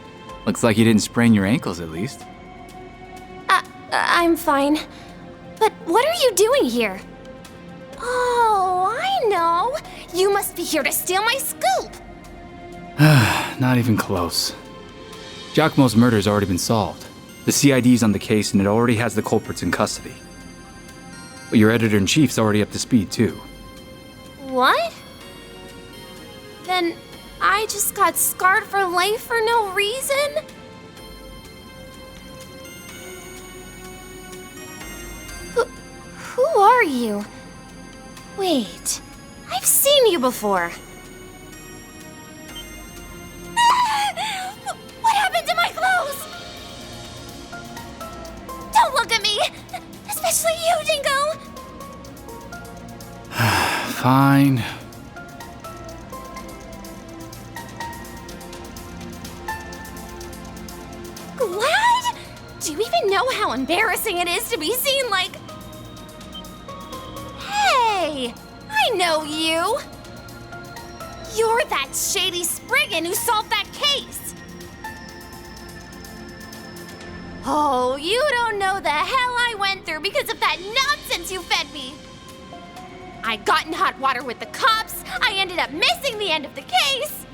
Looks like you didn't sprain your ankles at least. I'm fine. But what are you doing here? Oh, I know. You must be here to steal my scoop. Not even close. Giacomo's murder's already been solved. The CID's on the case and it already has the culprits in custody. But your editor-in-chief's already up to speed too. What? Then I just got scarred for life for no reason? Who are you? Wait, I've seen you before. What happened to my clothes? Don't look at me! Especially you, Dingo! Fine. Glad? Do you even know how embarrassing it is to be seen like... Hey! I know you! You're that shady Spriggan who solved that case! Oh, you don't know the hell I went through because of that nonsense you fed me! I got in hot water with the cops, I ended up missing the end of the case!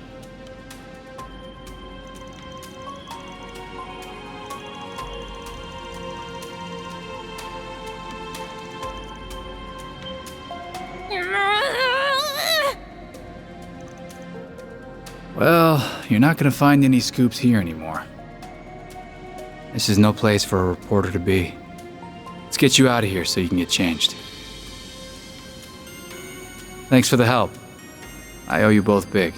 Well, you're not gonna find any scoops here anymore. This is no place for a reporter to be. Let's get you out of here so you can get changed. Thanks for the help. I owe you both big.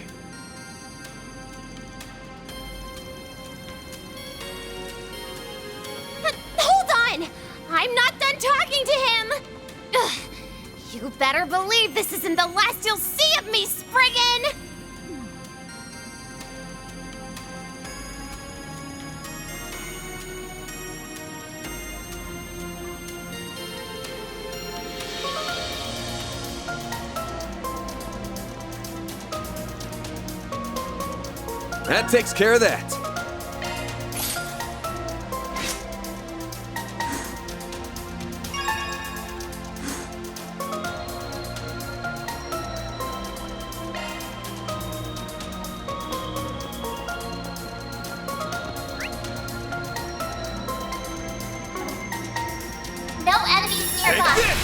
Hold on! I'm not done talking to him! Ugh. You better believe this isn't the last you'll see of me, Spriggan! That takes care of that. No enemies nearby.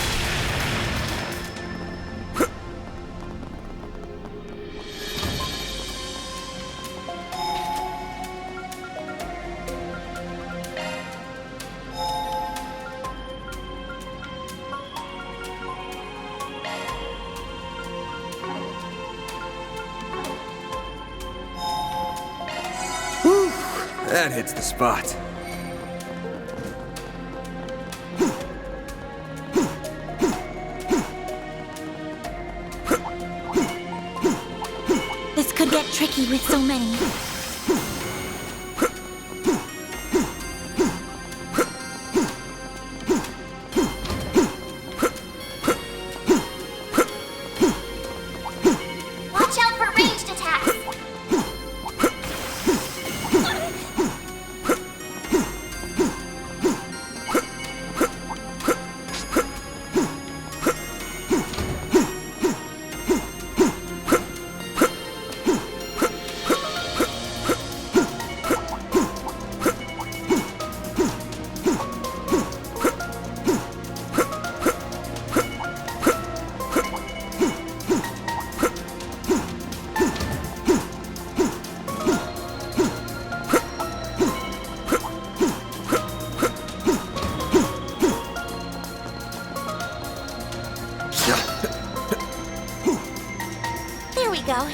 That hits the spot. picky with so many. Watch out for ranged attacks. There we go.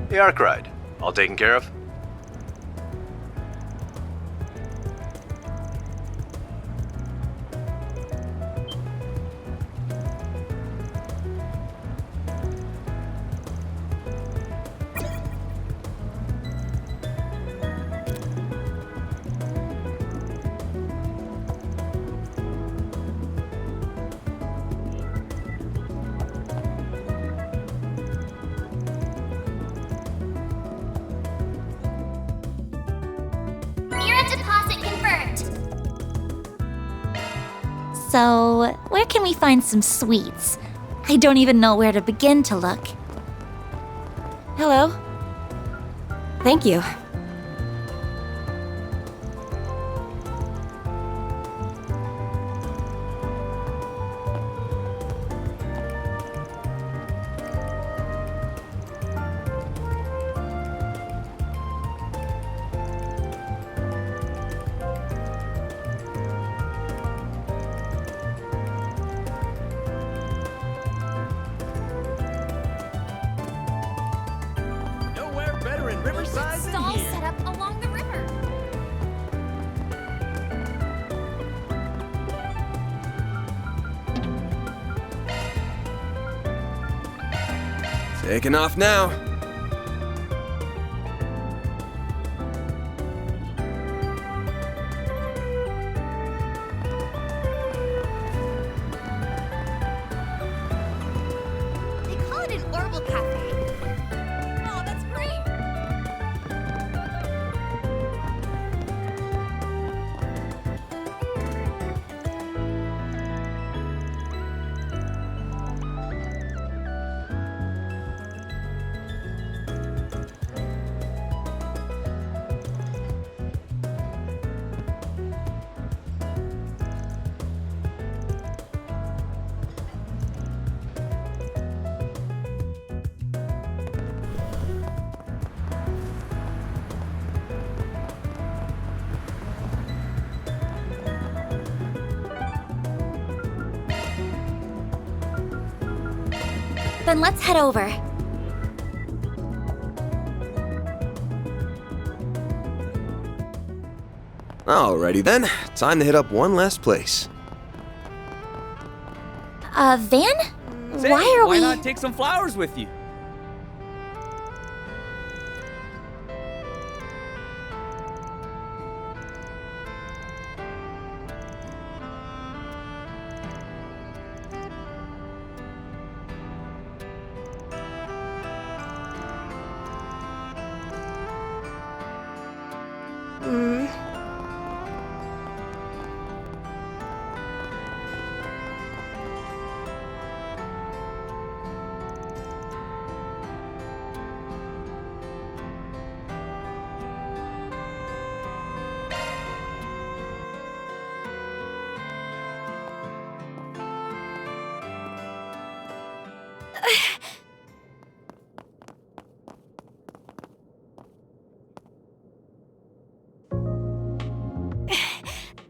The Ark ride. All taken care of? Mira deposit confirmed. So, where can we find some sweets? I don't even know where to begin to look. Hello. Thank you. Nowhere better in Riverside than Stalls here. set up along the river. Taking off now. They call it an Orbital Cafe. Oh, that's great. Then let's head over. Alrighty then, time to hit up one last place. Van? Say, why not take some flowers with you?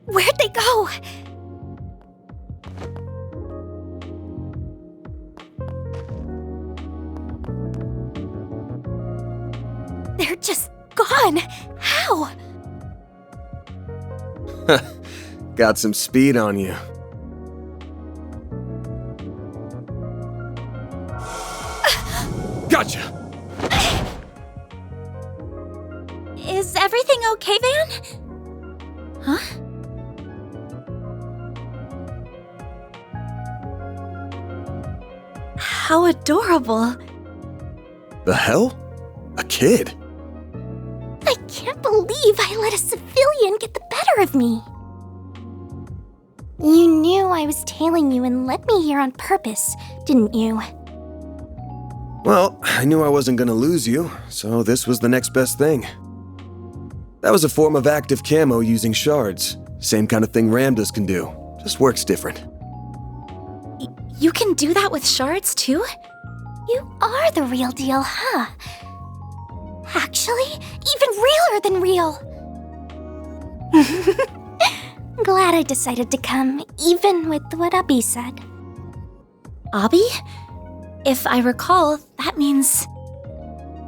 Where'd they go? They're just gone. How? Got some speed on you. Gotcha! Is everything okay, Van? Huh? How adorable. The hell? A kid? I can't believe I let a civilian get the better of me. You knew I was tailing you and led me here on purpose, didn't you? Well, I knew I wasn't gonna lose you, so this was the next best thing. That was a form of active camo using shards. Same kind of thing Ramdas can do, just works different. You can do that with shards too? You are the real deal, huh? Actually, even realer than real. Glad I decided to come, even with what Abi said. Abi? If I recall, that means...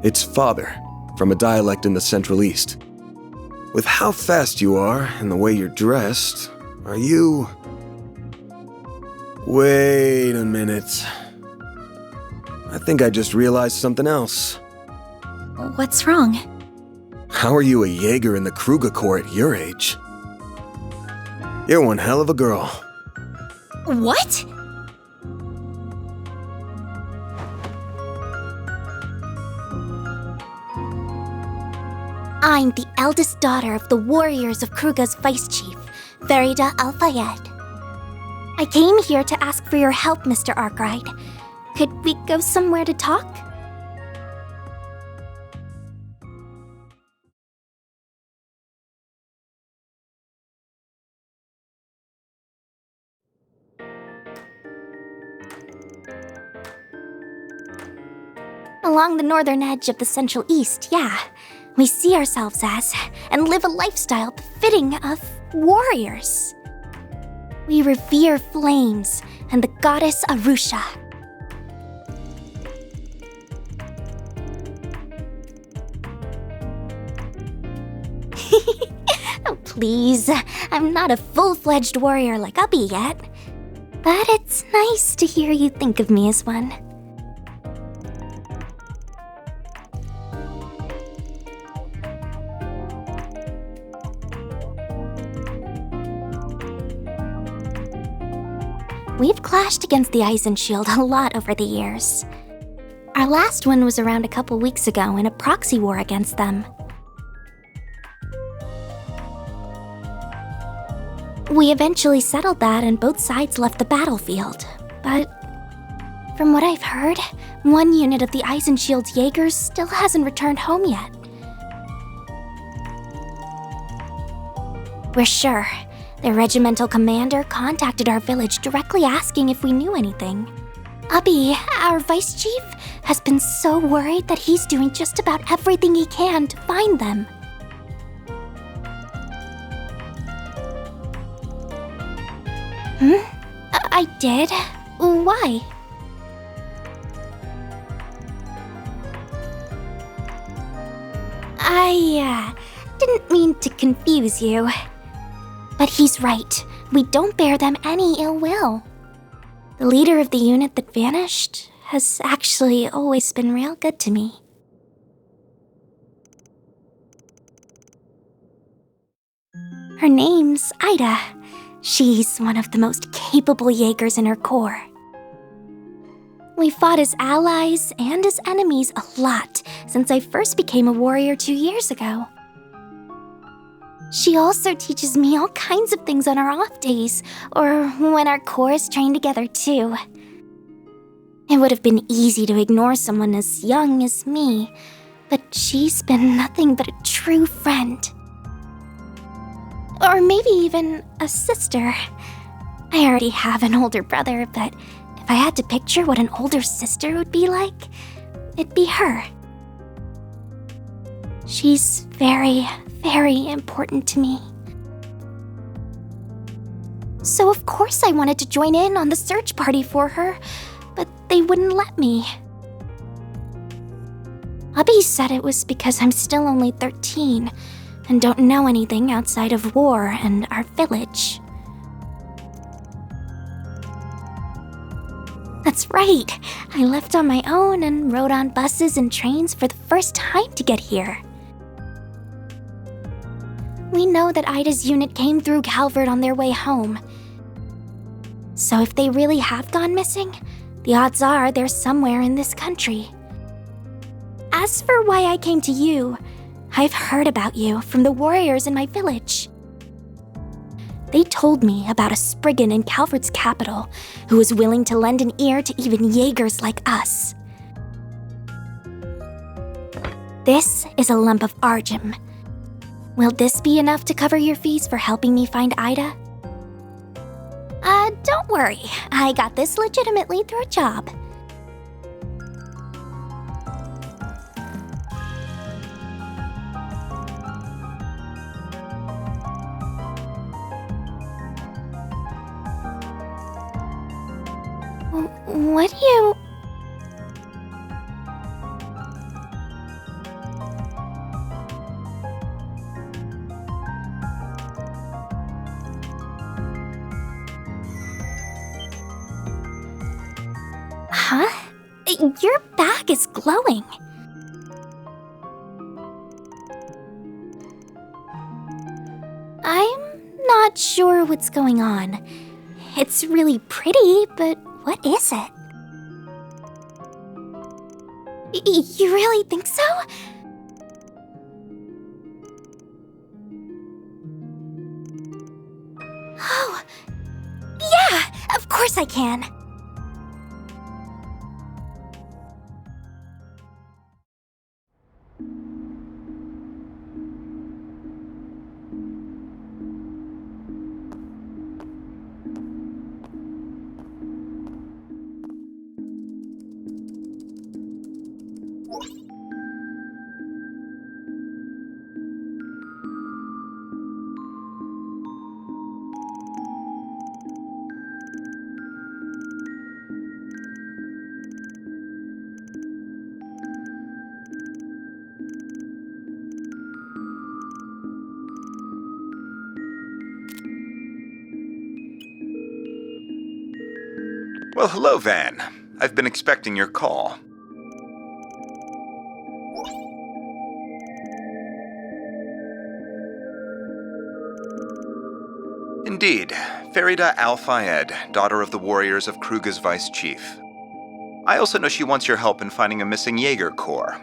It's father, from a dialect in the Central East. With how fast you are and the way you're dressed, are you... Wait a minute. I think I just realized something else. What's wrong? How are you a Jaeger in the Kruger Corps at your age? You're one hell of a girl. What? I'm the eldest daughter of the warriors of Kruga's vice chief, Farida Al-Fayed. I came here to ask for your help, Mr. Arkwright. Could we go somewhere to talk? Along the northern edge of the Central East, yeah. We see ourselves as, and live a lifestyle befitting of, warriors. We revere flames and the goddess Arusha. Oh, please. I'm not a full-fledged warrior like Abi yet. But it's nice to hear you think of me as one. We've clashed against the Eisenshield a lot over the years. Our last one was around a couple weeks ago in a proxy war against them. We eventually settled that and both sides left the battlefield, but from what I've heard, one unit of the Eisenshield's Jaegers still hasn't returned home yet. We're sure. Their regimental commander contacted our village directly asking if we knew anything. Abi, our vice chief, has been so worried that he's doing just about everything he can to find them. I did? Why? I didn't mean to confuse you. But he's right. We don't bear them any ill will. The leader of the unit that vanished has actually always been real good to me. Her name's Ida. She's one of the most capable Jaegers in her corps. We fought as allies and as enemies a lot since I first became a warrior 2 years ago. She also teaches me all kinds of things on our off days, or when our corps is trained together too. It would have been easy to ignore someone as young as me, but she's been nothing but a true friend. Or maybe even a sister. I already have an older brother, but if I had to picture what an older sister would be like, it'd be her. She's very, very important to me. So of course I wanted to join in on the search party for her, but they wouldn't let me. Abby said it was because I'm still only 13 and don't know anything outside of war and our village. That's right. I left on my own and rode on buses and trains for the first time to get here. We know that Ida's unit came through Calvert on their way home. So if they really have gone missing, the odds are they're somewhere in this country. As for why I came to you, I've heard about you from the warriors in my village. They told me about a Spriggan in Calvert's capital who was willing to lend an ear to even Jaegers like us. This is a lump of Argem. Will this be enough to cover your fees for helping me find Ida? Don't worry. I got this legitimately through a job. What do you... Huh? Your back is glowing. I'm not sure what's going on. It's really pretty, but what is it? You really think so? Oh, yeah, of course I can. Well, hello, Van. I've been expecting your call. Indeed, Farida Al-Fayed, daughter of the warriors of Kruga's vice chief. I also know she wants your help in finding a missing Jaeger corps.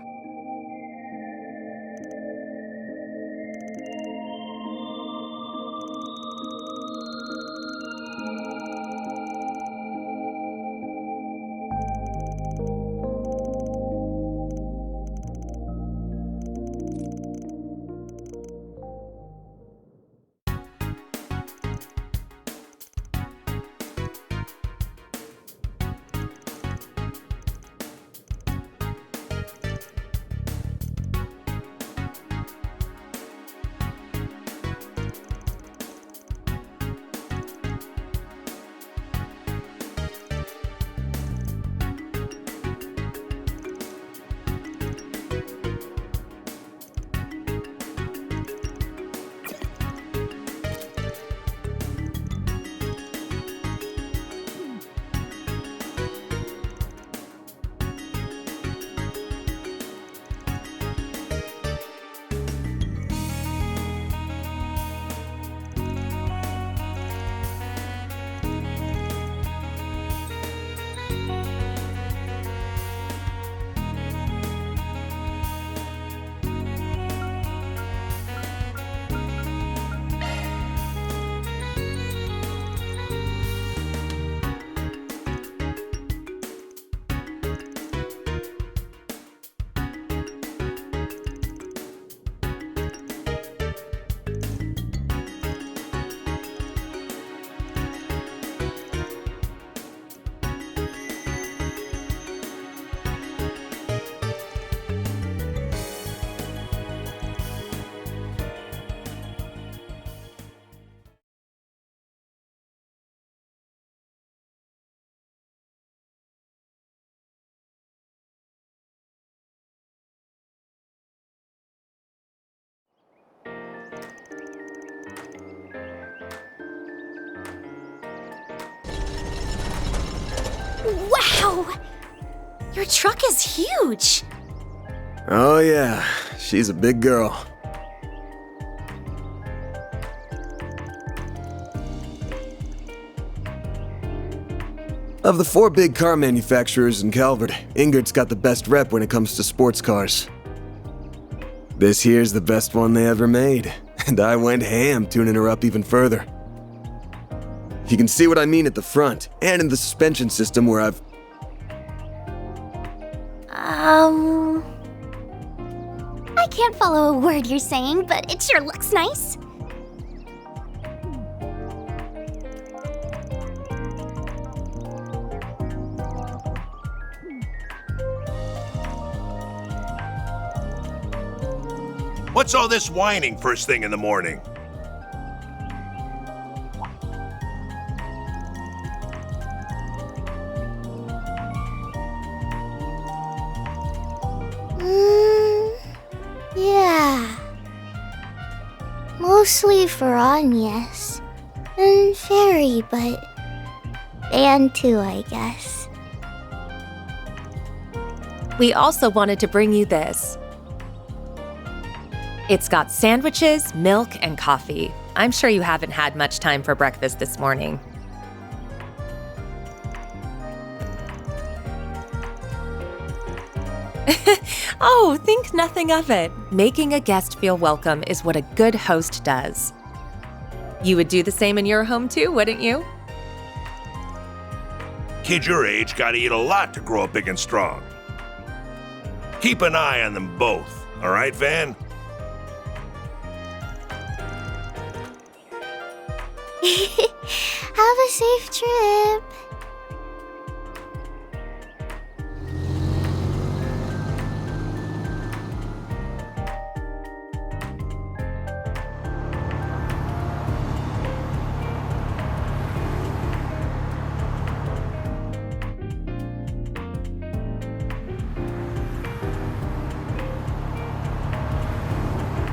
Wow! Your truck is huge! Oh yeah, she's a big girl. Of the 4 big car manufacturers in Calvert, Ingert's got the best rep when it comes to sports cars. This here's the best one they ever made, and I went ham tuning her up even further. You can see what I mean at the front, and in the suspension system where I've... I can't follow a word you're saying, but it sure looks nice. What's all this whining first thing in the morning? Yeah. Mostly for Agnes. And Fairy, but... and too, I guess. We also wanted to bring you this. It's got sandwiches, milk, and coffee. I'm sure you haven't had much time for breakfast this morning. Oh, think nothing of it. Making a guest feel welcome is what a good host does. You would do the same in your home too, wouldn't you? Kids your age gotta eat a lot to grow up big and strong. Keep an eye on them both, all right, Van? Have a safe trip.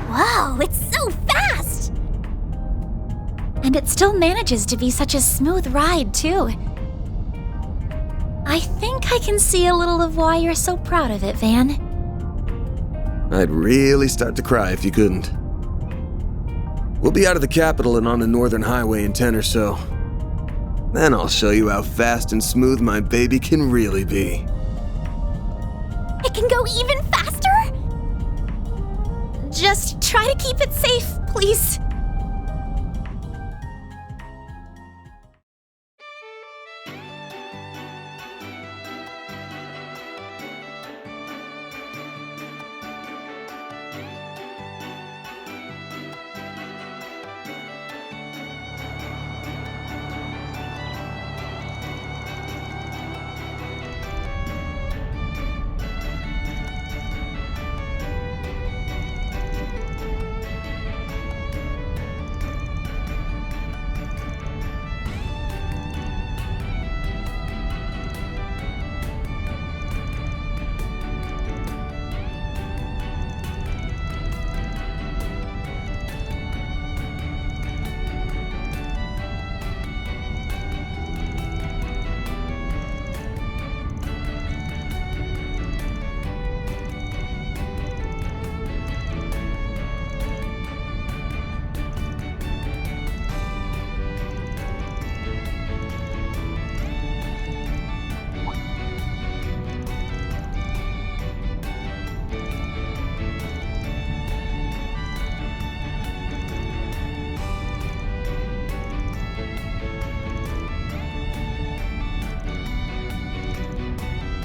Wow, it's so fast! And it still manages to be such a smooth ride, too. I think I can see a little of why you're so proud of it, Van. I'd really start to cry if you couldn't. We'll be out of the capital and on the Northern Highway in 10 or so. Then I'll show you how fast and smooth my baby can really be. It can go even faster? Just try to keep it safe, please.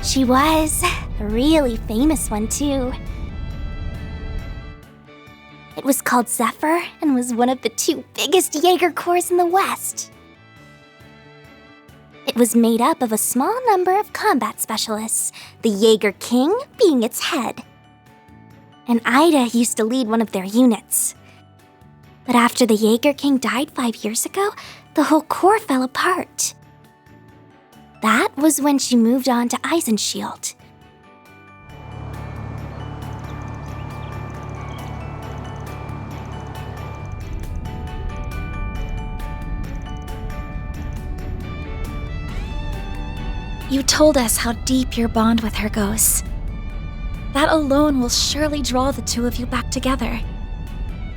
She was a really famous one, too. It was called Zephyr and was one of the 2 biggest Jaeger Corps in the West. It was made up of a small number of combat specialists, the Jaeger King being its head. And Ida used to lead one of their units. But after the Jaeger King died 5 years ago, the whole corps fell apart. That was when she moved on to Eisenshield. You told us how deep your bond with her goes. That alone will surely draw the two of you back together.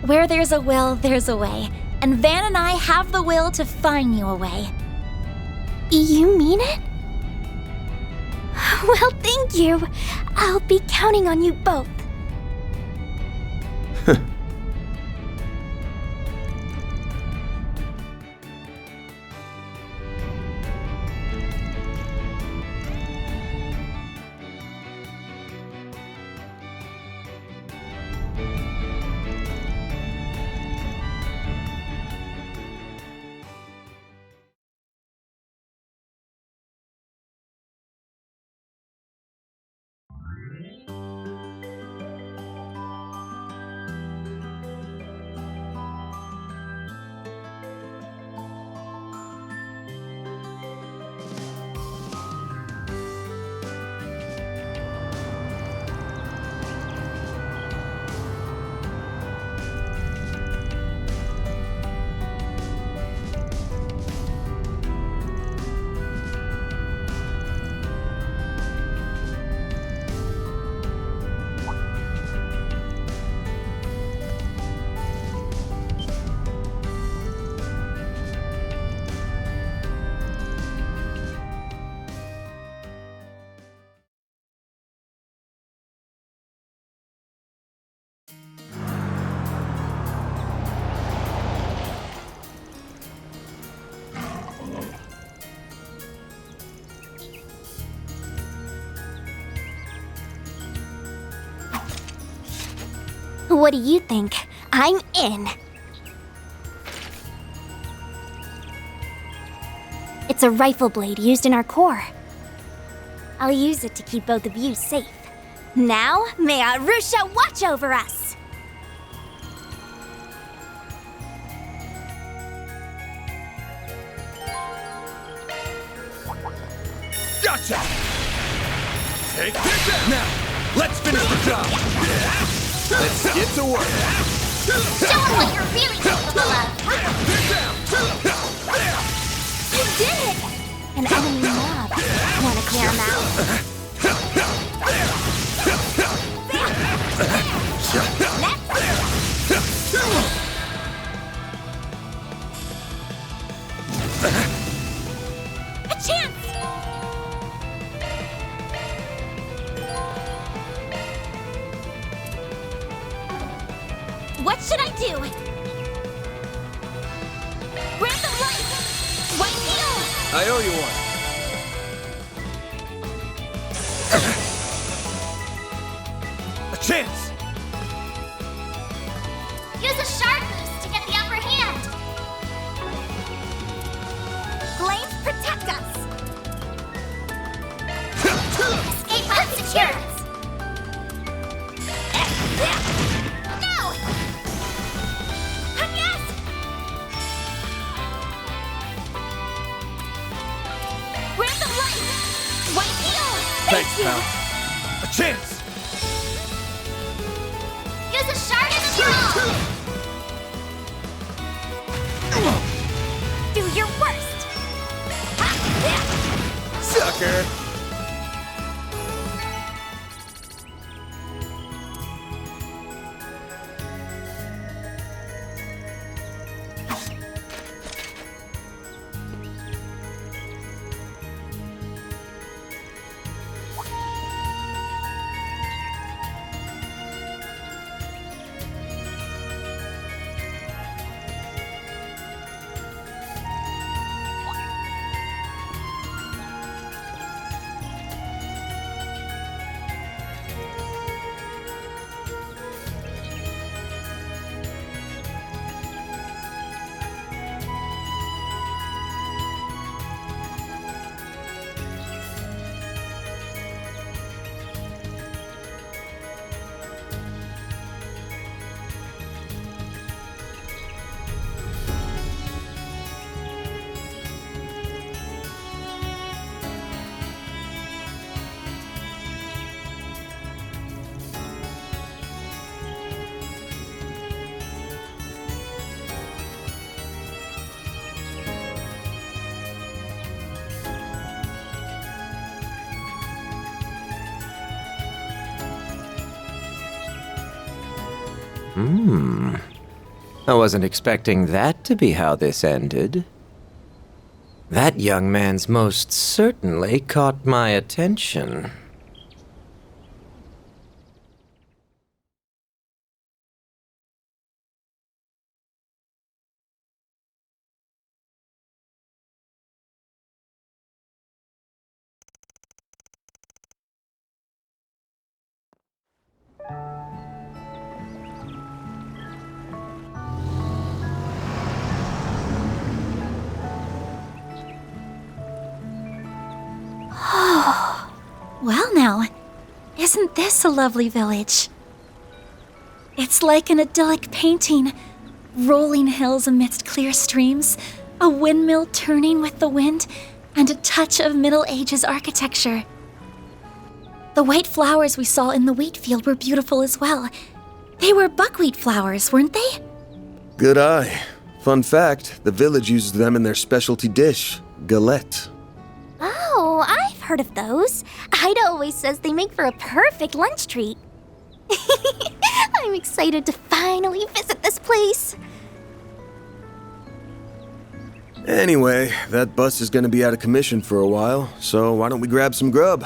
Where there's a will, there's a way, and Van and I have the will to find you a way. You mean it? Well, thank you. I'll be counting on you both. What do you think? I'm in. It's a rifle blade used in our core. I'll use it to keep both of you safe. Now, may Arusha watch over us! Gotcha! Take this! Now, let's finish the job! Let's get to work! Show them what you're really capable of! You did it! An enemy mob. Wanna clear him out? A chance! What should I do? Random light! White needle! I owe you one. A chance! Use a shard boost to get the upper hand! Flames protect us! Escape pod secure! No! Yes! Random light! White needle! Thanks, pal. A chance! Use a shard in the draw! Do your worst! Sucker! I wasn't expecting that to be how this ended. That young man's most certainly caught my attention. Well now, isn't this a lovely village? It's like an idyllic painting. Rolling hills amidst clear streams, a windmill turning with the wind, and a touch of Middle Ages architecture. The white flowers we saw in the wheat field were beautiful as well. They were buckwheat flowers, weren't they? Good eye. Fun fact, the village uses them in their specialty dish, galette. Oh, I've heard of those. Ida always says they make for a perfect lunch treat. I'm excited to finally visit this place. Anyway, that bus is gonna be out of commission for a while, so why don't we grab some grub?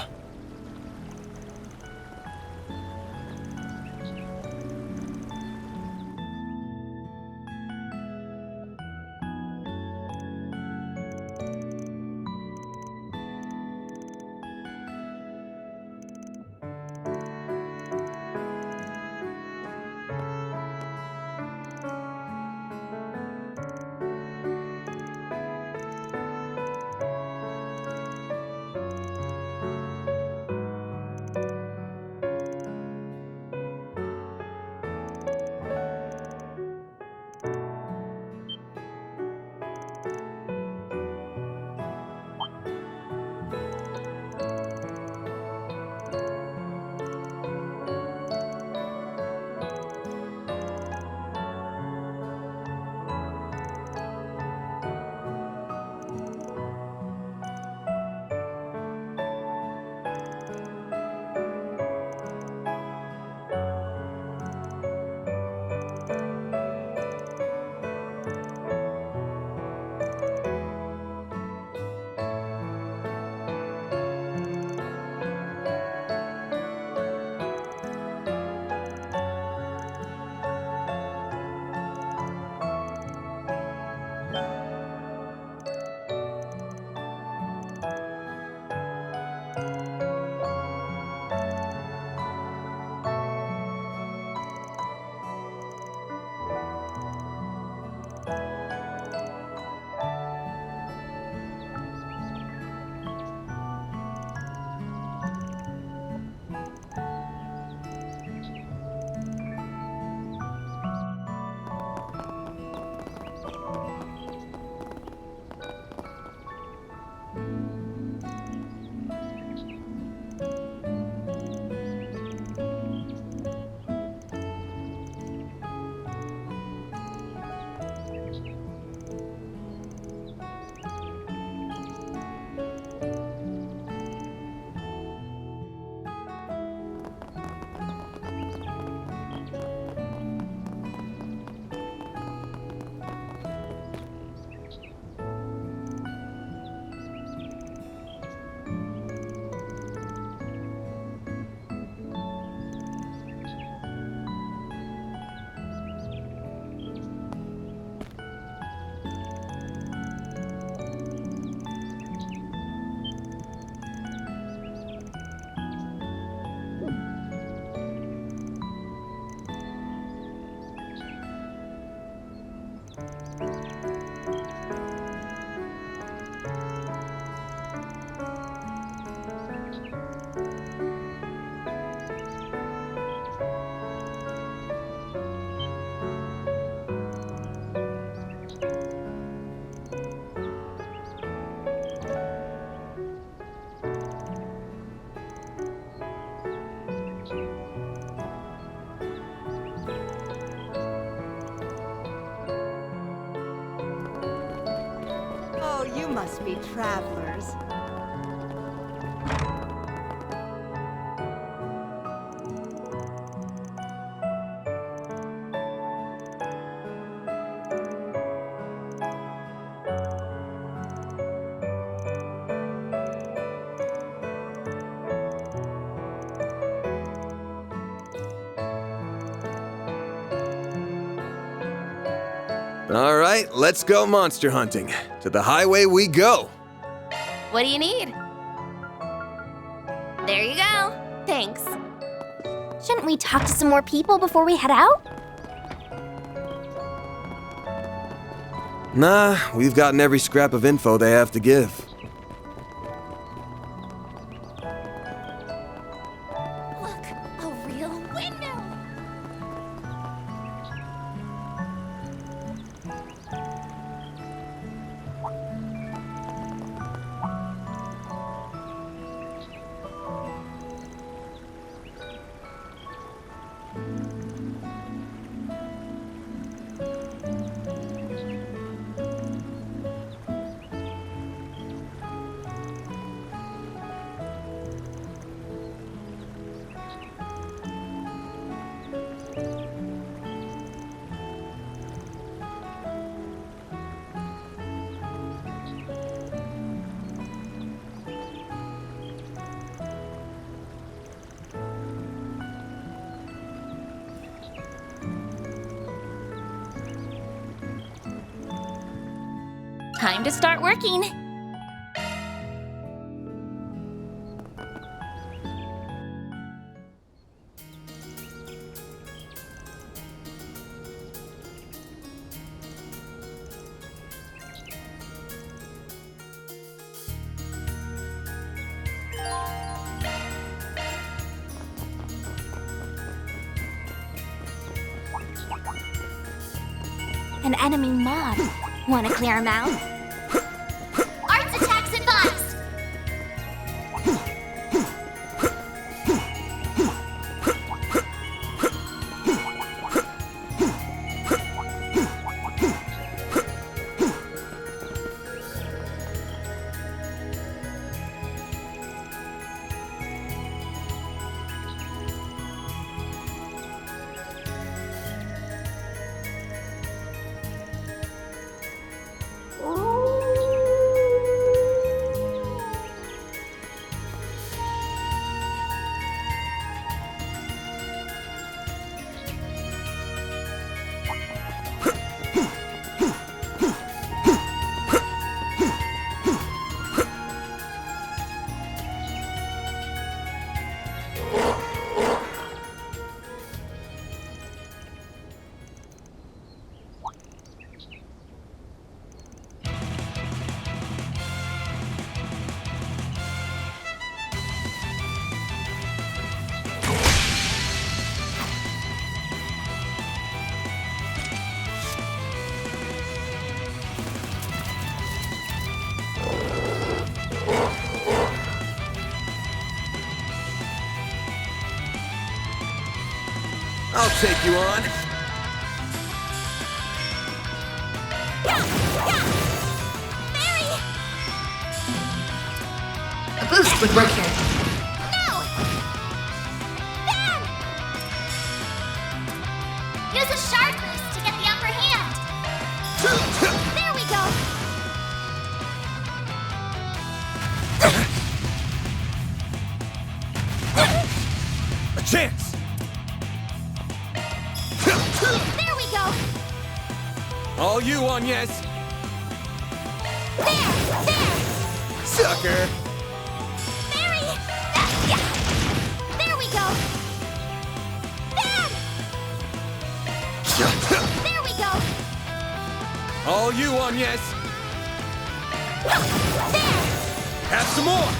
You must be travelers. All right, let's go monster hunting. To the highway we go. What do you need? There you go. Thanks. Shouldn't we talk to some more people before we head out? Nah, we've gotten every scrap of info they have to give. Look, a real window. Time to start working. An enemy mob. Want to clear him out? Arts attacks advised! I'll take you on. A boost would work here. Use a shard boost to get the upper hand. There we go. A chance! There we go. All you, Agnes. There! Sucker. Mary! There we go. There we go. All you, Agnes. Have some more.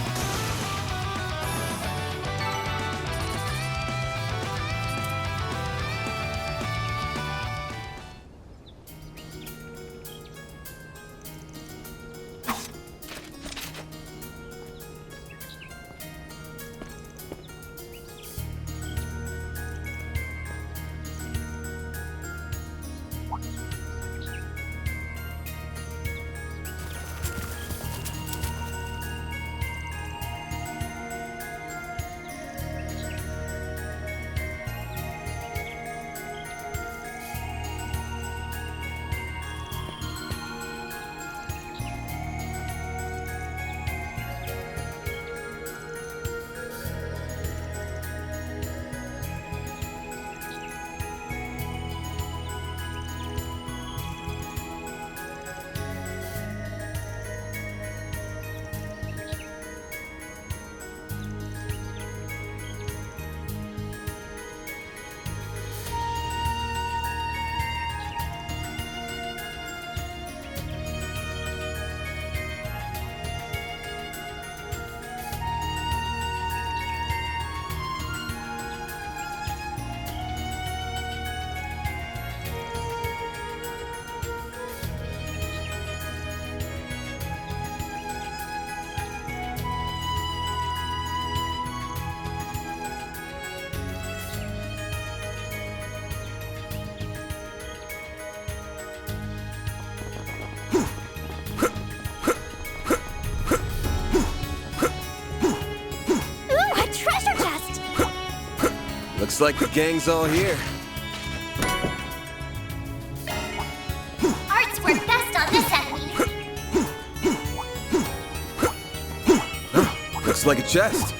Looks like the gang's all here. Arts work best on this enemy. Looks like a chest.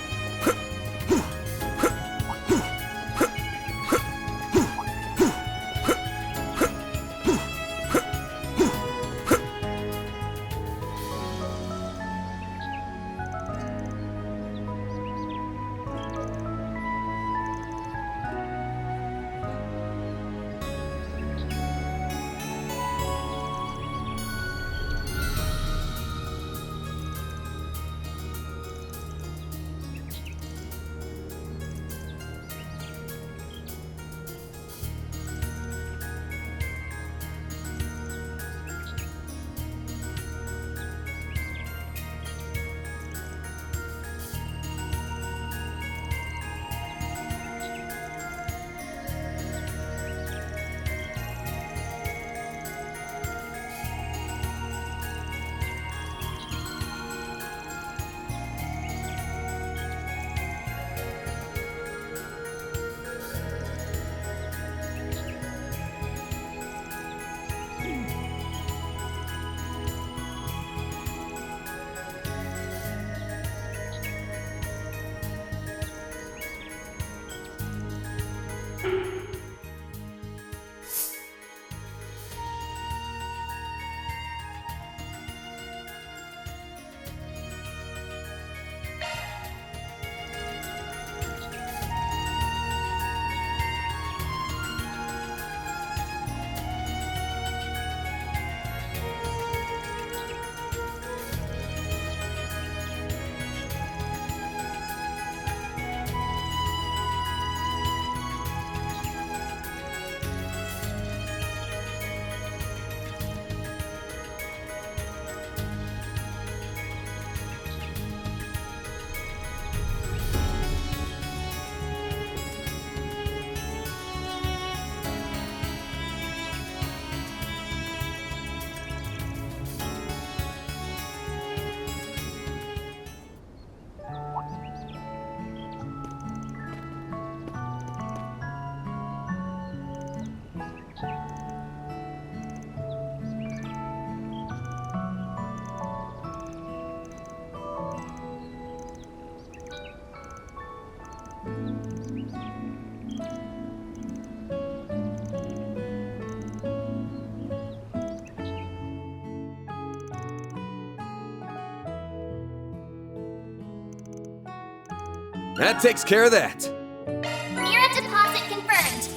That takes care of that. Mira deposit confirmed.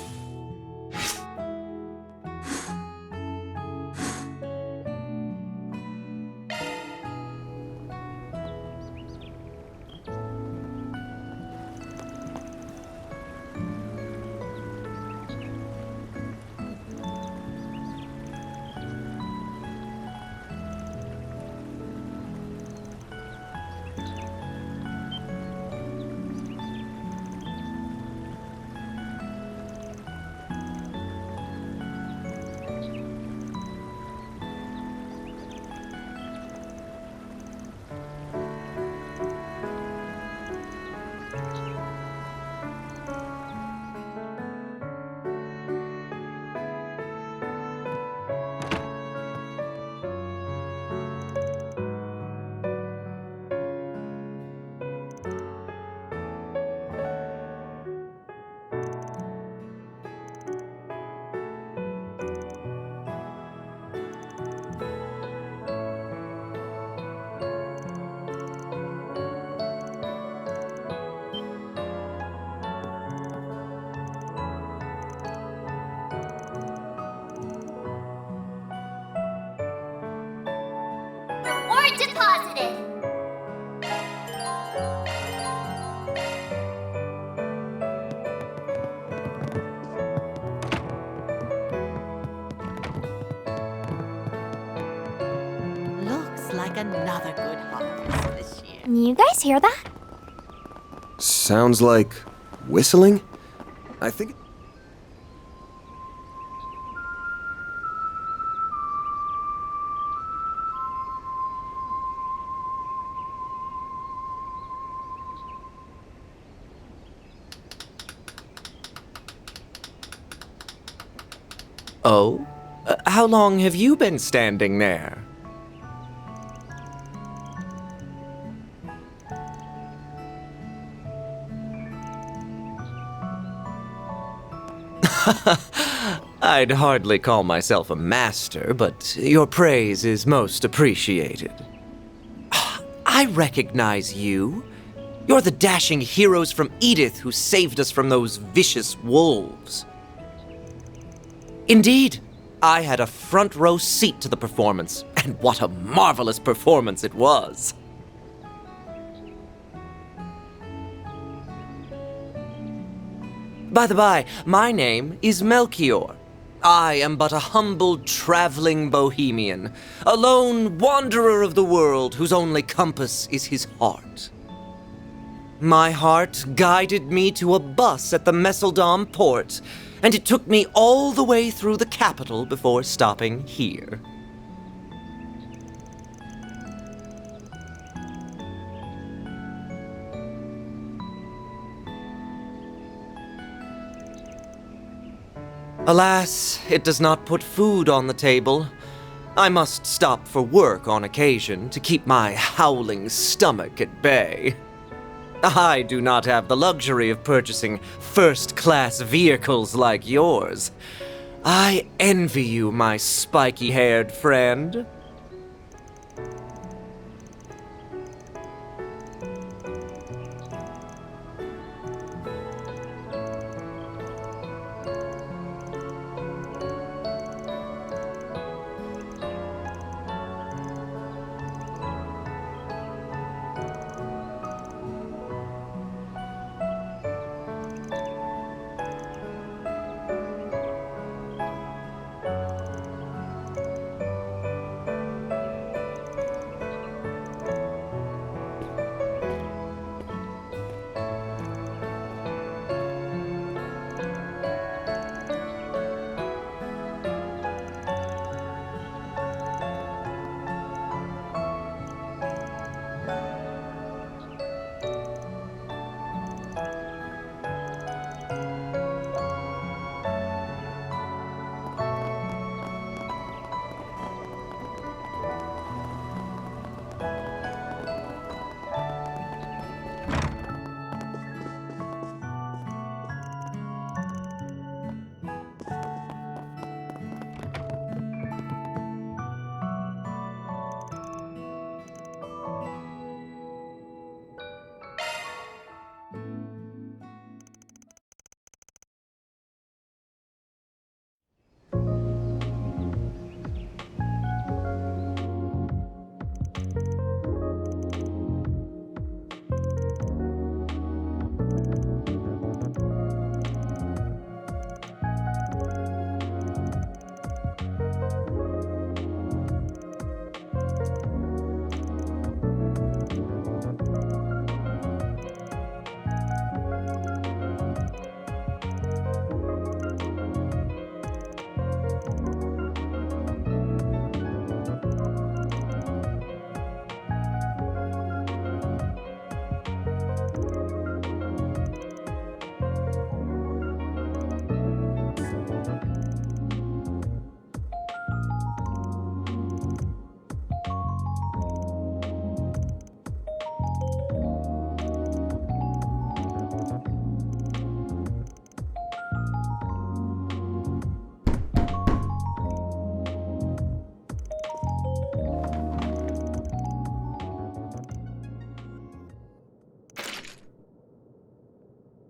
Reward deposited. Looks like another good harvest this year. You guys hear that? Sounds like whistling? I think. Oh? How long have you been standing there? I'd hardly call myself a master, but your praise is most appreciated. I recognize you. You're the dashing heroes from Edith who saved us from those vicious wolves. Indeed, I had a front row seat to the performance, and what a marvelous performance it was. By the by, my name is Melchior. I am but a humble traveling bohemian, a lone wanderer of the world whose only compass is his heart. My heart guided me to a bus at the Messeldom port, and it took me all the way through the capital before stopping here. Alas, it does not put food on the table. I must stop for work on occasion to keep my howling stomach at bay. I do not have the luxury of purchasing first-class vehicles like yours. I envy you, my spiky-haired friend.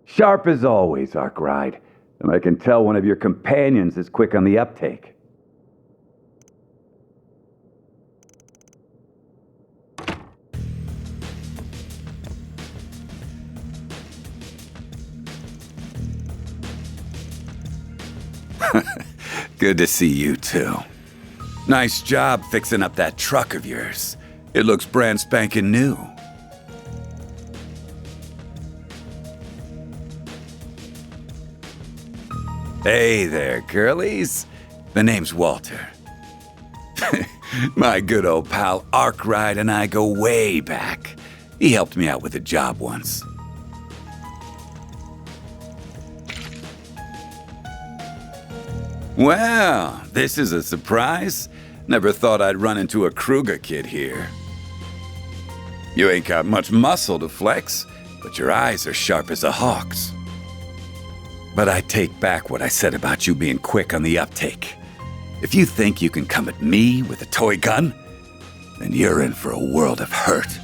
Sharp as always, Arkwright. And I can tell one of your companions is quick on the uptake. Good to see you, too. Nice job fixing up that truck of yours. It looks brand spanking new. Hey there, girlies. The name's Walter. My good old pal Arkwright and I go way back. He helped me out with a job once. Well, this is a surprise. Never thought I'd run into a Kruger kid here. You ain't got much muscle to flex, but your eyes are sharp as a hawk's. But I take back what I said about you being quick on the uptake. If you think you can come at me with a toy gun, then you're in for a world of hurt.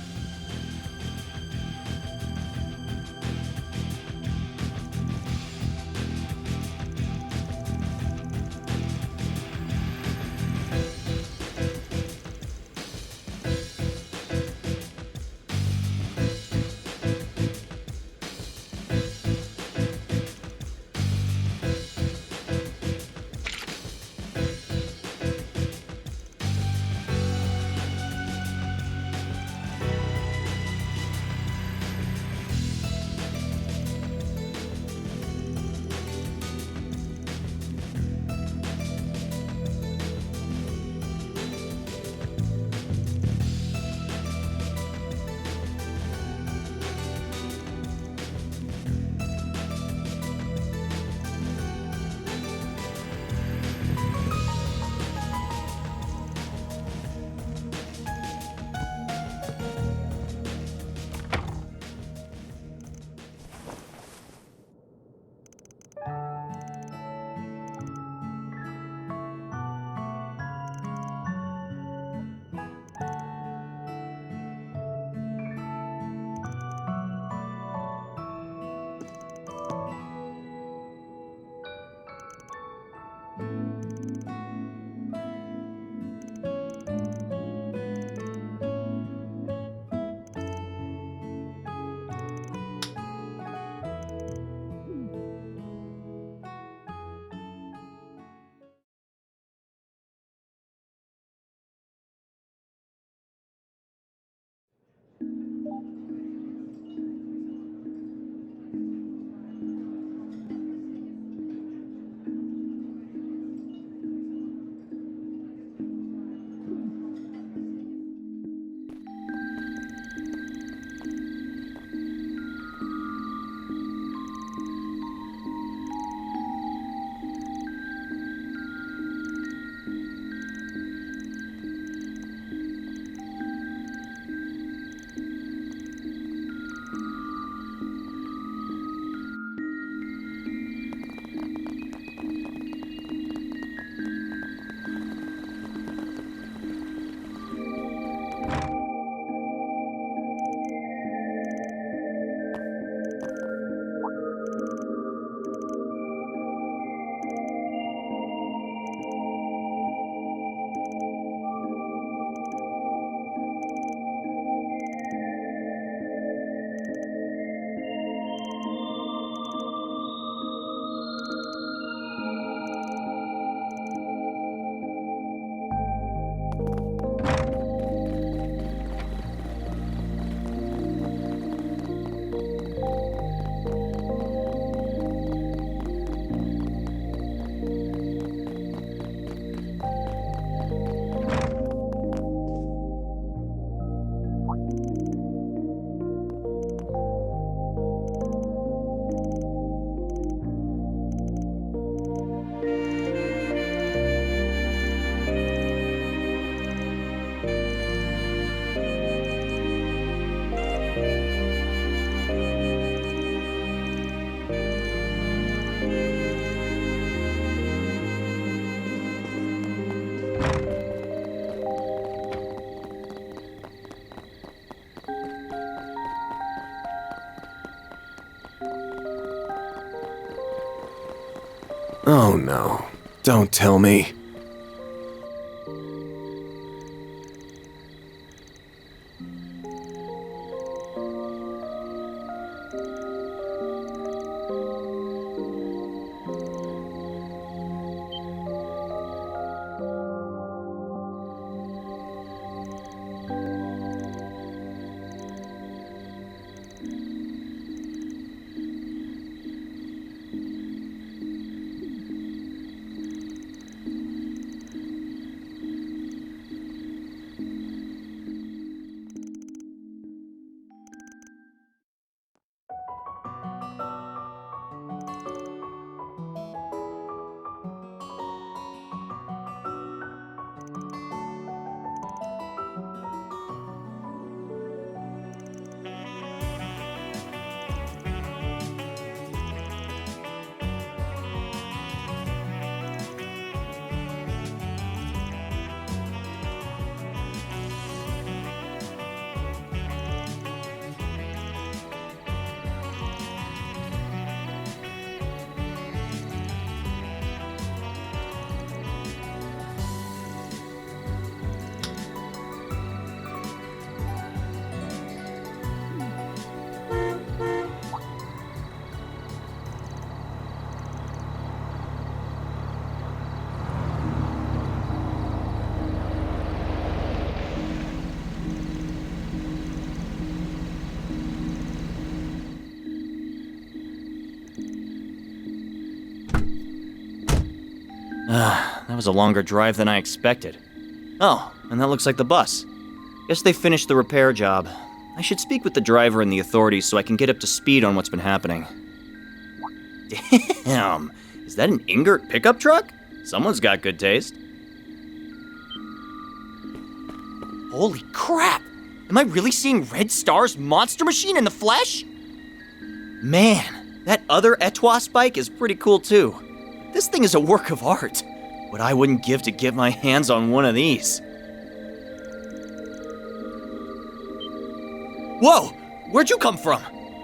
Oh no, don't tell me. That was a longer drive than I expected. Oh, and that looks like the bus. Guess they finished the repair job. I should speak with the driver and the authorities so I can get up to speed on what's been happening. Damn, is that an Ingert pickup truck? Someone's got good taste. Holy crap! Am I really seeing Red Star's monster machine in the flesh? Man, that other Etwas bike is pretty cool too. This thing is a work of art. What I wouldn't give to get my hands on one of these. Whoa! Where'd you come from?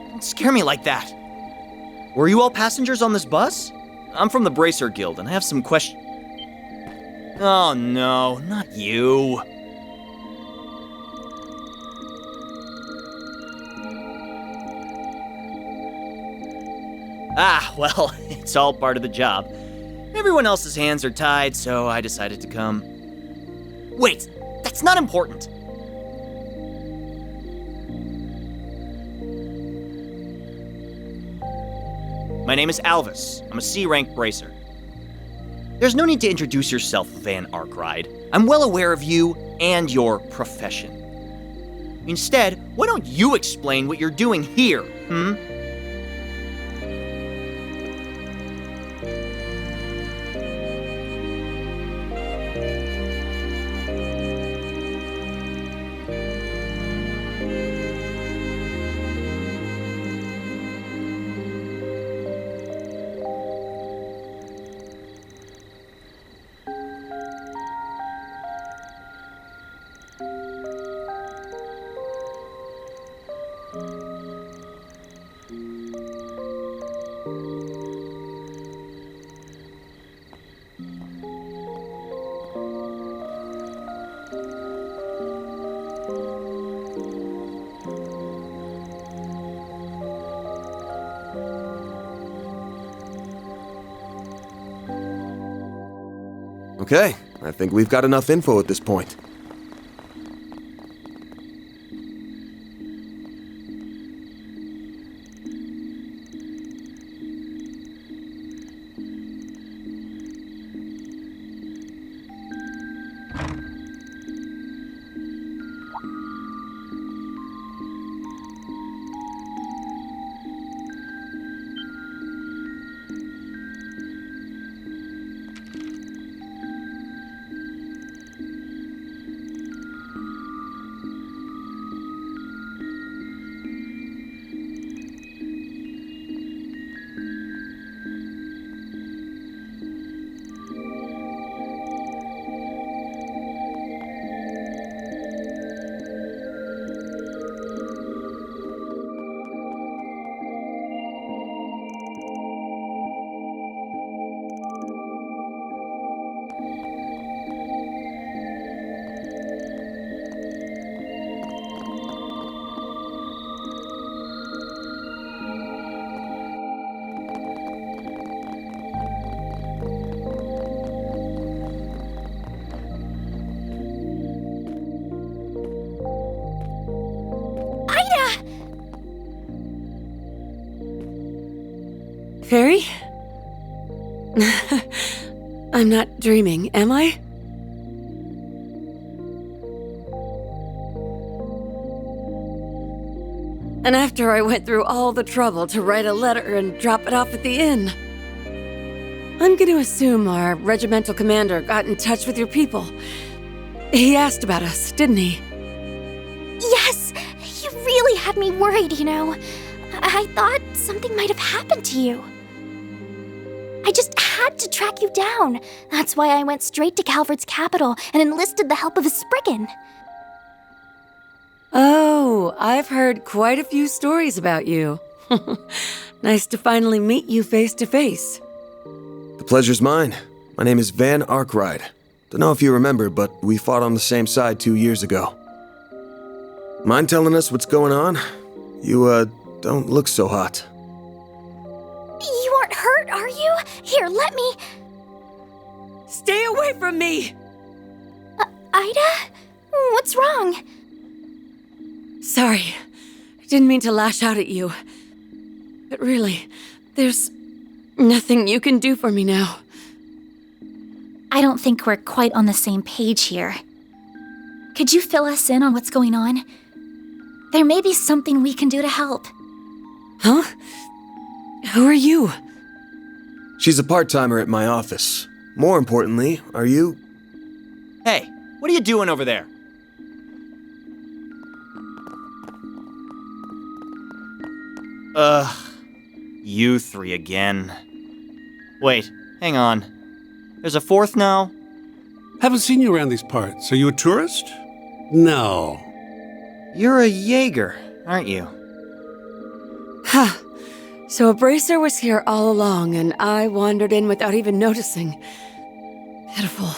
Don't scare me like that. Were you all passengers on this bus? I'm from the Bracer Guild, and I have some questions. Oh no, not you. Ah, well, it's all part of the job. Everyone else's hands are tied, so I decided to come. Wait, that's not important. My name is Alvis. I'm a C-rank bracer. There's no need to introduce yourself, Van Arkride. I'm well aware of you and your profession. Instead, why don't you explain what you're doing here, Okay, I think we've got enough info at this point. Fairy? I'm not dreaming, am I? And after I went through all the trouble to write a letter and drop it off at the inn, I'm going to assume our regimental commander got in touch with your people. He asked about us, didn't he? Yes! You really had me worried, you know. I thought something might have happened to you. I just had to track you down. That's why I went straight to Calvard's capital and enlisted the help of a Spriggan. Oh, I've heard quite a few stories about you. Nice to finally meet you face to face. The pleasure's mine. My name is Van Arkride. Don't know if you remember, but we fought on the same side 2 years ago. Mind telling us what's going on? You, don't look so hot. You aren't hurt, are you? Here, let me... Stay away from me! Ida? What's wrong? Sorry. I didn't mean to lash out at you. But really, there's nothing you can do for me now. I don't think we're quite on the same page here. Could you fill us in on what's going on? There may be something we can do to help. Huh? Who are you? She's a part-timer at my office. More importantly, are you? Hey, what are you doing over there? You three again. Wait, hang on. There's a fourth now? Haven't seen you around these parts. Are you a tourist? No. You're a Jaeger, aren't you? Ha! So a bracer was here all along, and I wandered in without even noticing. Pitiful.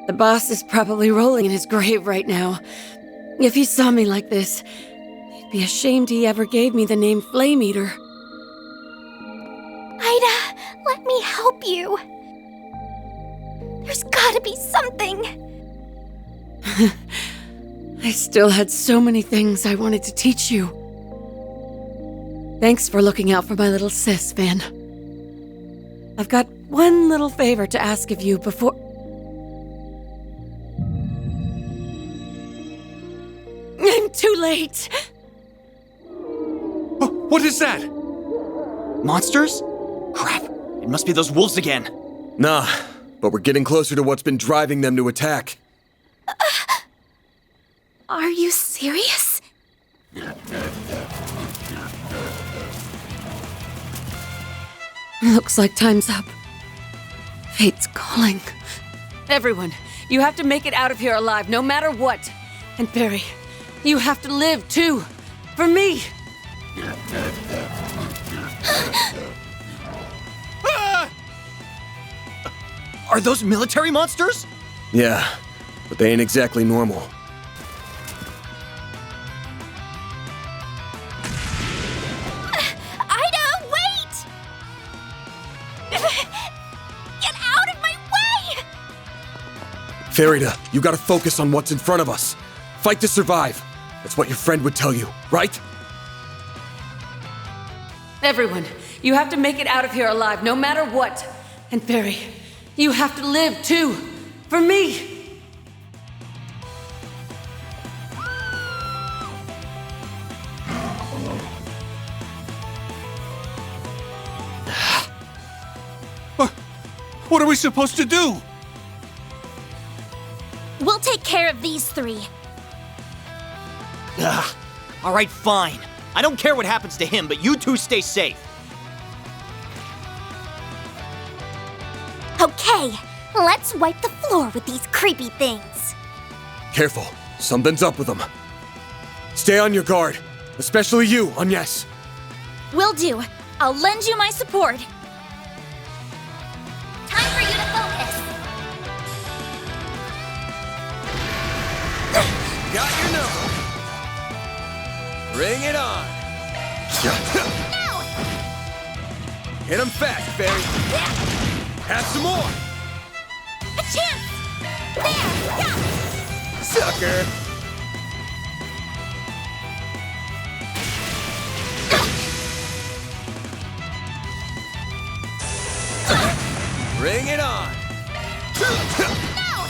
The boss is probably rolling in his grave right now. If he saw me like this, he'd be ashamed he ever gave me the name Flame Eater. Ida, let me help you. There's gotta be something. I still had so many things I wanted to teach you. Thanks for looking out for my little sis, Van. I've got one little favor to ask of you before... I'm too late! What is that? Monsters? Crap, it must be those wolves again. Nah, but we're getting closer to what's been driving them to attack. Are you serious? Looks like time's up. Fate's calling. Everyone, you have to make it out of here alive, no matter what. And Barry, you have to live too. For me. Are those military monsters? Yeah, but they ain't exactly normal. Ida, wait! Get out of my way! Farida, you gotta focus on what's in front of us. Fight to survive. That's what your friend would tell you, right? Everyone, you have to make it out of here alive, no matter what. And Barry, you have to live too. For me. What are we supposed to do? We'll take care of these three. Ugh. All right, fine. I don't care what happens to him, but you two stay safe. Okay, let's wipe the floor with these creepy things. Careful, something's up with them. Stay on your guard, especially you, Agnes. Will do. I'll lend you my support. Time for you to focus. Got your number. Bring it on. Now! Hit him fast, Barry. Have some more. A chance! There! Yeah! Sucker. Bring it on. Now!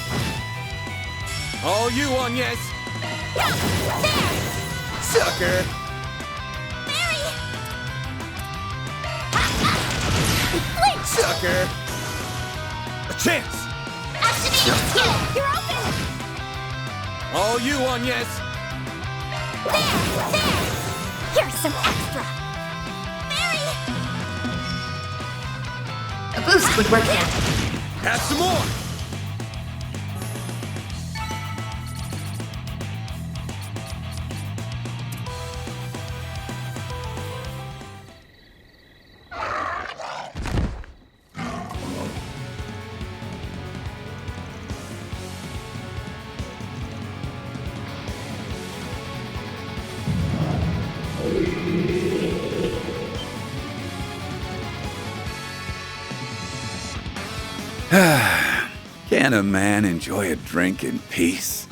All you, Agnes. Yeah! There! Sucker. Barry! Flinch! Sucker. A chance. Activate skill! You're open! All you, Agnes. There! There! Here's some extra! Barry! A boost would work here. Have some more. Can a man enjoy a drink in peace?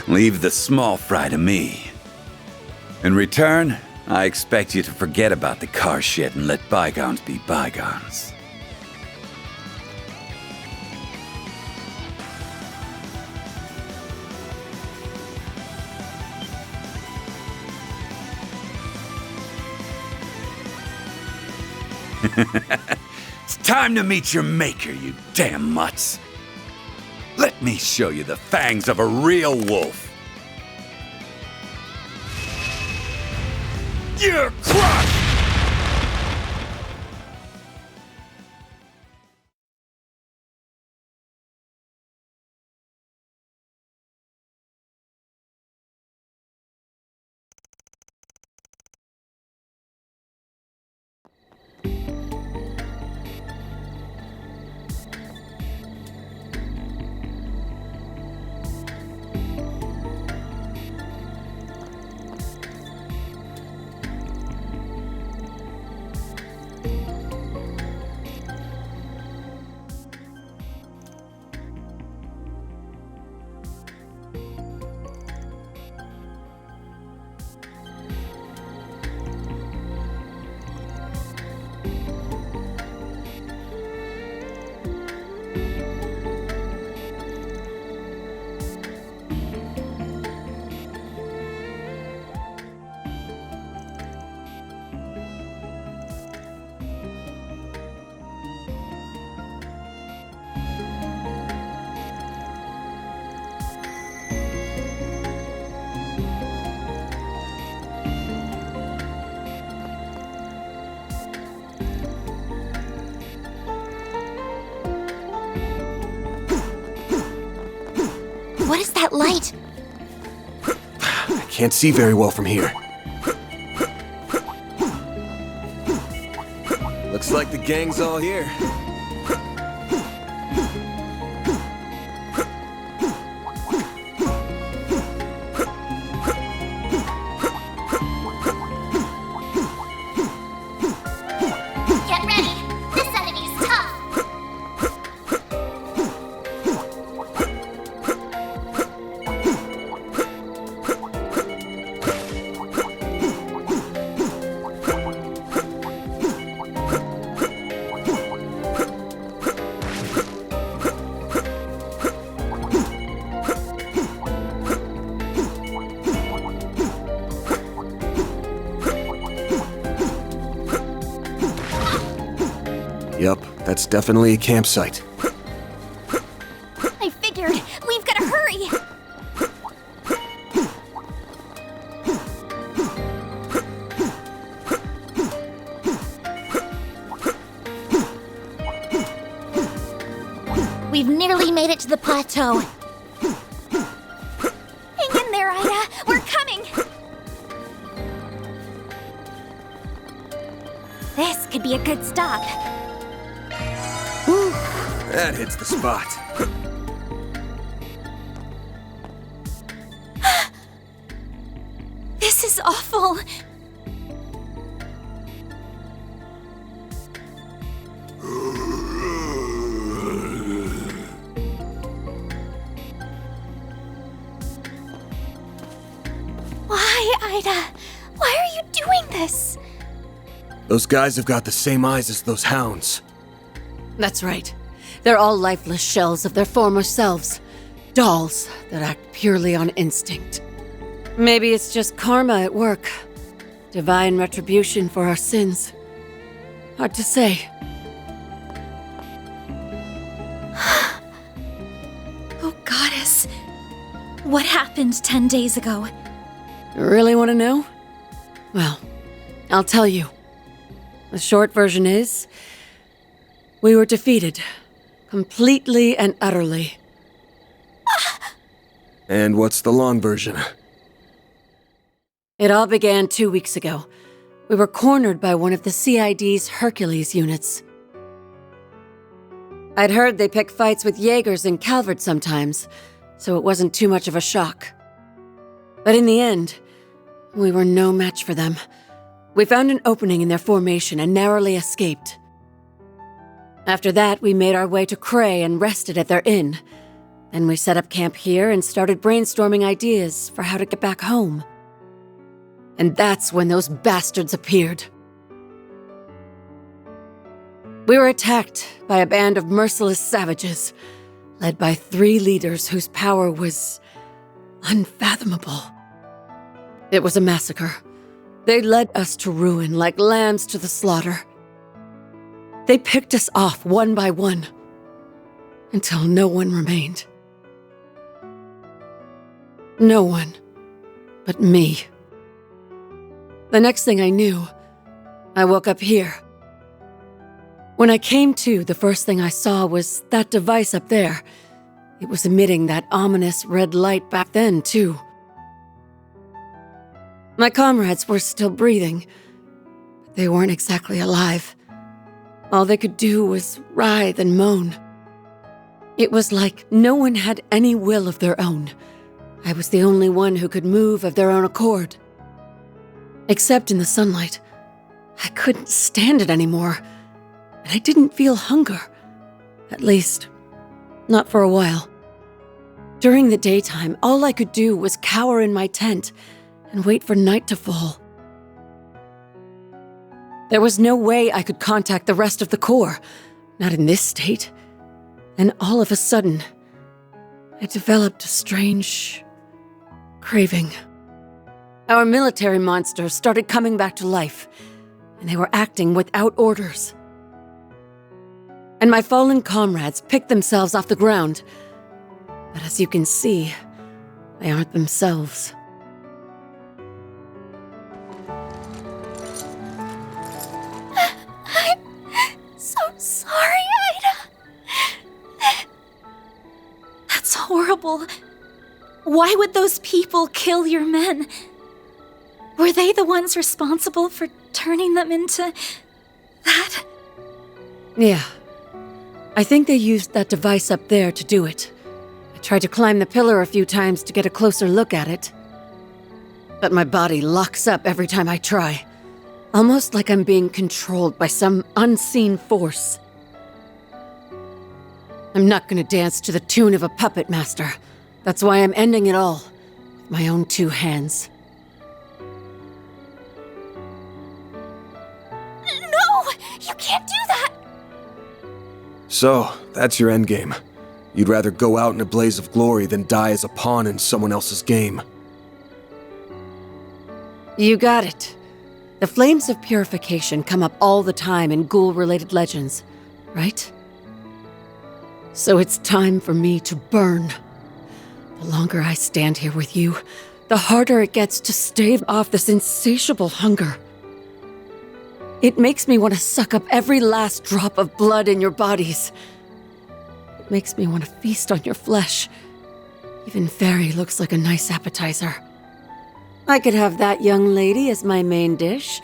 Leave the small fry to me. In return, I expect you to forget about the car shed and let bygones be bygones. It's time to meet your maker, you damn mutts. Let me show you the fangs of a real wolf. You're crushed! What is that light? I can't see very well from here. Looks like the gang's all here. Get ready. This enemy's tough. Yup, that's definitely a campsite. I figured. We've got to hurry. We've nearly made it to the plateau. Hang in there, Ida. We're coming. This could be a good stop. That hits the spot. This is awful. Why, Ida? Why are you doing this? Those guys have got the same eyes as those hounds. That's right. They're all lifeless shells of their former selves. Dolls that act purely on instinct. Maybe it's just karma at work. Divine retribution for our sins. Hard to say. Oh, Goddess. What happened 10 days ago? You really want to know? Well, I'll tell you. The short version is, we were defeated. Completely and utterly. And what's the long version? It all began 2 weeks ago. We were cornered by one of the CID's Hercules units. I'd heard they pick fights with Jaegers in Calvert sometimes, so it wasn't too much of a shock. But in the end, we were no match for them. We found an opening in their formation and narrowly escaped. After that, we made our way to Cray and rested at their inn. Then we set up camp here and started brainstorming ideas for how to get back home. And that's when those bastards appeared. We were attacked by a band of merciless savages, led by 3 leaders whose power was unfathomable. It was a massacre. They led us to ruin like lambs to the slaughter. They picked us off one by one, until no one remained. No one but me. The next thing I knew, I woke up here. When I came to, the first thing I saw was that device up there. It was emitting that ominous red light back then, too. My comrades were still breathing, but they weren't exactly alive. All they could do was writhe and moan. It was like no one had any will of their own. I was the only one who could move of their own accord. Except in the sunlight, I couldn't stand it anymore. And I didn't feel hunger. At least, not for a while. During the daytime, all I could do was cower in my tent and wait for night to fall. There was no way I could contact the rest of the Corps, not in this state. And all of a sudden, I developed a strange craving. Our military monsters started coming back to life, and they were acting without orders. And my fallen comrades picked themselves off the ground. But as you can see, they aren't themselves. I'm so sorry, Ida. That's horrible. Why would those people kill your men? Were they the ones responsible for turning them into that? Yeah. I think they used that device up there to do it. I tried to climb the pillar a few times to get a closer look at it. But my body locks up every time I try. Almost like I'm being controlled by some unseen force. I'm not gonna dance to the tune of a puppet master. That's why I'm ending it all with my own 2 hands. No! You can't do that! So, that's your endgame. You'd rather go out in a blaze of glory than die as a pawn in someone else's game. You got it. The flames of purification come up all the time in ghoul-related legends, right? So it's time for me to burn. The longer I stand here with you, the harder it gets to stave off this insatiable hunger. It makes me want to suck up every last drop of blood in your bodies. It makes me want to feast on your flesh. Even Fairy looks like a nice appetizer. I could have that young lady as my main dish.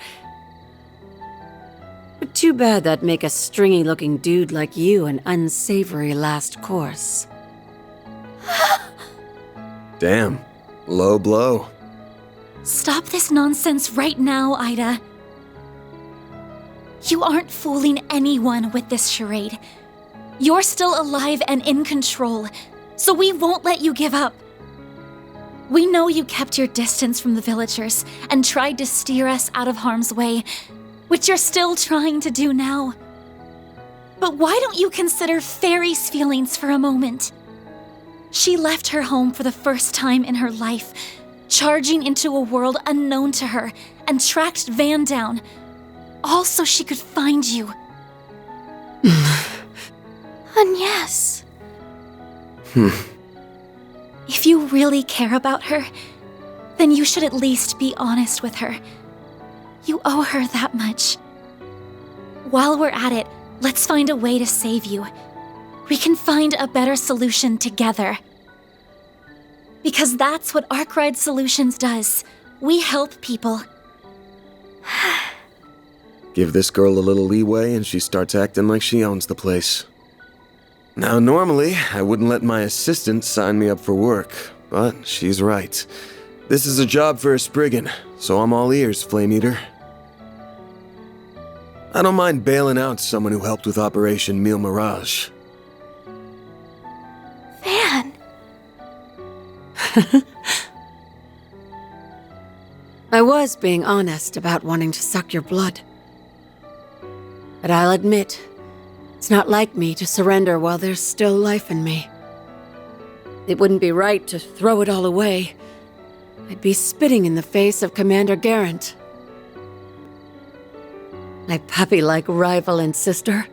But too bad that'd make a stringy-looking dude like you an unsavory last course. Damn. Low blow. Stop this nonsense right now, Ida. You aren't fooling anyone with this charade. You're still alive and in control, so we won't let you give up. We know you kept your distance from the villagers and tried to steer us out of harm's way, which you're still trying to do now. But why don't you consider Fairy's feelings for a moment? She left her home for the first time in her life, charging into a world unknown to her, and tracked Van down, all so she could find you. And yes. If you really care about her, then you should at least be honest with her. You owe her that much. While we're at it, let's find a way to save you. We can find a better solution together. Because that's what Arkride Solutions does. We help people. Give this girl a little leeway and she starts acting like she owns the place. Now, normally, I wouldn't let my assistant sign me up for work, but she's right. This is a job for a Spriggan, so I'm all ears, Flame Eater. I don't mind bailing out someone who helped with Operation Mille Mirage. Van! I was being honest about wanting to suck your blood. But I'll admit, it's not like me to surrender while there's still life in me. It wouldn't be right to throw it all away. I'd be spitting in the face of Commander Garant. My puppy-like rival and sister.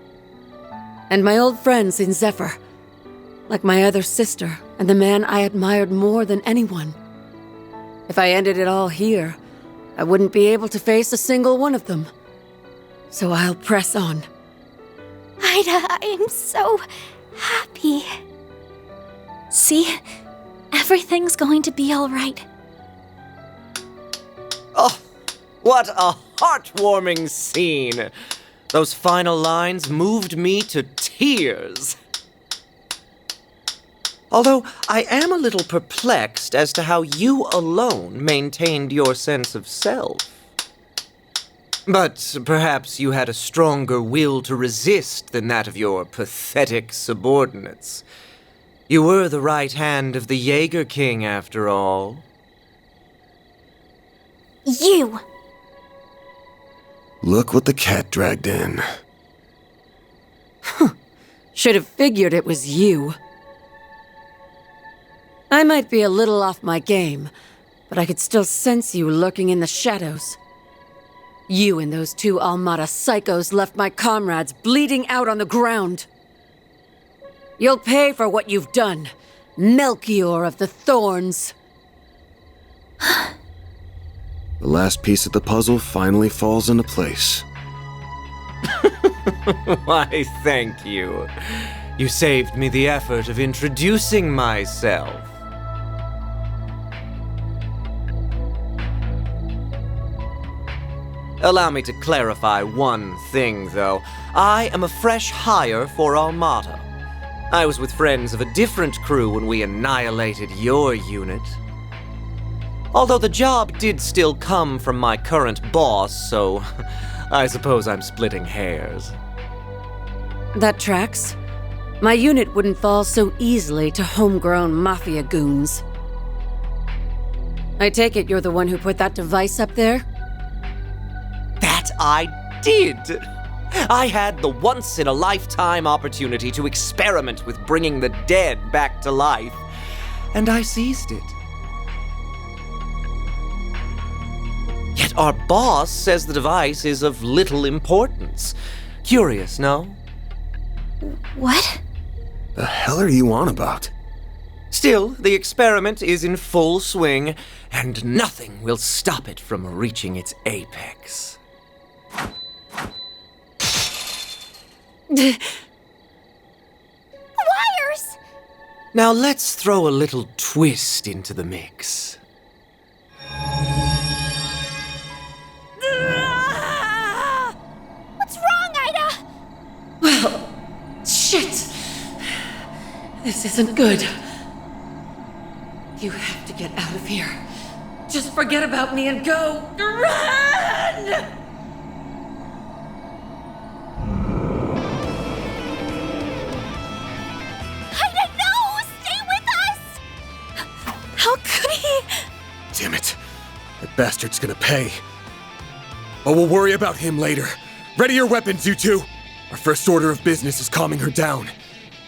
And my old friends in Zephyr. Like my other sister and the man I admired more than anyone. If I ended it all here, I wouldn't be able to face a single one of them. So I'll press on. Ida, I am so happy. See? Everything's going to be all right. Oh, what a heartwarming scene! Those final lines moved me to tears. Although I am a little perplexed as to how you alone maintained your sense of self. But perhaps you had a stronger will to resist than that of your pathetic subordinates. You were the right hand of the Jaeger King, after all. You! Look what the cat dragged in. Should have figured it was you. I might be a little off my game, but I could still sense you lurking in the shadows. You and those two Almada psychos left my comrades bleeding out on the ground. You'll pay for what you've done, Melchior of the Thorns. The last piece of the puzzle finally falls into place. Why, thank you. You saved me the effort of introducing myself. Allow me to clarify one thing, though. I am a fresh hire for Almada. I was with friends of a different crew when we annihilated your unit. Although the job did still come from my current boss, so I suppose I'm splitting hairs. That tracks. My unit wouldn't fall so easily to homegrown mafia goons. I take it you're the one who put that device up there? That I did! I had the once-in-a-lifetime opportunity to experiment with bringing the dead back to life, and I seized it. Yet our boss says the device is of little importance. Curious, no? What? The hell are you on about? Still, the experiment is in full swing, and nothing will stop it from reaching its apex. Wires! Now let's throw a little twist into the mix. What's wrong, Ida? Well, shit. This isn't good. You have to get out of here. Just forget about me and go. Run! Ida, no! Stay with us! How could he? Damn it. That bastard's gonna pay. But we'll worry about him later. Ready your weapons, you two. Our first order of business is calming her down.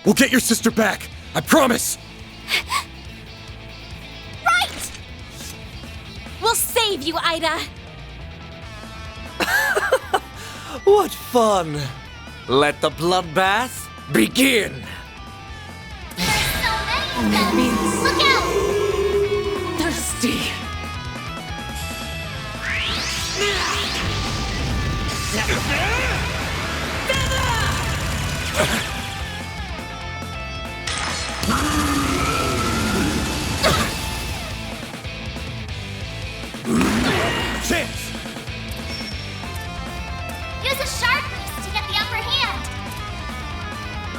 We'll get your sister back. I promise. Right! We'll save you, Ida. What fun! Let the bloodbath begin! Look out! Thirsty. Chance! Use a sharpness to get the upper hand.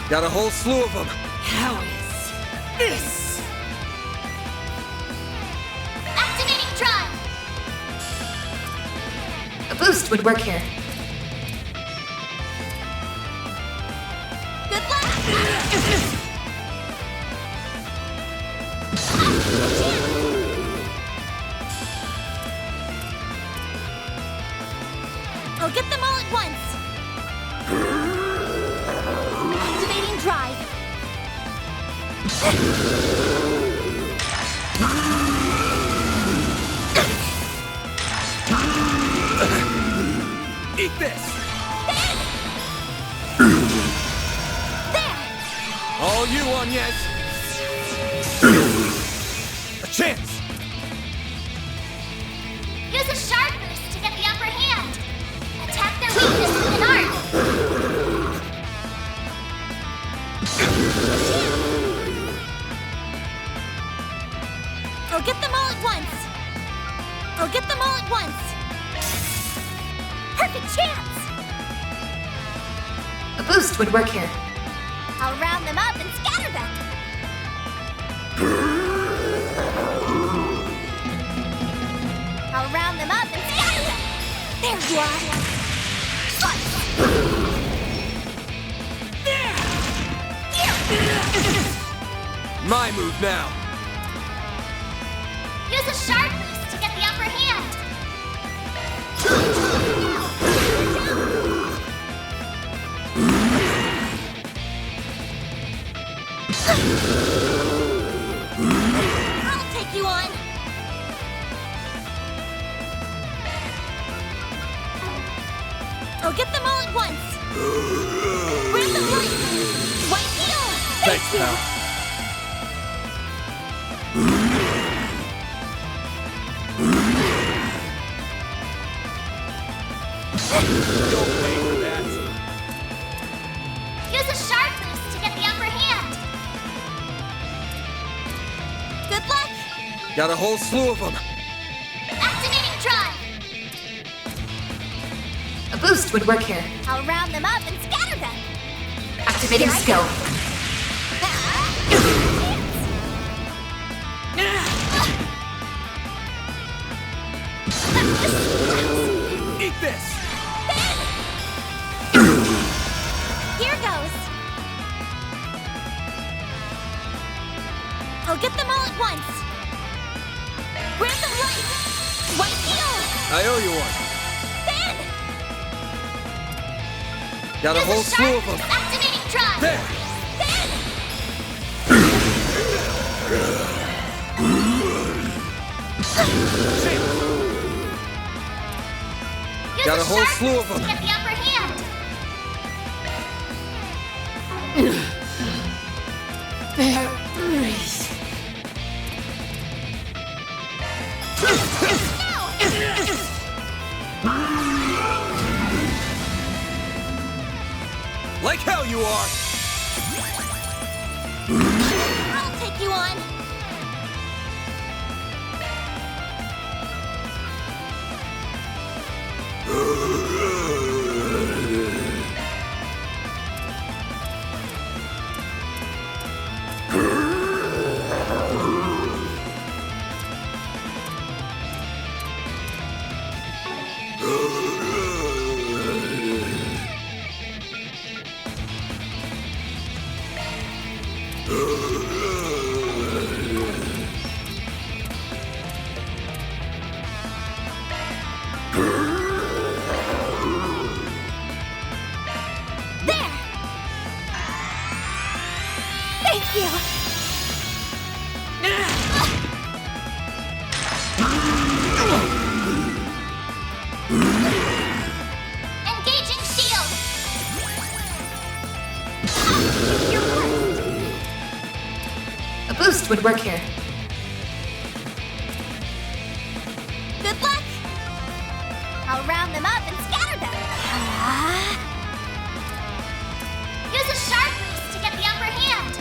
Got a whole slew of them. How is this? Activating drive. A boost would work here. Good luck. Eat this! All you, Agnes! A chance! Use a sharp boost to get the upper hand. Attack their weakness with an art. I'll get them all at once. I'll get them all at once. Perfect chance! A boost would work here. I'll round them up and scatter them. I'll round them up and scatter them. There you are. My move now. Use a sharp boost to get the upper hand. I'll take you on. I'll get them all at once. Random light. White heel. Thanks, pal. You'll pay for that. Use a sharp boost to get the upper hand. Good luck. Got a whole slew of them. Activating drive. A boost would work here. I'll round them up and scatter them. Activating skill. Eat this! Here goes. I'll get them all at once. Random light. White heel. I owe you one. Ben. Got a whole slew of them. Activating drive. There! Use Got a whole sharp slew of boost them. to get the upper hand. Like hell you are! I'll take you on. There! Thank you! Engaging shield. A boost would work here. Good luck! I'll round them up and scatter them. Use a sharp boost to get the upper hand.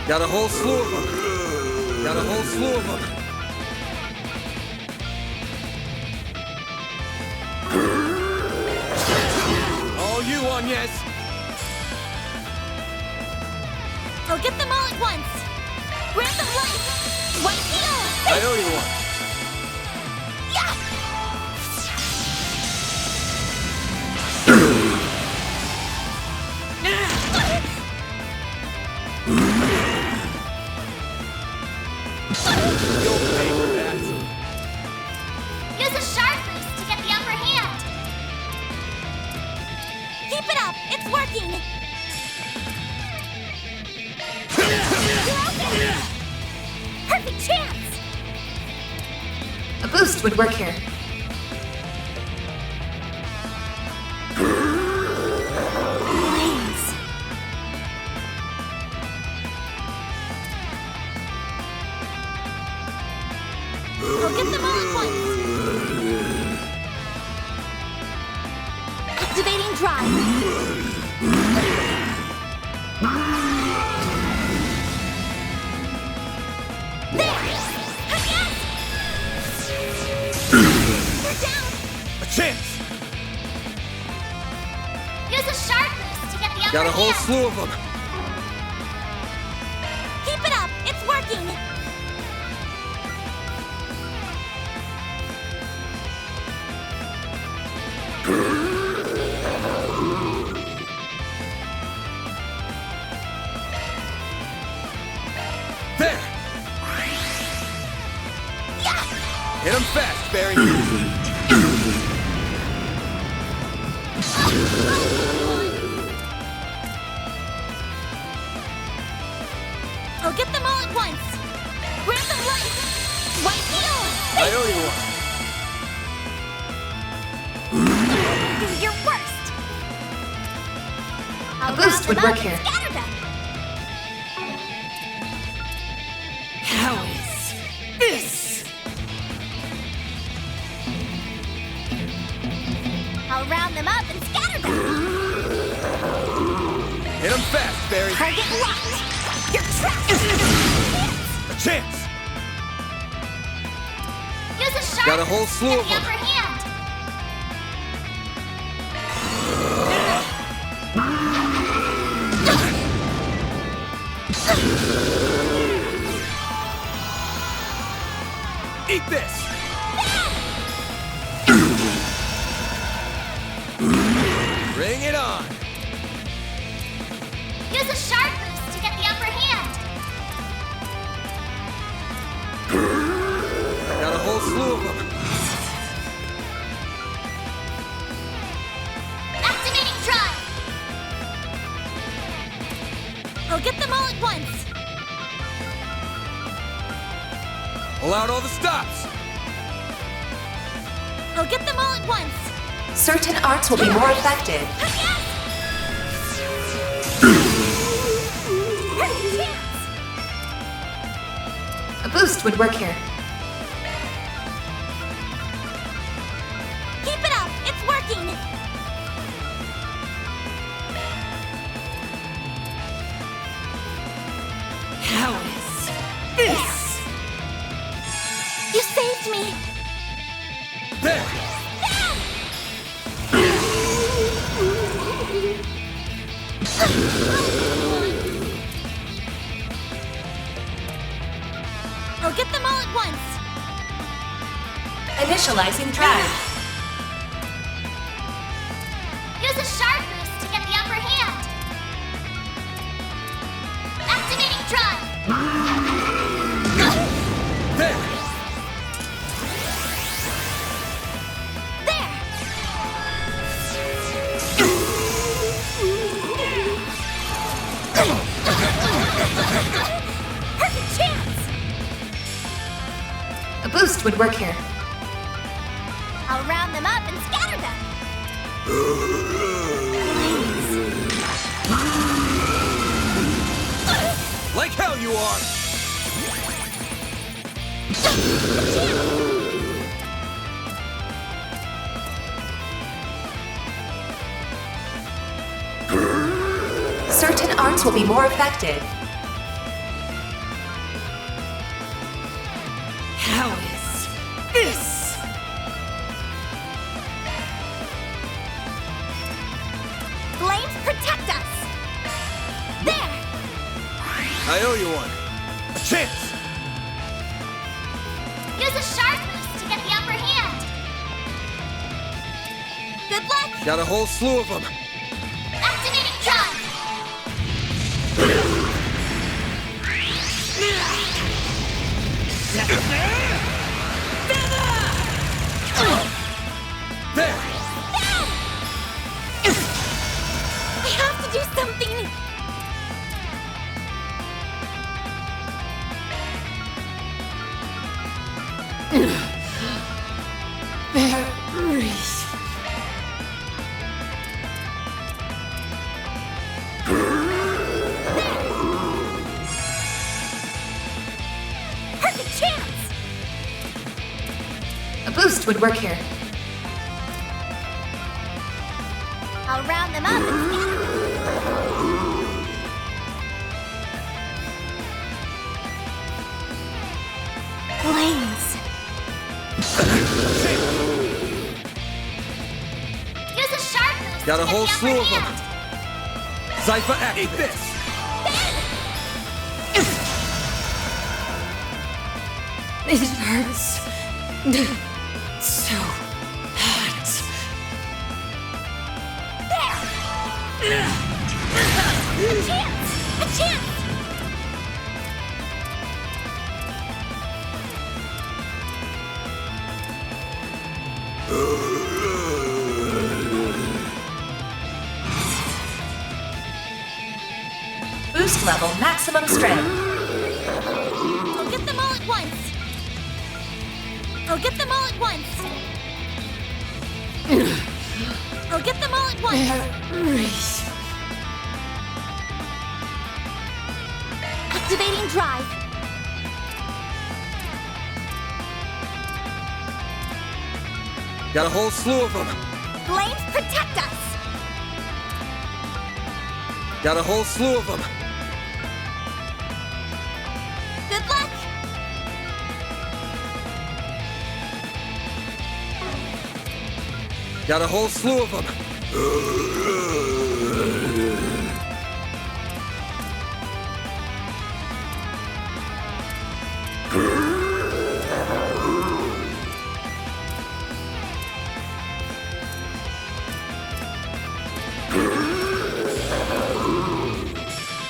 Got a whole slew of them. Got a whole slew of them. All you, Agnes. I'll get them all at once. Random light. White heel. I owe you one. You'll pay for that. Use a sharp boost to get the upper hand. Keep it up. It's working. chance! A boost would work here. Please. I'll get them all at once. Activating drive. There! Yes! They're down! A chance! Use a sharp boost to get the upper Got a whole hand. slew of them. Keep it up! It's working! There! Hit him fast, Barry. I'll get them all at once! Grab them right! White heel! I owe you one. Do your worst! I'll A boost round would them up work and here. scatter them! How is this? I'll round them up and scatter them! Hit him fast, Barry. Target locked! You're trapped! A chance! Use a sharp Got a whole boost to slew get of the them. upper hand! Eat this! Bring it on! Use a sharp boost to get the upper hand! Got a whole slew of them. Activating drive! I'll get them all at once! Pull out all the stops! I'll get them all at once! Certain arts will be more effective. A boost would work here. Keep it up! It's working! How is this? You saved me! There! I'll get them all at once! Initializing drive. Use a sharp boost to get the upper hand! Activating drive! There! There! Perfect chance! A boost would work here. I'll round them up and scatter them! Like hell you are! Certain arts will be more effective. How is this? Flames protect us! There! I owe you one. A chance! Use a sharp boost to get the upper hand! Good luck! Got a whole slew of them. Activating drive! There! I have to do something! boost would work here. I'll round them up and Flames. Use a sharp boost Got a to get whole the slew upper of them. hand. Zypher, activate this! It hurts. So hot. A chance! A chance! Boost level maximum strength. I'll get them all at once. I'll get them all at once. I'll get them all at once. Activating drive. Got a whole slew of them. Flames protect us. Got a whole slew of them. Good luck. Got a whole slew of them.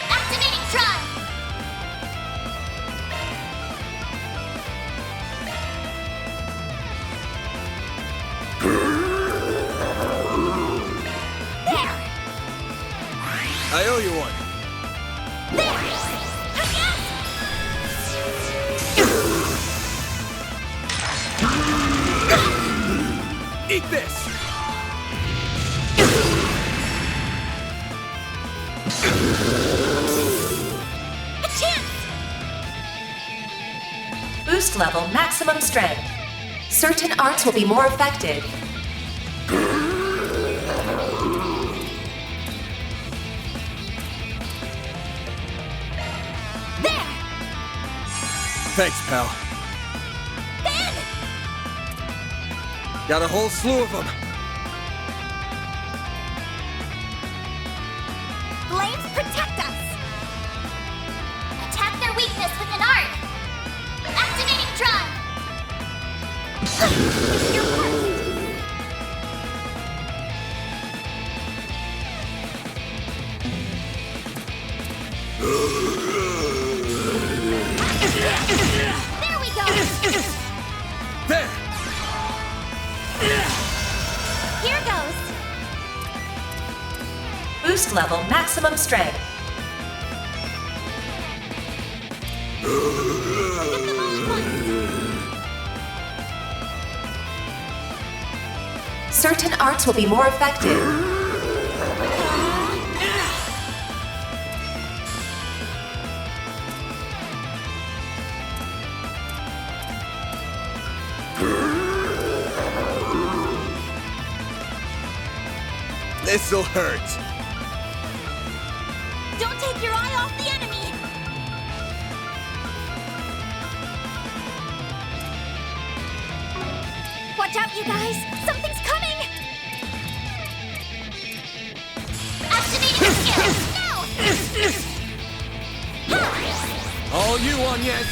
Activating drive. There. I owe you one. Eat this! A chance. Boost level maximum strength. Certain arts will be more effective. There. Thanks, pal. Ben. Got a whole slew of them. Flames protect us. Attack their weakness with an art. Activating drive. You're perfect. There we go. There! Here goes. Boost level maximum strength. Certain arts will be more effective. This'll hurt. Don't take your eye off the enemy. Watch out, you guys. Something's coming. Activating skill. Now. All you on, yes.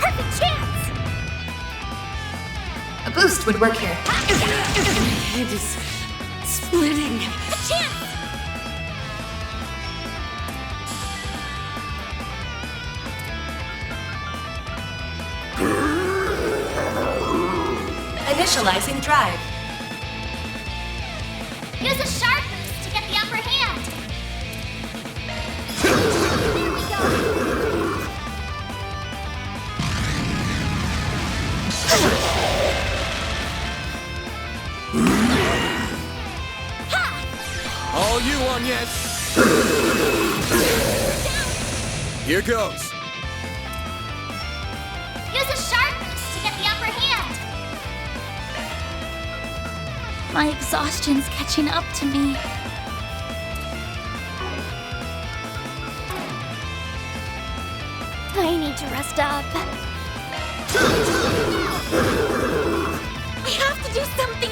Perfect chance. A boost would work here. It is splitting. A chance. Initializing drive. Use a sharp boost to get the upper hand. There we go. All you on, yes. Here goes. Use a sharp boost to get the upper hand. My exhaustion's catching up to me. I need to rest up. I have to do something!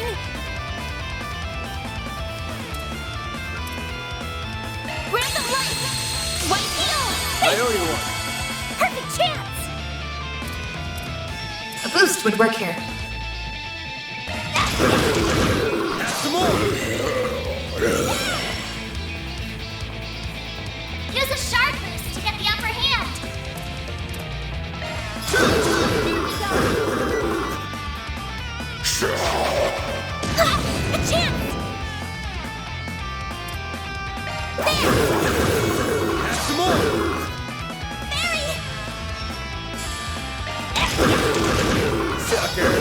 Random light! White heel! I owe you one. Perfect chance! A boost would work here. Have some more. Use a sharp boost to get the upper hand. A chance! There! Have some more. Barry! Sucker.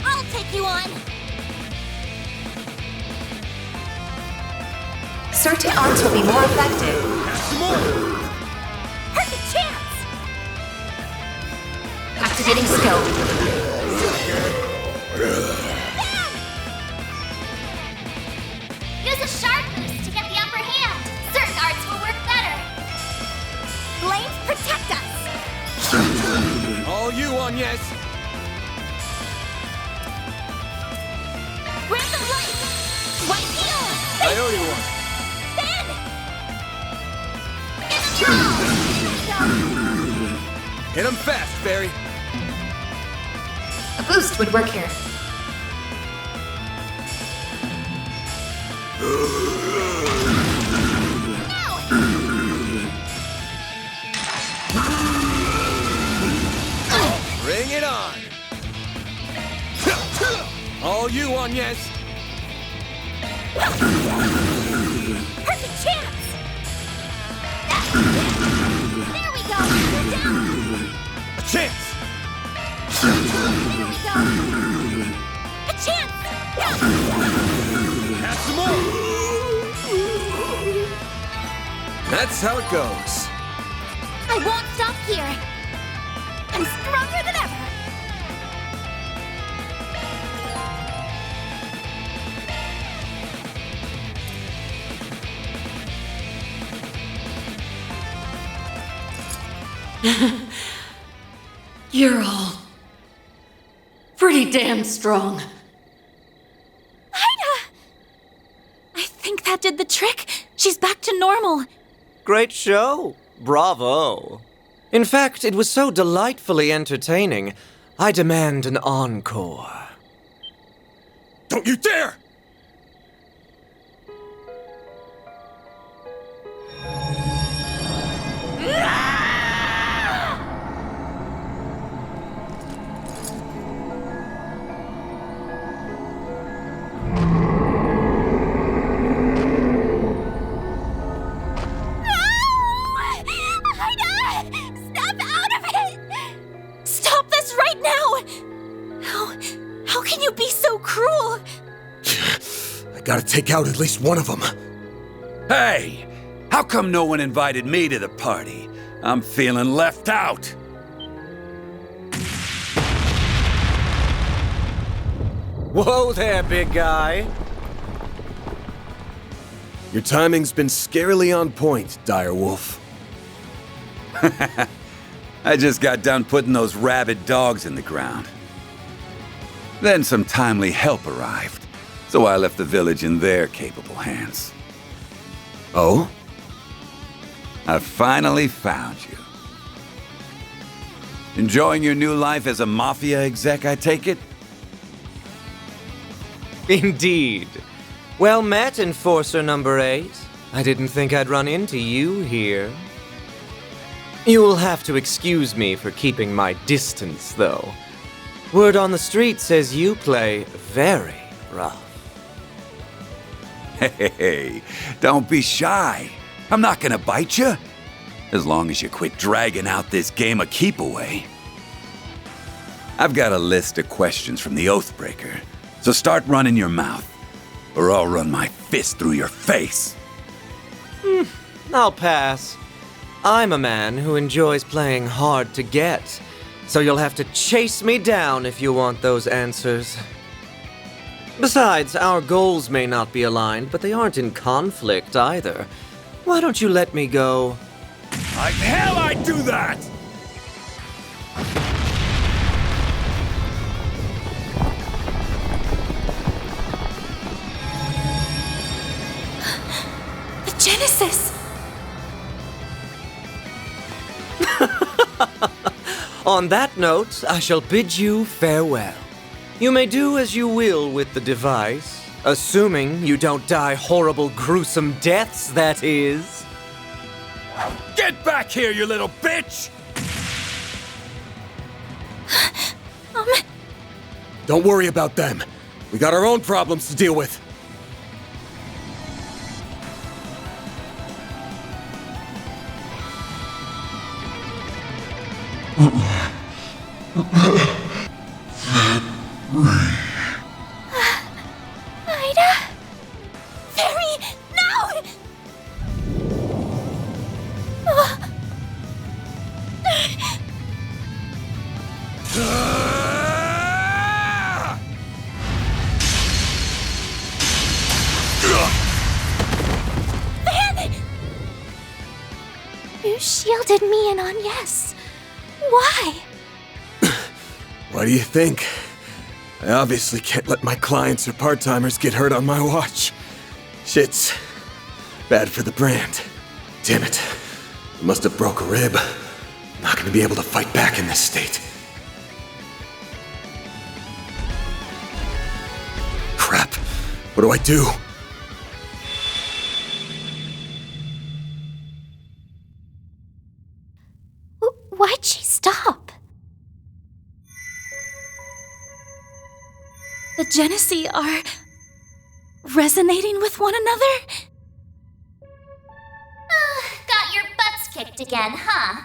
I'll take you on. Certain arts will be more effective. Have some more. Perfect chance! Activating scope. Use a sharp boost to get the upper hand. Certain arts will work better. Flames protect us. All you, Agnes. Random light! White heel! I owe you one. Hit him fast, Barry. A boost would work here. Bring it on. All you, Agnes. Perfect chance! There we go! You're down! A chance. There we go! A chance! Have some more. That's how it goes. I won't stop here! I'm stronger than ever! You're all pretty damn strong. Ida! I think that did the trick. She's back to normal. Great show. Bravo. In fact, it was so delightfully entertaining, I demand an encore. Don't you dare! Stop this right now! How can you be so cruel? I gotta take out at least one of them. Hey! How come no one invited me to the party? I'm feeling left out. Whoa there, big guy. Your timing's been scarily on point, Direwolf. I just got done putting those rabid dogs in the ground. Then some timely help arrived, so I left the village in their capable hands. Oh? I finally found you. Enjoying your new life as a mafia exec, I take it? Indeed. Well met, Enforcer number 8. I didn't think I'd run into you here. You'll have to excuse me for keeping my distance, though. Word on the street says you play very rough. Hey, don't be shy. I'm not gonna bite you. As long as you quit dragging out this game of keep away. I've got a list of questions from the Oathbreaker. So start running your mouth, or I'll run my fist through your face. I'll pass. I'm a man who enjoys playing hard to get, so you'll have to chase me down if you want those answers. Besides, our goals may not be aligned, but they aren't in conflict either. Why don't you let me go? Like hell I'd do that! The Genesis! On that note, I shall bid you farewell. You may do as you will with the device, assuming you don't die horrible, gruesome deaths, that is. Get back here, you little bitch! Don't worry about them. We got our own problems to deal with. Ida? Fairy, no! Van! You shielded me and Agnes. Why? Why do you think? I obviously can't let my clients or part-timers get hurt on my watch. Shit's bad for the brand. Damn it. I must have broke a rib. I'm not gonna be able to fight back in this state. Crap. What do I do? Why'd she stop? The Genesee are resonating with one another? Got your butts kicked again, huh?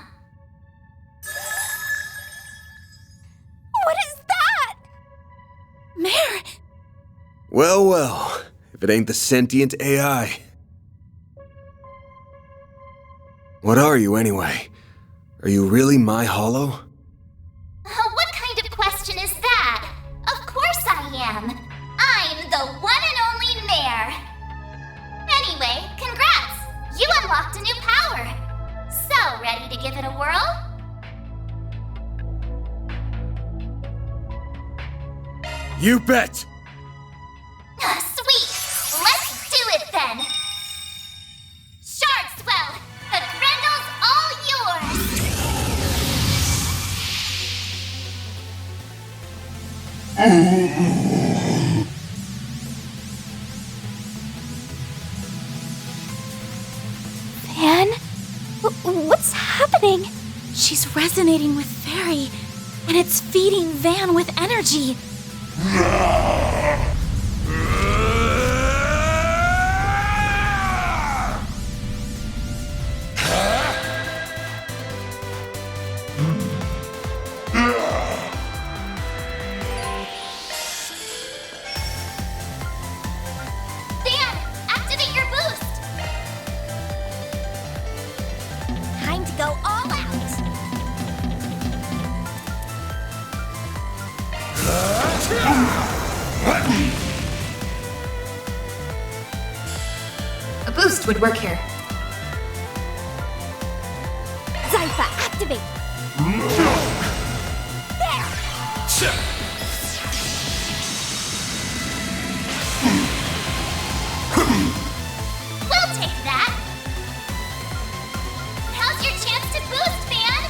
What is that? Mare! Well, well. If it ain't the sentient AI. What are you, anyway? Are you really my hollow? What kind of question is that? Of course I am. I'm the one and only Mare. Anyway, congrats! You unlocked a new power. So, ready to give it a whirl? You bet! Sweet! Let's do it then! Shardswell! The Grendel's all yours! Van? What's happening? She's resonating with Fairy, and it's feeding Van with energy. Van, activate your boost! Time to go all out. A boost would work here. Zypha, activate. We'll take that! How's your chance to boost, Van?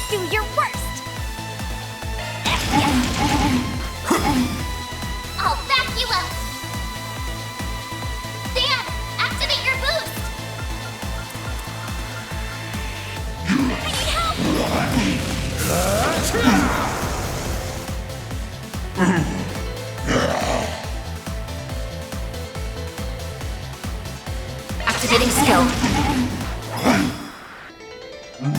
Do your worst. I'll back you up! Van, activate your boost! I need help. It's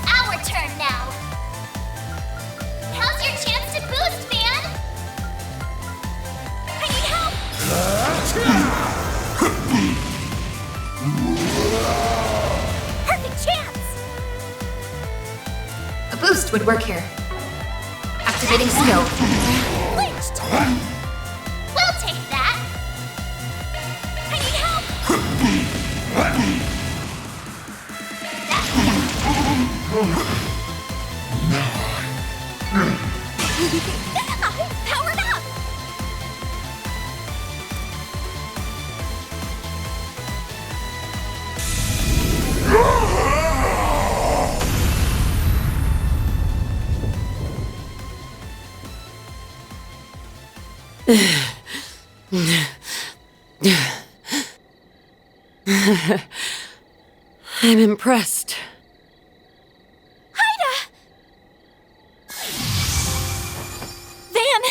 our turn now. Now's your chance to boost, man. I need help. Perfect chance. A boost would work here. Activating skill. We'll take that. I need help. I'm powered up. I'm impressed. Van,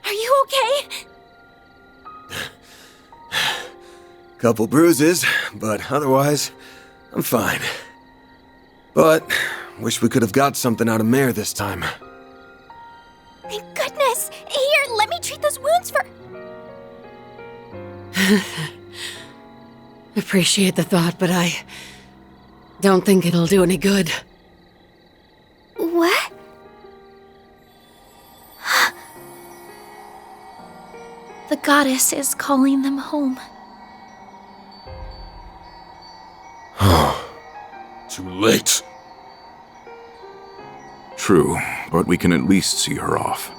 are you okay? Couple bruises, but otherwise, I'm fine. But, wish we could have got something out of Mare this time. Thank goodness. Here, let me treat those wounds for... Appreciate the thought, but I don't think it'll do any good. What? The goddess is calling them home. Too late. True, but we can at least see her off.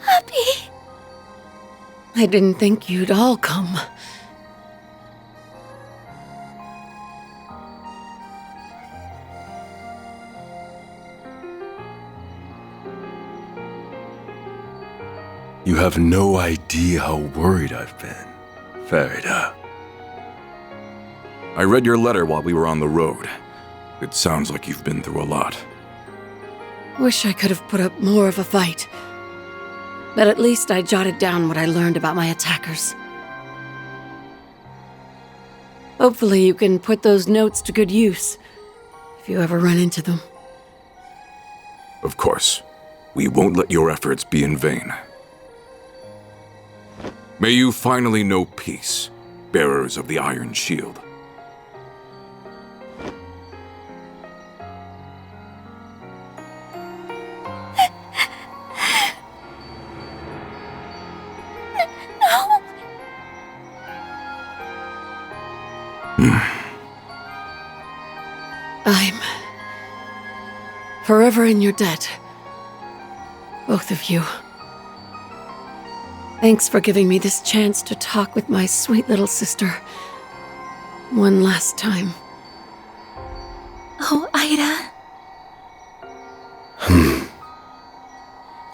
Happy. I didn't think you'd all come. You have no idea how worried I've been, Farida. I read your letter while we were on the road. It sounds like you've been through a lot. Wish I could have put up more of a fight. But at least I jotted down what I learned about my attackers. Hopefully you can put those notes to good use, if you ever run into them. Of course. We won't let your efforts be in vain. May you finally know peace, bearers of the Iron Shield. No. I'm forever in your debt. Both of you. Thanks for giving me this chance to talk with my sweet little sister. One last time. Oh, Ida.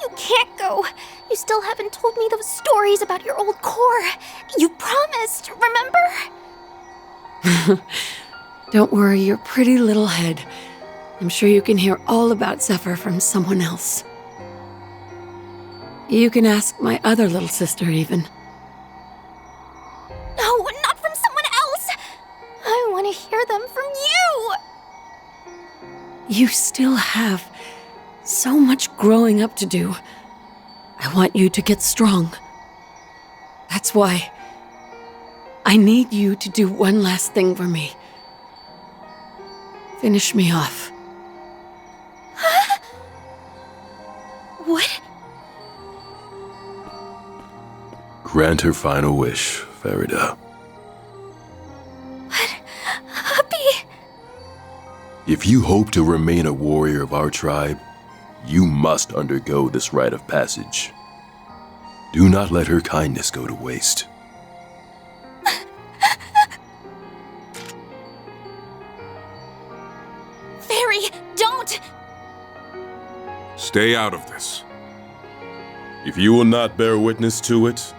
You can't go. You still haven't told me those stories about your old core. You promised, remember? Don't worry your pretty little head. I'm sure you can hear all about Zephyr from someone else. You can ask my other little sister, even. No, not from someone else! I want to hear them from you! You still have so much growing up to do. I want you to get strong. That's why I need you to do one last thing for me. Finish me off. Huh? What? Grant her final wish, Farida. But, Happy... If you hope to remain a warrior of our tribe, you must undergo this rite of passage. Do not let her kindness go to waste. Fairy, don't! Stay out of this. If you will not bear witness to it,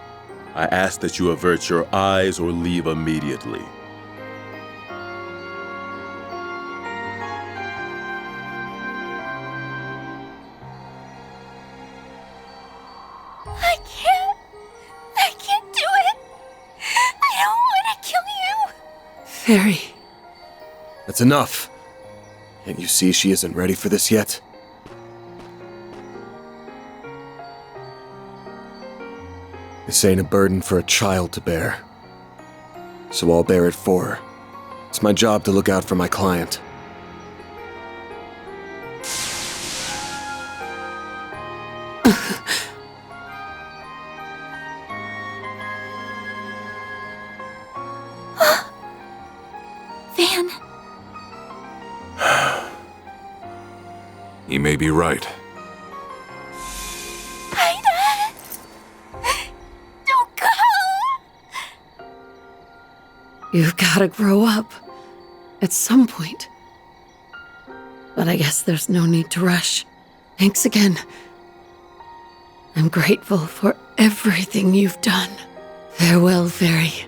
I ask that you avert your eyes or leave immediately. Fairy. That's enough. Can't you see she isn't ready for this yet? This ain't a burden for a child to bear. So I'll bear it for her. It's my job to look out for my client. Van. He may be right. Ida! Don't go! You've gotta grow up. At some point. But I guess there's no need to rush. Thanks again. I'm grateful for everything you've done. Farewell, Fairy.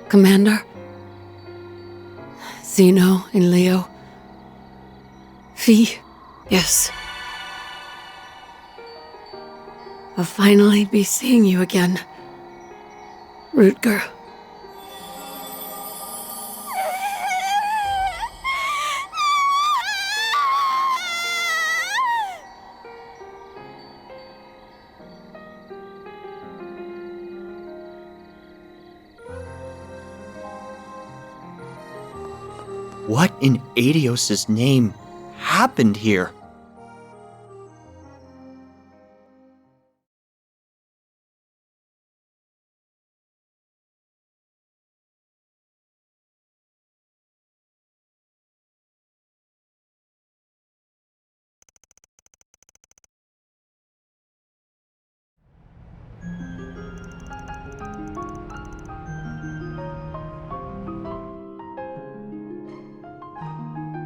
Commander? Zeno and Leo? Fee? Yes. I'll finally be seeing you again. Rutger. What in Adios' name happened here?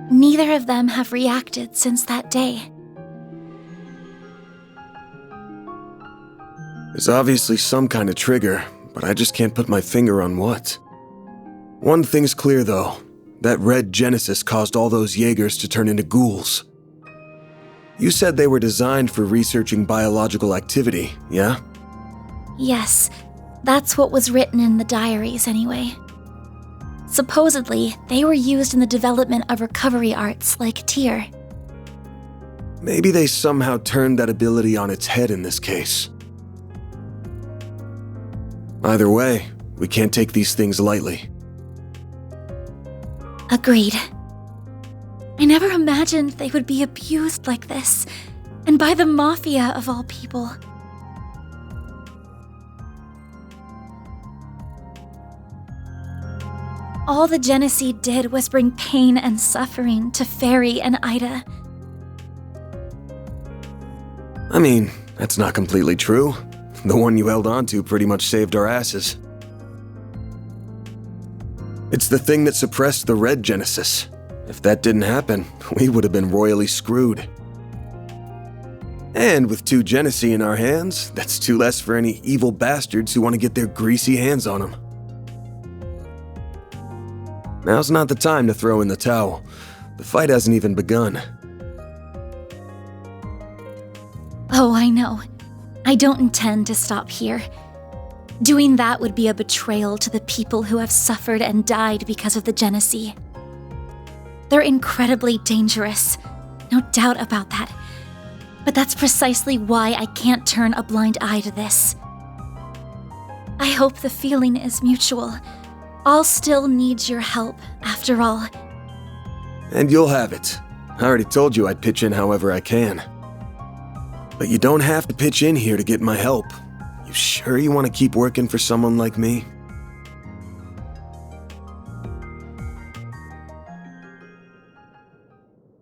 Neither of them have reacted since that day. There's obviously some kind of trigger, but I just can't put my finger on what. One thing's clear, though. That red Genesis caused all those Jaegers to turn into ghouls. You said they were designed for researching biological activity, yeah? Yes, that's what was written in the diaries anyway. Supposedly, they were used in the development of recovery arts like Tyr. Maybe they somehow turned that ability on its head in this case. Either way, we can't take these things lightly. Agreed. I never imagined they would be abused like this, and by the Mafia of all people. All the Genesee did was bring pain and suffering to Fairy and Ida. I mean, that's not completely true. The one you held on to pretty much saved our asses. It's the thing that suppressed the red Genesis. If that didn't happen, we would have been royally screwed. And with 2 Genesee in our hands, that's 2 less for any evil bastards who want to get their greasy hands on them. Now's not the time to throw in the towel. The fight hasn't even begun. Oh, I know. I don't intend to stop here. Doing that would be a betrayal to the people who have suffered and died because of the Genesee. They're incredibly dangerous, no doubt about that. But that's precisely why I can't turn a blind eye to this. I hope the feeling is mutual. I'll still need your help, after all. And you'll have it. I already told you I'd pitch in however I can. But you don't have to pitch in here to get my help. You sure you want to keep working for someone like me?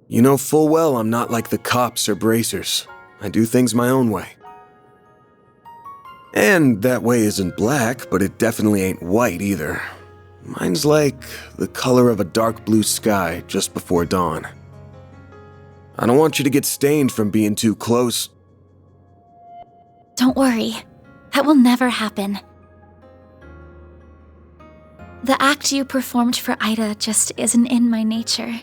You know full well I'm not like the cops or bracers. I do things my own way. And that way isn't black, but it definitely ain't white either. Mine's like the color of a dark blue sky just before dawn. I don't want you to get stained from being too close. Don't worry. That will never happen. The act you performed for Ida just isn't in my nature.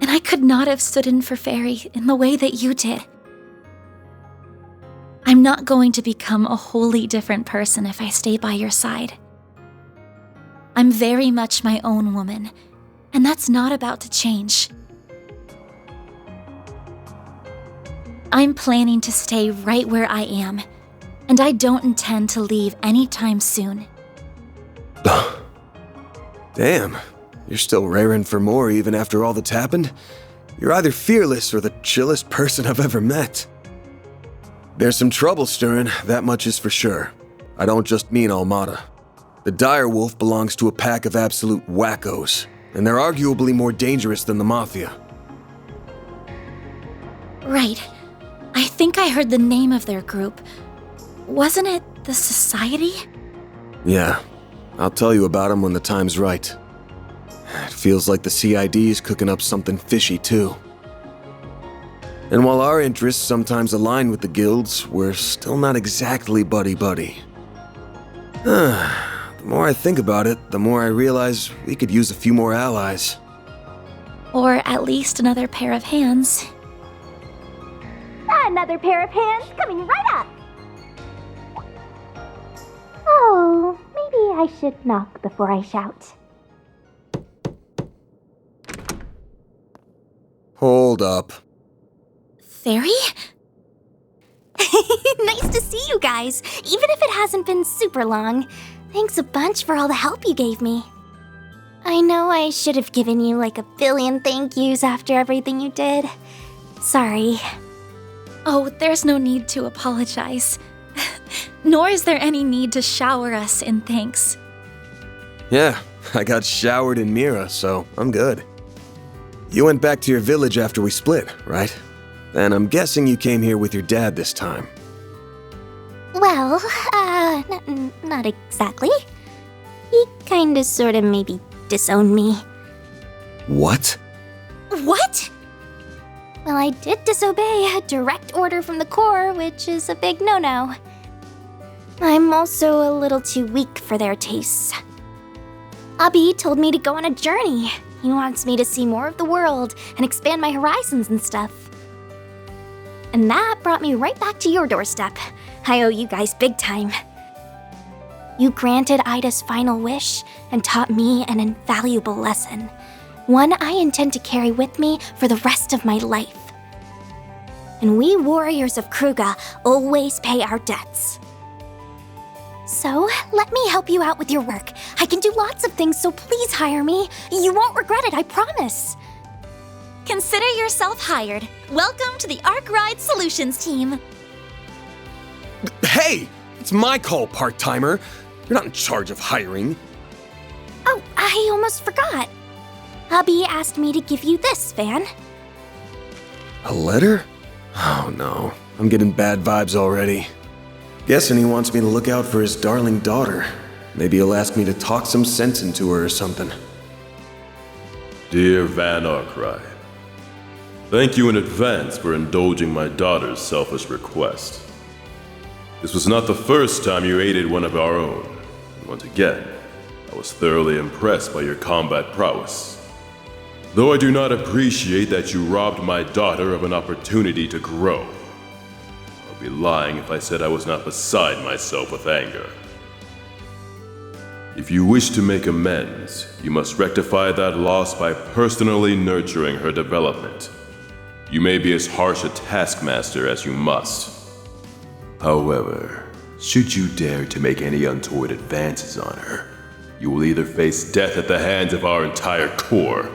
And I could not have stood in for Fairy in the way that you did. I'm not going to become a wholly different person if I stay by your side. I'm very much my own woman, and that's not about to change. I'm planning to stay right where I am, and I don't intend to leave anytime soon. Damn, you're still raring for more even after all that's happened? You're either fearless or the chillest person I've ever met. There's some trouble stirring, that much is for sure. I don't just mean Almada. The Direwolf belongs to a pack of absolute wackos, and they're arguably more dangerous than the Mafia. Right. I think I heard the name of their group. Wasn't it the Society? Yeah, I'll tell you about them when the time's right. It feels like the CID's cooking up something fishy too. And while our interests sometimes align with the guilds, we're still not exactly buddy-buddy. The more I think about it, the more I realize we could use a few more allies. Or at least another pair of hands. Another pair of hands coming right up. Oh, maybe I should knock before I shout. Hold up. Fairy? Nice to see you guys, even if it hasn't been super long. Thanks a bunch for all the help you gave me. I know I should have given you like a billion thank yous after everything you did. Sorry. Oh, there's no need to apologize. Nor is there any need to shower us in thanks. Yeah, I got showered in Mira, so I'm good. You went back to your village after we split, right? And I'm guessing you came here with your dad this time. Well, not exactly. He kinda sorta maybe disowned me. What? What? Well, I did disobey a direct order from the Corps, which is a big no-no. I'm also a little too weak for their tastes. Abi told me to go on a journey. He wants me to see more of the world and expand my horizons and stuff. And that brought me right back to your doorstep. I owe you guys big time. You granted Ida's final wish and taught me an invaluable lesson. One I intend to carry with me for the rest of my life. And we warriors of Kruga always pay our debts. So, let me help you out with your work. I can do lots of things, so please hire me. You won't regret it, I promise. Consider yourself hired. Welcome to the Arc Ride Solutions team. Hey! It's my call, part-timer. You're not in charge of hiring. Oh, I almost forgot. Abi asked me to give you this, Van. A letter? Oh no, I'm getting bad vibes already. Guessing he wants me to look out for his darling daughter. Maybe he'll ask me to talk some sense into her or something. Dear Van Arkwright, thank you in advance for indulging my daughter's selfish request. This was not the first time you aided one of our own. And once again, I was thoroughly impressed by your combat prowess. Though I do not appreciate that you robbed my daughter of an opportunity to grow. I'd be lying if I said I was not beside myself with anger. If you wish to make amends, you must rectify that loss by personally nurturing her development. You may be as harsh a taskmaster as you must. However, should you dare to make any untoward advances on her, you will either face death at the hands of our entire Corps,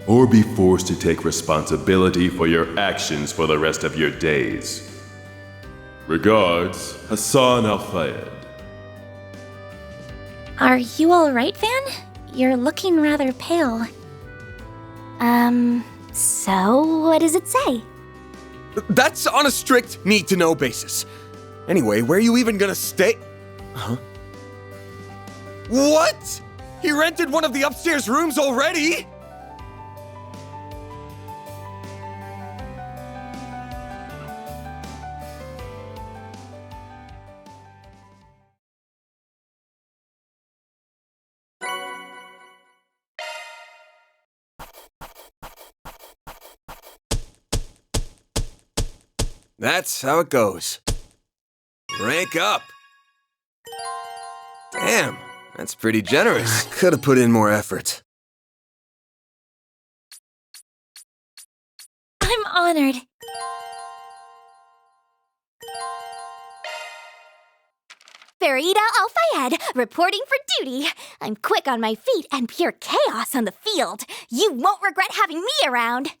or be forced to take responsibility for your actions for the rest of your days. Regards, Hassan Al-Fayed. Are you alright, Van? You're looking rather pale. So what does it say? That's on a strict need-to-know basis. Anyway, where are you even gonna stay? Huh? What? He rented one of the upstairs rooms already? That's how it goes. Rank up. Damn, That's pretty generous. Could have put in more effort. I'm honored. Farida Al-Fayed, reporting for duty. I'm quick on my feet and pure chaos on the field. You won't regret having me around.